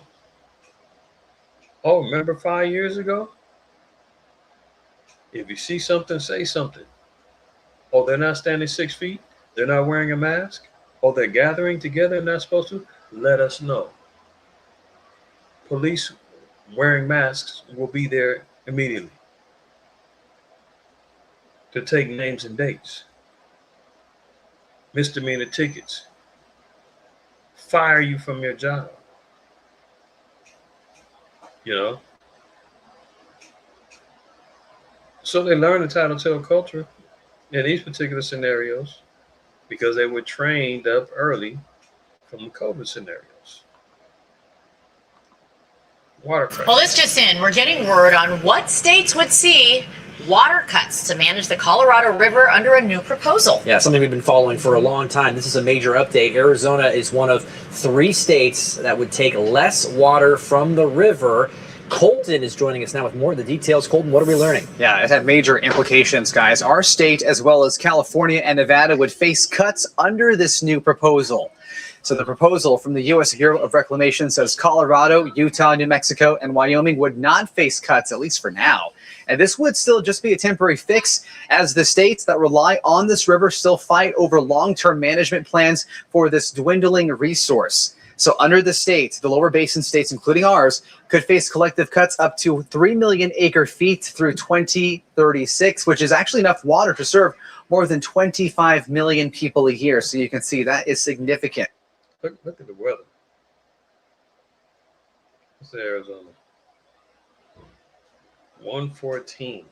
Oh, remember 5 years ago? If you see something, say something. Oh, they're not standing 6 feet? They're not wearing a mask? Oh, they're gathering together and not supposed to? Let us know. Police wearing masks will be there immediately to take names and dates. Misdemeanor tickets. Fire you from your job. So they learn the tattletale culture in these particular scenarios because they were trained up early from the COVID scenarios. Water crisis.
Well, this just in. We're getting word on what states would see water cuts to manage the Colorado River under a new proposal.
Yeah, something we've been following for a long time. This is a major update. Arizona is one of 3 states that would take less water from the river. Colton is joining us now with more of the details. Colton, what are we learning?
Yeah, it had major implications, guys. Our state, as well as California and Nevada, would face cuts under this new proposal. So the proposal from the U.S. Bureau of Reclamation says Colorado, Utah, New Mexico, and Wyoming would not face cuts, at least for now. And this would still just be a temporary fix as the states that rely on this river still fight over long-term management plans for this dwindling resource. So under the state, the lower basin states, including ours, could face collective cuts up to 3 million acre feet through 2036, which is actually enough water to serve more than 25 million people a year. So you can see that is significant.
Look at the weather. It's Arizona. 114.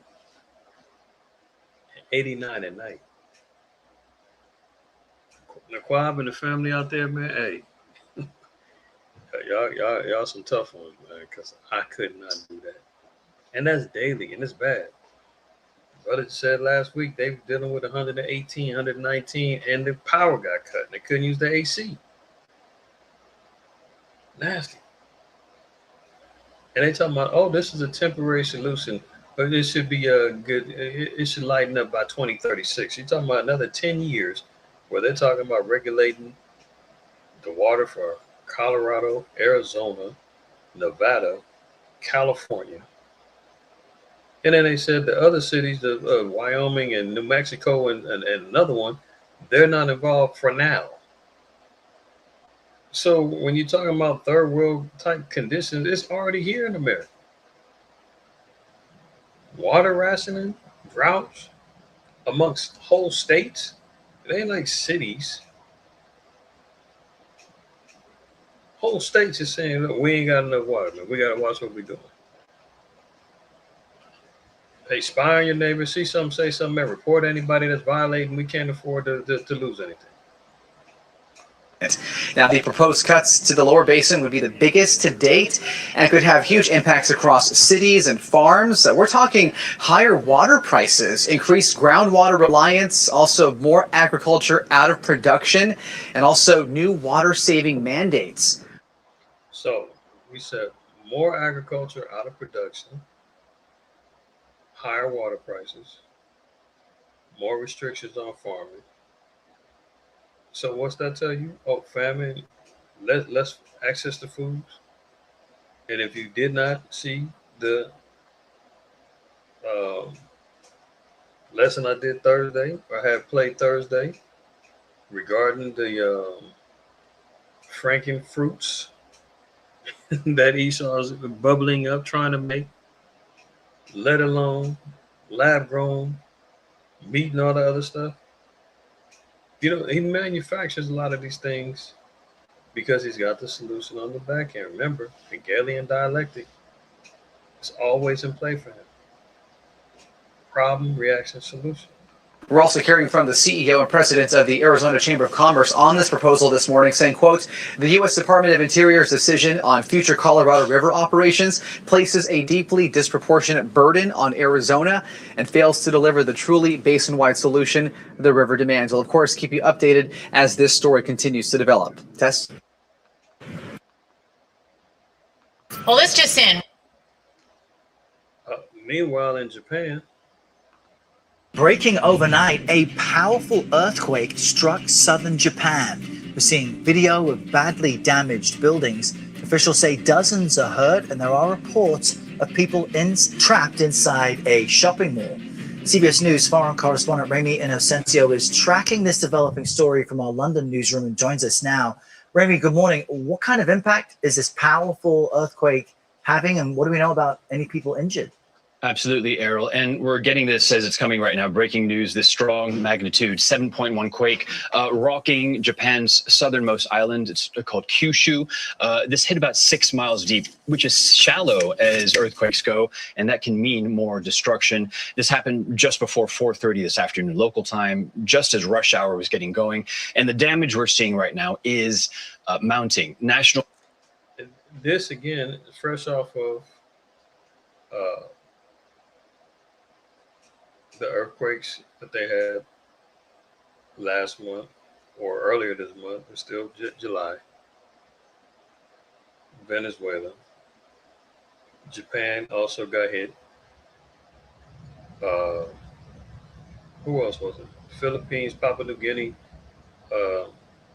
89 at night. Naquab and the family out there, man, hey. Y'all some tough ones, man, because I could not do that. And that's daily, and it's bad. Brother said last week they were dealing with 118, 119, and the power got cut. And they couldn't use the AC. Nasty. And they talking about, oh, this is a temporary solution, but it should be a good, it should lighten up by 2036. You're talking about another 10 years where they're talking about regulating the water for Colorado, Arizona, Nevada, California. And then they said the other cities, Wyoming and New Mexico and another one, they're not involved for now. So when you're talking about third world type conditions, it's already here in America. Water rationing, droughts amongst whole states. It ain't like cities. Whole states is saying, look, we ain't got enough water, man. We got to watch what we're doing. Hey, spy on your neighbor, see something, say something, and report anybody that's violating. We can't afford to lose anything.
Now, the proposed cuts to the lower basin would be the biggest to date and could have huge impacts across cities and farms. We're talking higher water prices, increased groundwater reliance, also more agriculture out of production, and also new water-saving mandates.
So we said more agriculture out of production, higher water prices, more restrictions on farming. So what's that tell you? Oh, famine, less access to foods. And if you did not see the lesson I did Thursday, or had played Thursday, regarding the Franken fruits that Esau's bubbling up, trying to make, let alone lab-grown meat and all the other stuff. You know, he manufactures a lot of these things because he's got the solution on the back end. Remember, Hegelian dialectic is always in play for him. Problem, reaction, solution.
We're also hearing from the CEO and president of the Arizona Chamber of Commerce on this proposal this morning, saying, quote, the U.S. Department of Interior's decision on future Colorado River operations places a deeply disproportionate burden on Arizona and fails to deliver the truly basin-wide solution the river demands. We'll, of course, keep you updated as this story continues to develop. Tess?
Well, this just in.
Meanwhile, in Japan,
breaking overnight, a powerful earthquake struck southern Japan. We're seeing video of badly damaged buildings. Officials say dozens are hurt, and there are reports of people trapped inside a shopping mall. CBS News foreign correspondent Remy Inocencio is tracking this developing story from our London newsroom and joins us now. Remy, good morning. What kind of impact is this powerful earthquake having, and what do we know about any people injured?
Absolutely, Errol. And we're getting this as it's coming right now. Breaking news, this strong magnitude 7.1 quake rocking Japan's southernmost island. It's called Kyushu. This hit about 6 miles deep, which is shallow as earthquakes go, and that can mean more destruction. This happened just before 4:30 this afternoon local time, just as rush hour was getting going. And the damage we're seeing right now is mounting.
This, again, is fresh off of the earthquakes that they had last month or earlier this month. It's still July. Venezuela. Japan also got hit. Who else was it? Philippines, Papua New Guinea,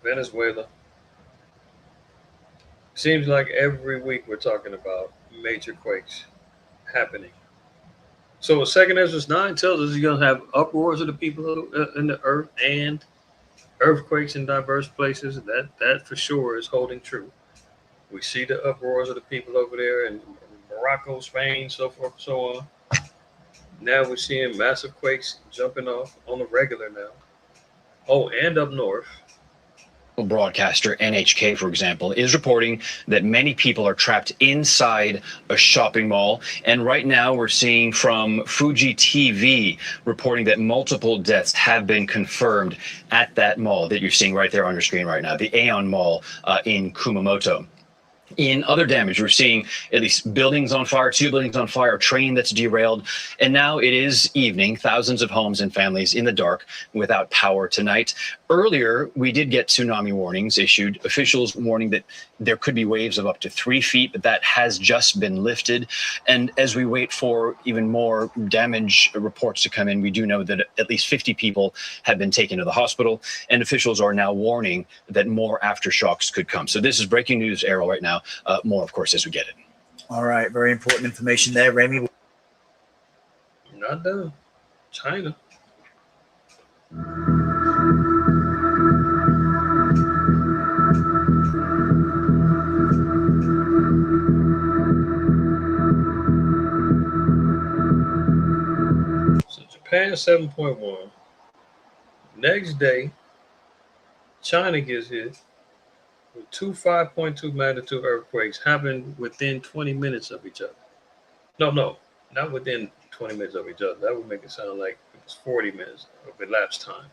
Venezuela. Seems like every week we're talking about major quakes happening. So Second Ezra 9 tells us you're going to have uproars of the people in the earth and earthquakes in diverse places. That for sure is holding true. We see the uproars of the people over there in Morocco, Spain, so forth and so on. Now we're seeing massive quakes jumping off on the regular now. Oh, and up north.
Broadcaster NHK, for example, is reporting that many people are trapped inside a shopping mall. And right now we're seeing from Fuji TV reporting that multiple deaths have been confirmed at that mall that you're seeing right there on your screen right now, the Aeon Mall in Kumamoto. In other damage, we're seeing at least buildings on fire, 2 buildings on fire, a train that's derailed. And now it is evening, thousands of homes and families in the dark without power tonight. Earlier, we did get tsunami warnings issued, officials warning that there could be waves of up to 3 feet, but that has just been lifted. And as we wait for even more damage reports to come in, we do know that at least 50 people have been taken to the hospital, and officials are now warning that more aftershocks could come. So this is breaking news, Errol, right now. More, of course, as we get it.
All right, very important information there, Remy.
Not done. China. So Japan 7.1. Next day, China gets hit with 2 5.2 magnitude earthquakes happened within 20 minutes of each other. No, not within 20 minutes of each other. That would make it sound like it was 40 minutes of elapsed time.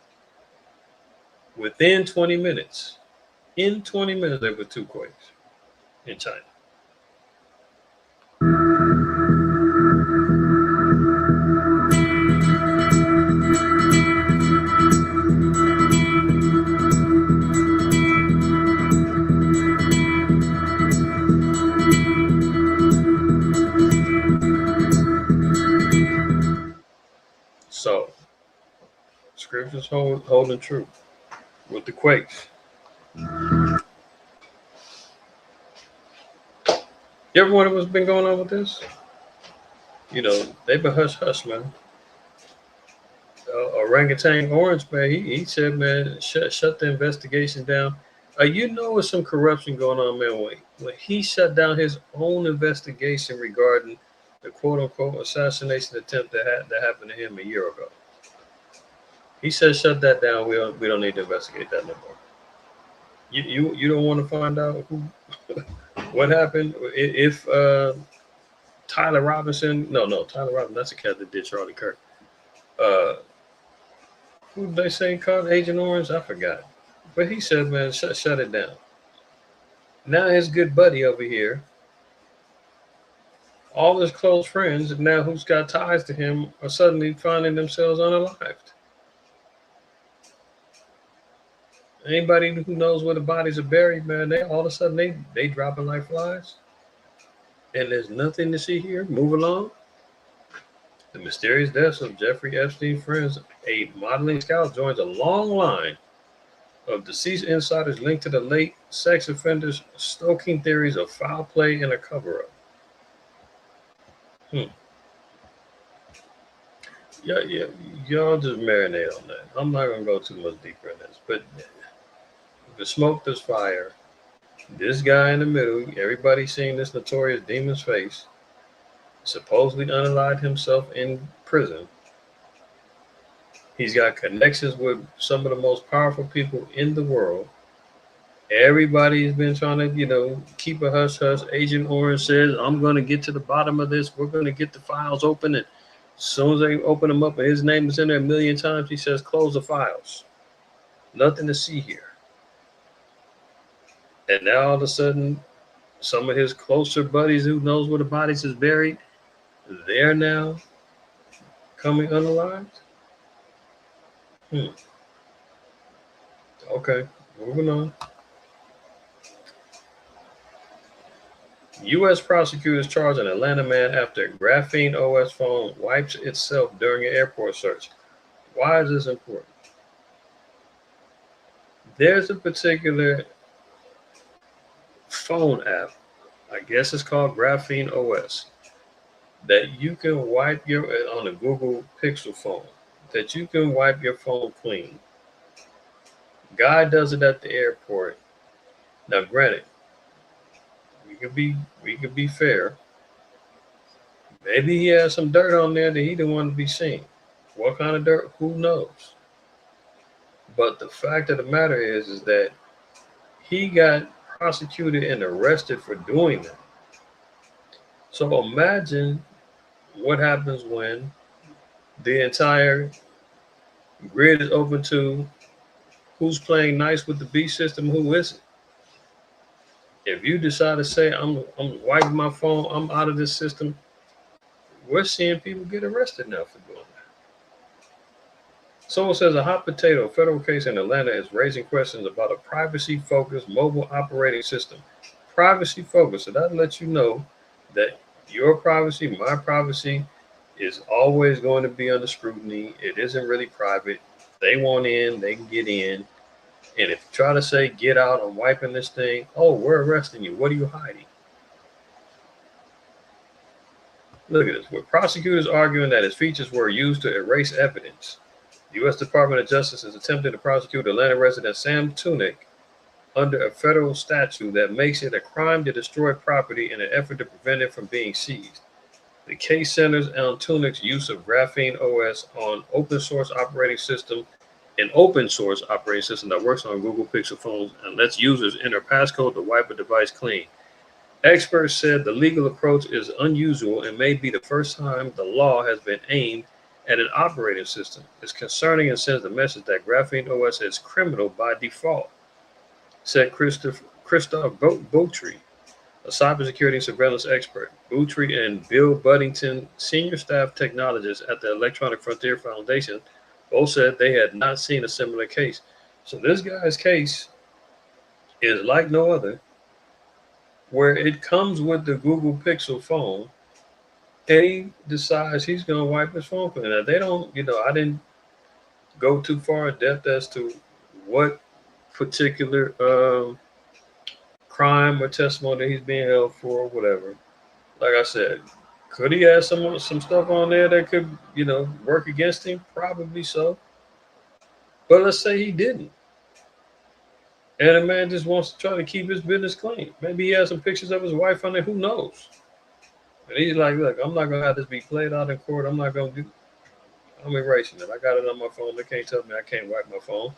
Within 20 minutes. In 20 minutes, there were 2 quakes in China. So, scriptures holding true with the quakes. You ever wonder what's been going on with this? You know, they've been hush, man. Orangutan Orange, man, he said, man, shut the investigation down. You know there's some corruption going on, man. When he shut down his own investigation regarding the quote-unquote assassination attempt that happened to him a year ago. He said, shut that down. We don't need to investigate that no more. You don't want to find out who what happened? If Tyler Robinson, no, Tyler Robinson, that's a cat that did Charlie Kirk. Who did they say called Agent Orange? I forgot. But he said, man, shut it down. Now his good buddy over here, all his close friends, now who's got ties to him, are suddenly finding themselves unalived. Anybody who knows where the bodies are buried, man, they all of a sudden they dropping like flies. And there's nothing to see here. Move along. The mysterious deaths of Jeffrey Epstein's friends, a modeling scout, joins a long line of deceased insiders linked to the late sex offenders, stoking theories of foul play and a cover-up. Yeah, y'all just marinate on that. I'm not gonna go too much deeper in this, but the smoke, there's fire. This guy in the middle, everybody seeing this notorious demon's face, supposedly unalived himself in prison. He's got connections with some of the most powerful people in the world. Everybody's been trying to, keep a hush. Agent Orange says, I'm going to get to the bottom of this. We're going to get the files open. And as soon as they open them up and his name is in there 1 million times, he says, close the files. Nothing to see here. And now all of a sudden, some of his closer buddies who knows where the bodies is buried, they're now coming unalived. Okay, moving on. U.S. prosecutors charge an Atlanta man after graphene OS phone wipes itself during an airport search. Why is this important? There's a particular phone app, I guess it's called Graphene OS, that you can wipe on a Google Pixel phone, that you can wipe your phone clean. Guy does it at the airport. Now, granted, could be fair. Maybe he has some dirt on there that he didn't want to be seen. What kind of dirt? Who knows? But the fact of the matter is that he got prosecuted and arrested for doing that. So imagine what happens when the entire grid is open to who's playing nice with the B system, who isn't. If you decide to say, I'm wiping my phone, I'm out of this system, we're seeing people get arrested now for doing that. Someone says a hot potato federal case in Atlanta is raising questions about a privacy-focused mobile operating system. Privacy-focused, so that lets you know that your privacy, my privacy, is always going to be under scrutiny. It isn't really private. They want in, they can get in. And if you try to say, get out, I'm wiping this thing, oh, we're arresting you. What are you hiding? Look at this. With prosecutors arguing that his features were used to erase evidence, the U.S. Department of Justice is attempting to prosecute Atlanta resident Sam Tunick under a federal statute that makes it a crime to destroy property in an effort to prevent it from being seized. The case centers on Tunick's use of Graphene OS on open source operating system, an open source operating system that works on Google Pixel phones and lets users enter passcode to wipe a device clean. Experts said the legal approach is unusual and may be the first time the law has been aimed at an operating system. It's concerning and sends the message that Graphene OS is criminal by default, said Christoph Boutry, a cybersecurity and surveillance expert. Boutry and Bill Buddington, senior staff technologists at the Electronic Frontier Foundation, both said they had not seen a similar case. So this guy's case is like no other, where it comes with the Google Pixel phone, and he decides he's going to wipe his phone clean. Now, they don't, I didn't go too far in depth as to what particular crime or testimony he's being held for or whatever. Like I said, could he have some stuff on there that could, work against him? Probably so. But let's say he didn't. And a man just wants to try to keep his business clean. Maybe he has some pictures of his wife on there. Who knows? And he's like, look, I'm not going to have this be played out in court. I'm not going to do it. I'm erasing it. I got it on my phone. They can't tell me I can't wipe my phone.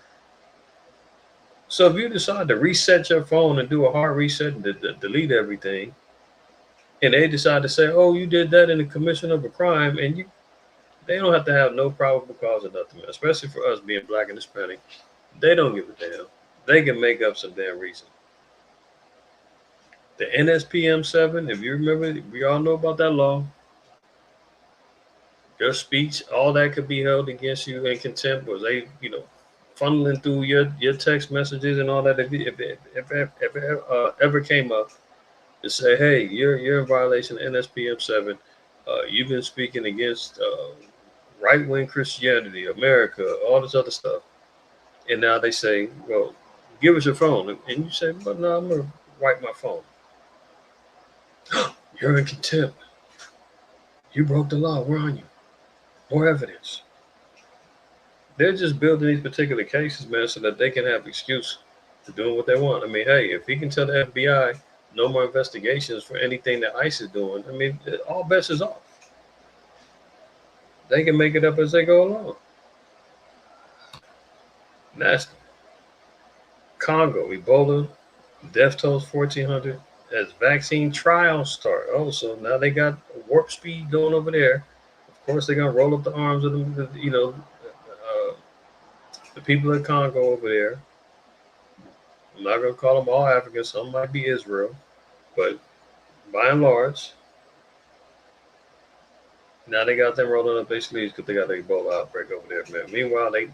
So if you decide to reset your phone and do a hard reset and delete everything, and they decide to say, oh, you did that in the commission of a crime, and they don't have to have no probable cause or nothing, especially for us being black and Hispanic. They don't give a damn. They can make up some damn reason. The NSPM7, if you remember, we all know about that law. Your speech, all that could be held against you in contempt. Was they, funneling through your text messages and all that? If it ever came up to say, hey, you're in violation of NSPM7. You've been speaking against right-wing Christianity, America, all this other stuff. And now they say, well, give us your phone. And you say, but no, I'm going to wipe my phone. You're in contempt. You broke the law. Where are you? More evidence. They're just building these particular cases, man, so that they can have excuse for doing what they want. I mean, hey, if he can tell the FBI no more investigations for anything that ICE is doing, I mean, all bets is off. They can make it up as they go along. Nasty. Congo, Ebola, death tolls 1,400 as vaccine trials start. Oh, so now they got warp speed going over there. Of course, they're gonna roll up the arms of the people in Congo over there. I'm not gonna call them all Africans. Some might be Israel, but by and large, now they got them rolling up their sleeves because they got the Ebola outbreak over there, man. Meanwhile, they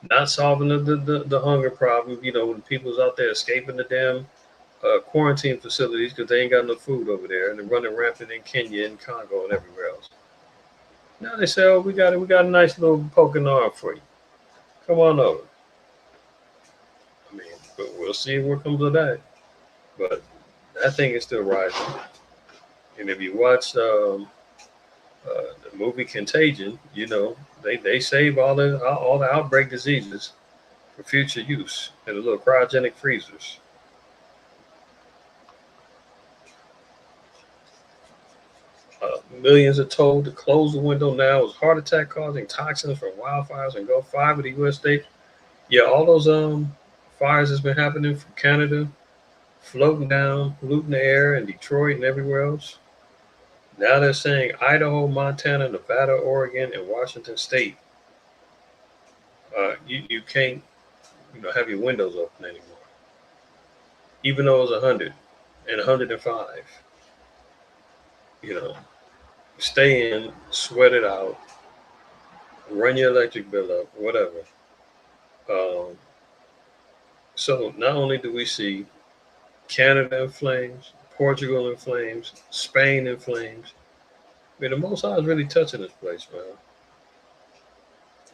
not solving the hunger problem. When people's out there escaping the damn quarantine facilities because they ain't got no food over there, and they're running rampant in Kenya and Congo and everywhere else. Now they say, oh, we got a nice little poking arm for you. Come on over. I mean, but we'll see what comes of that. But that thing is still rising. And if you watch the movie Contagion, they save all the outbreak diseases for future use in the little cryogenic freezers. Millions are told to close the window now. It's heart attack causing toxins from wildfires in Gulf 5 of the U.S. state. Yeah, all those fires that's been happening from Canada, floating down, polluting the air in Detroit and everywhere else. Now they're saying Idaho, Montana, Nevada, Oregon, and Washington State. You can't have your windows open anymore, even though it's 100 and 105. Stay in, sweat it out, run your electric bill up, whatever. So not only do we see Canada in flames, Portugal in flames, Spain in flames. I mean, the Most High is really touching this place, man.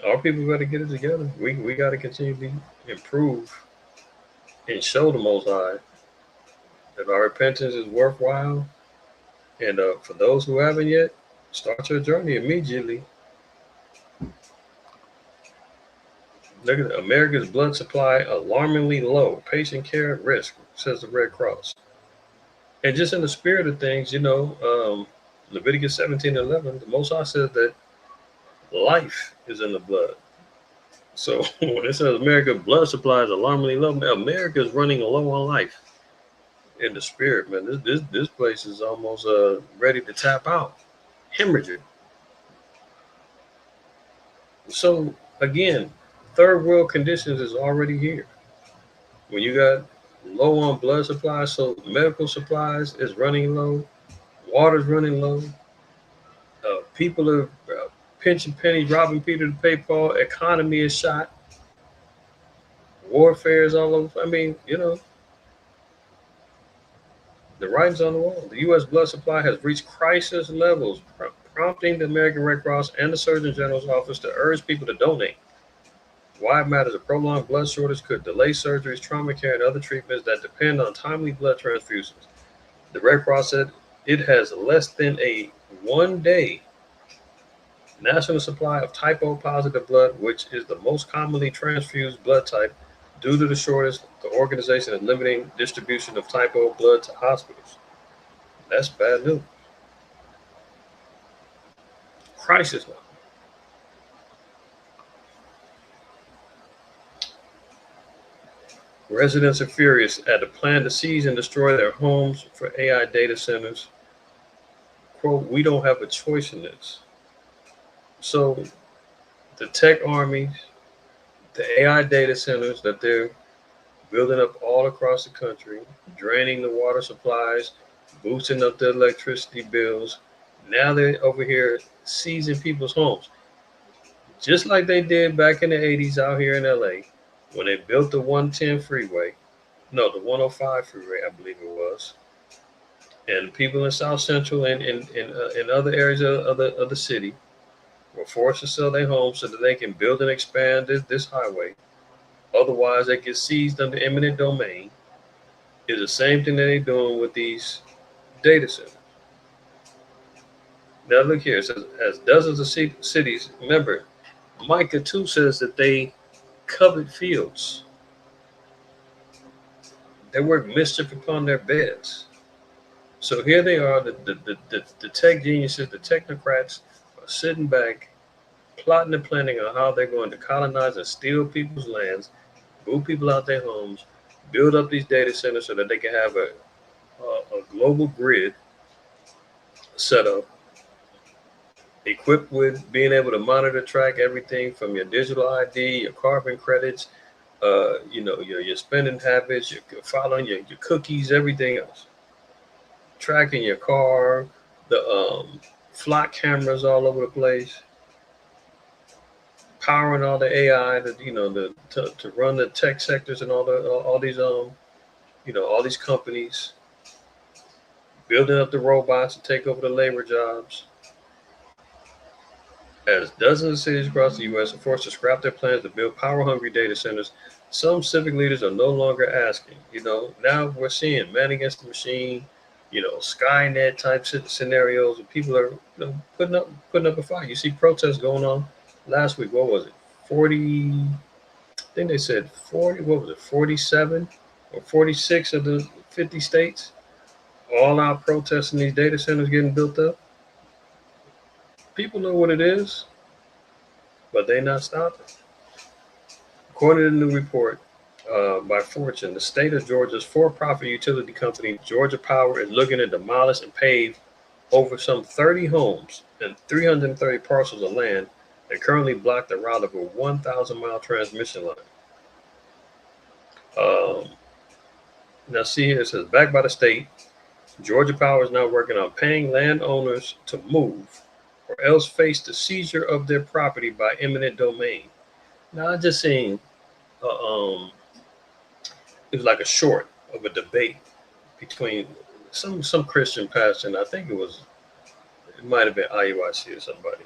Our people got to get it together. We got to continue to improve and show the Most High that our repentance is worthwhile. And for those who haven't yet, start your journey immediately. Look at America's blood supply alarmingly low. Patient care at risk, says the Red Cross. And just in the spirit of things, Leviticus 17:11, the Most High says that life is in the blood. So when it says America's blood supply is alarmingly low, America is running low on life. In the spirit, man, this place is almost ready to tap out, hemorrhaging. So again, third world conditions is already here. When you got low on blood supply, so medical supplies is running low, water's running low. People are pinching pennies, robbing Peter to pay Paul. Economy is shot. Warfare is all over. I mean, the writing's on the wall. The U.S. blood supply has reached crisis levels, prompting the American Red Cross and the Surgeon General's office to urge people to donate. Why it matters: a prolonged blood shortage could delay surgeries, trauma care, and other treatments that depend on timely blood transfusions. The Red Cross said it has less than a 1-day national supply of type O positive blood, which is the most commonly transfused blood type. Due to the shortage, the organization is limiting distribution of type O blood to hospitals. That's bad news. Crisis now. Residents are furious at the plan to seize and destroy their homes for AI data centers. Quote, "We don't have a choice in this." So the tech armies, the AI data centers that they're building up all across the country, draining the water supplies, boosting up the electricity bills. Now they're over here seizing people's homes. Just like they did back in the 80s out here in LA when they built the 110 freeway. No, the 105 freeway, I believe it was. And people in South Central and in other areas of the city were forced to sell their homes so that they can build and expand this highway. Otherwise, they get seized under eminent domain. It's the same thing that they're doing with these data centers. Now look here, it says, as dozens of cities, remember, Micah 2 says that they covet fields. They work mischief upon their beds. So here they are, the tech geniuses, the technocrats are sitting back, plotting and planning on how they're going to colonize and steal people's lands, move people out their homes, build up these data centers so that they can have a global grid set up, equipped with being able to monitor, track everything from your digital ID, your carbon credits, your spending habits, your following your cookies, everything else. Tracking your car, the flock cameras all over the place, powering all the AI to run the tech sectors and all these companies, building up the robots to take over the labor jobs. As dozens of cities across the U.S. are forced to scrap their plans to build power-hungry data centers, some civic leaders are no longer asking. Now we're seeing man against the machine, Skynet type scenarios, and people are putting up a fight. You see protests going on. Last week, what was it? 40, I think they said 40, what was it? 47 or 46 of the 50 states all out protesting these data centers getting built up. People know what it is, but they're not stopping. According to the new report by Fortune, the state of Georgia's for-profit utility company, Georgia Power, is looking to demolish and pave over some 30 homes and 330 parcels of land that currently block the route of a 1,000-mile transmission line. Now, see here, it says, backed by the state, Georgia Power is now working on paying landowners to move or else face the seizure of their property by eminent domain. Now, I just seen, it was like a short of a debate between some Christian pastor, and I think it might have been IUIC or somebody.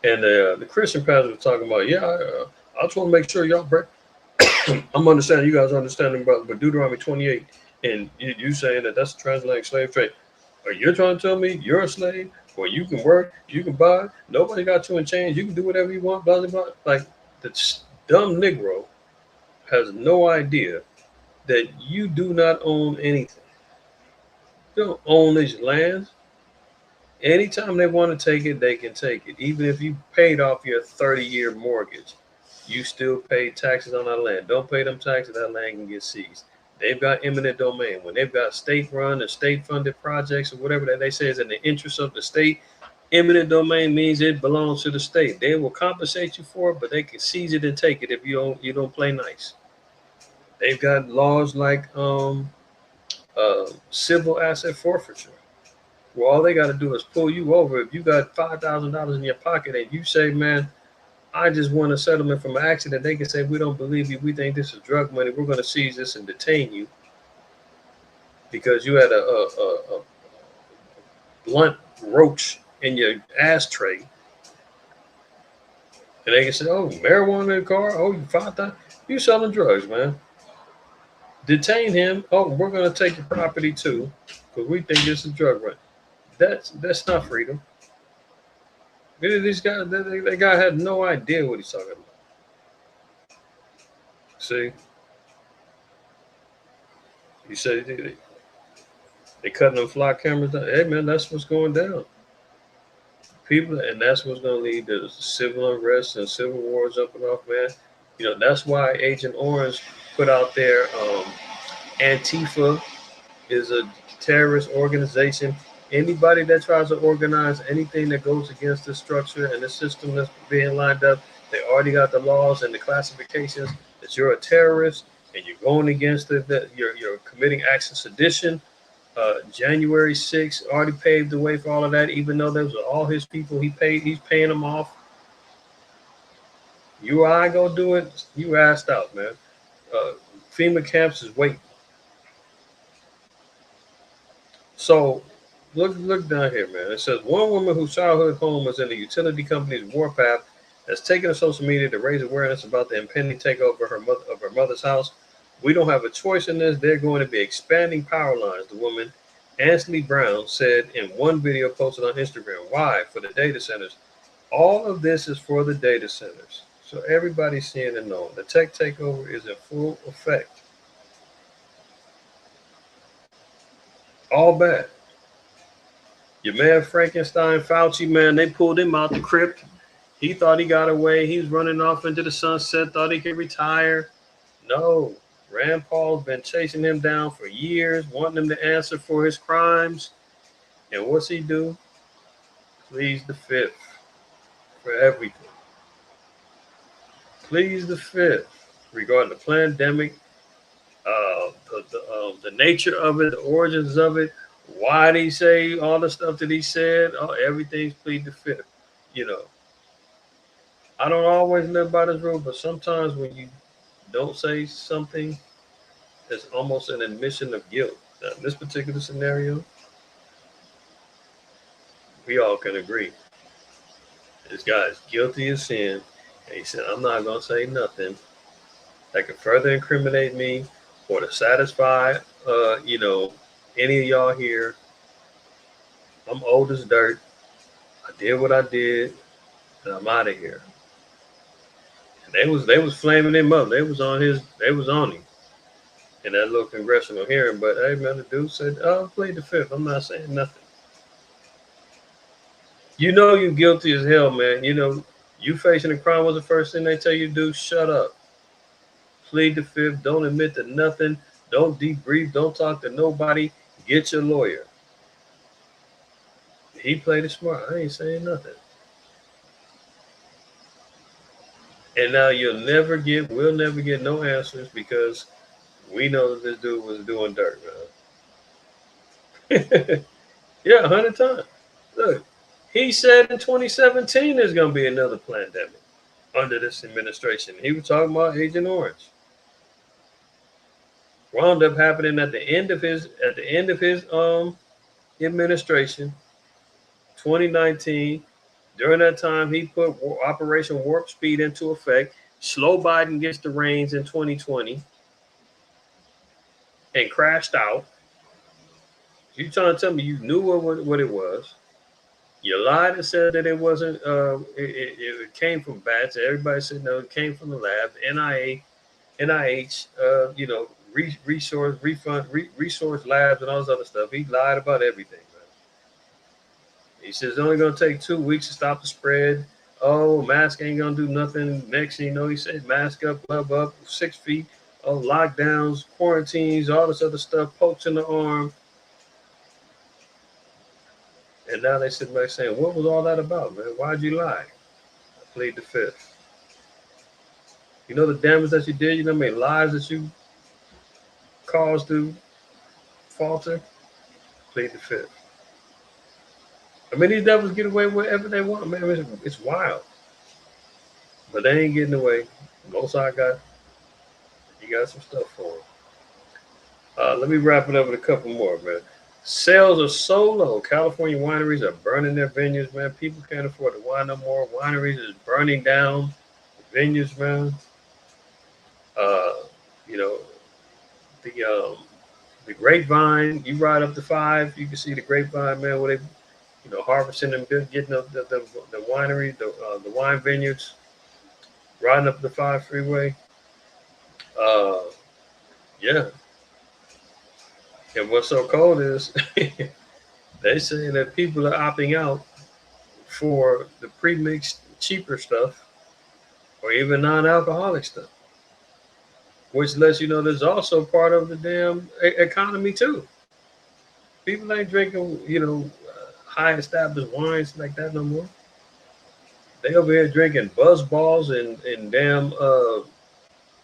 And the Christian pastor was talking about, I just want to make sure y'all break. I'm understanding you guys understanding about Deuteronomy 28, and you saying that that's a transatlantic slave trade. Are you trying to tell me you're a slave? Well, you can work, you can buy, nobody got you in chains, you can do whatever you want, blah, blah, blah. Like, the dumb Negro has no idea that you do not own anything. You don't own these lands. Anytime they want to take it, they can take it. Even if you paid off your 30-year mortgage, you still pay taxes on that land. Don't pay them taxes, that land can get seized. They've got eminent domain. When they've got state-run or state-funded projects or whatever that they say is in the interest of the state, eminent domain means it belongs to the state. They will compensate you for it, but they can seize it and take it if you don't play nice. They've got laws like civil asset forfeiture. Well, all they got to do is pull you over. If you got $5,000 in your pocket and you say, man, I just want a settlement from an accident, they can say, we don't believe you. We think this is drug money. We're going to seize this and detain you because you had a blunt roach in your ashtray. And they can say, oh, marijuana in the car? Oh, you $5,000? You selling drugs, man. Detain him. Oh, we're going to take your property too because we think this is drug run. That's not freedom. These guys, that guy had no idea what he's talking about. See? He said they cutting them fly cameras down. Hey, man, that's what's going down. People, and that's what's going to lead to civil unrest and civil wars up and off, man. You know, that's why Agent Orange put out there, Antifa is a terrorist organization. Anybody that tries to organize anything that goes against the structure and the system that's being lined up, they already got the laws and the classifications that you're a terrorist and you're going against you're committing acts of sedition. January 6th already paved the way for all of that, even though those are all his people. He's paying them off. You or I go do it, you asked out, man. FEMA camps is waiting. So look down here, man. It says one woman whose childhood home was in the utility company's warpath has taken to social media to raise awareness about the impending takeover of her mother's house. We don't have a choice in this. They're going to be expanding power lines, the woman, Ansley Brown, said in one video posted on Instagram. Why? For the data centers. All of this is for the data centers. So everybody's seeing and knowing. The tech takeover is in full effect. All bad. Your man Frankenstein, Fauci, man, they pulled him out the crypt. He thought he got away. He was running off into the sunset, thought he could retire. No. Rand Paul's been chasing him down for years, wanting him to answer for his crimes. And what's he do? Pleads the fifth for everything. Pleads the fifth regarding the pandemic, the nature of it, the origins of it, why did he say all the stuff that he said? Everything's plead the fifth. You know, I don't always live by this rule, but sometimes when you don't say something, it's almost an admission of guilt. Now, in this particular scenario, we all can agree. This guy is guilty of sin. And he said, I'm not going to say nothing that could further incriminate me or to satisfy, any of y'all here. I'm old as dirt. I did what I did, and I'm out of here. And they was flaming him up. They was on him in that little congressional hearing. But hey, man, the dude said, "Oh, plead the fifth. I'm not saying nothing." You know you're guilty as hell, man. You know, you facing a crime was the first thing they tell you to do. Shut up. Plead the fifth. Don't admit to nothing. Don't debrief. Don't talk to nobody. Get your lawyer. He played it smart. I ain't saying nothing. And now we'll never get no answers because we know that this dude was doing dirt, man. Yeah, 100 times. Look, he said in 2017 there's gonna be another pandemic under this administration. He was talking about Agent Orange. Wound up happening at the end of his administration, 2019. During that time, he put Operation Warp Speed into effect. Slow Biden gets the reins in 2020 and crashed out. You trying to tell me you knew what it was? You lied and said that it wasn't. It came from bats. Everybody said no. It came from the lab. NIH. Resource labs and all this other stuff. He lied about everything. He says it's only going to take 2 weeks to stop the spread. Oh, mask ain't going to do nothing. Next thing you know, he said mask up, glove up, 6 feet. Oh, lockdowns, quarantines, all this other stuff, pokes in the arm. And now they sit back saying, what was all that about, man? Why'd you lie? I plead the fifth. You know the damage that you did? You know how many lives that you caused to falter? Plead the fifth. I mean, these devils get away with whatever they want, man. It's wild. But they ain't getting away. Most I got, you got some stuff for them. Let me wrap it up with a couple more, man. Sales are so low. California wineries are burning their vineyards, man. People can't afford to wine no more. Wineries is burning down vineyards, man. The grapevine, you ride up to 5, you can see the grapevine, man, where they harvesting and getting the winery, the wine vineyards, riding up the 5 freeway. Yeah. And what's so cold is they say that people are opting out for the pre-mixed cheaper stuff or even non-alcoholic stuff, which lets you know there's also part of the damn economy too. People ain't drinking, high established wines like that no more. They over here drinking buzz balls and damn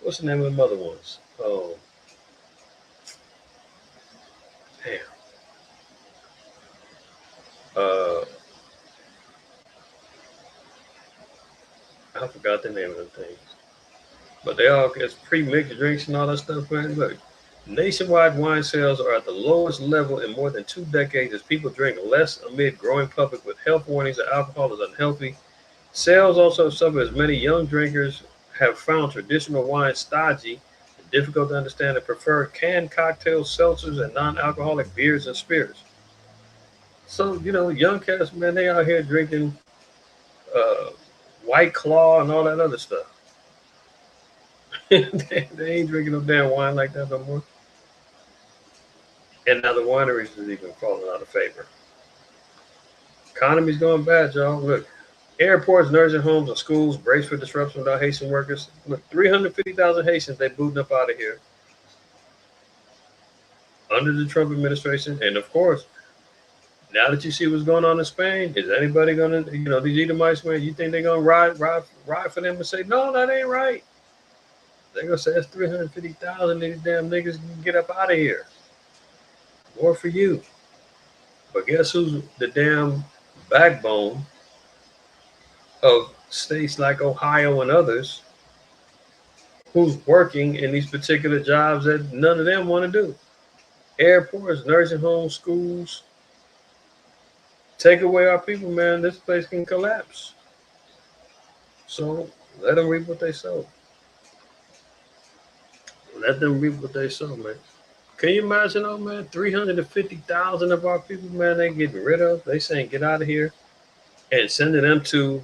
what's the name of the other ones? Oh, damn. I forgot the name of the things. But they all get pre-mixed drinks and all that stuff, man. Look, nationwide wine sales are at the lowest level in more than 2 decades as people drink less amid growing public with health warnings that alcohol is unhealthy. Sales also suffer as many young drinkers have found traditional wine stodgy, difficult to understand, and prefer canned cocktails, seltzers, and non-alcoholic beers and spirits. So, young cats, man, they out here drinking White Claw and all that other stuff. They ain't drinking no damn wine like that no more. And now the wineries is even falling out of favor. Economy's going bad, y'all. Look, airports, nursing homes, and schools brace for disruption without Haitian workers. Look, 350,000 Haitians, they booting up out of here under the Trump administration. And of course, now that you see what's going on in Spain, is anybody going to, these Edomites, man, you think they're going to ride for them and say, no, that ain't right? They're going to say, that's 350,000. These damn niggas can get up out of here. More for you. But guess who's the damn backbone of states like Ohio and others who's working in these particular jobs that none of them want to do? Airports, nursing homes, schools. Take away our people, man, this place can collapse. So let them reap what they sow. Let them reap what they sow, man. Can you imagine, 350,000 of our people, man, they getting rid of. They saying get out of here and sending them to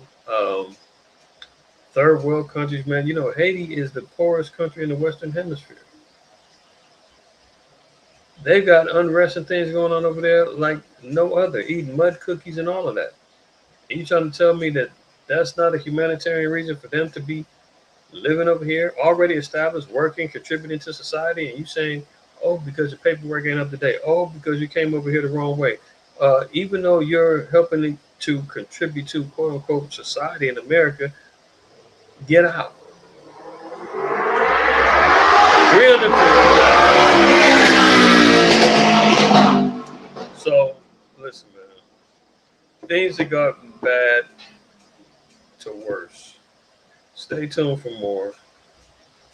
third world countries, man. Haiti is the poorest country in the Western Hemisphere. They've got unrest and things going on over there like no other, eating mud cookies and all of that. And you trying to tell me that that's not a humanitarian reason for them to be living over here, already established, working, contributing to society, and you saying, oh, because your paperwork ain't up to date, oh, because you came over here the wrong way. Even though you're helping to contribute to quote unquote society in America, get out. 300. So listen, man, things have gotten bad to worse. Stay tuned for more.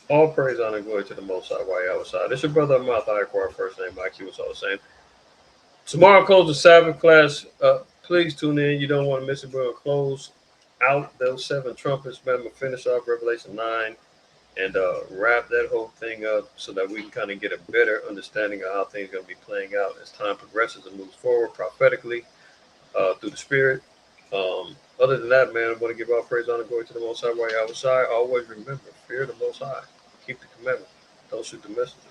All praise, honor, and glory to the Most High, IQAhmath side. It's your brother IQAhmath. I acquire first name. IQ is all the same. Tomorrow closes the Sabbath class. Please tune in. You don't want to miss it. We're going to close out those 7 trumpets. Man, we'll finish off Revelation 9 and wrap that whole thing up so that we can kind of get a better understanding of how things are going to be playing out as time progresses and moves forward prophetically through the Spirit. Other than that, man, I want to give all praise, honor, and glory to the Most High, IQAhmath side. Always remember, fear the Most High. Keep the commandment. Don't shoot the messenger.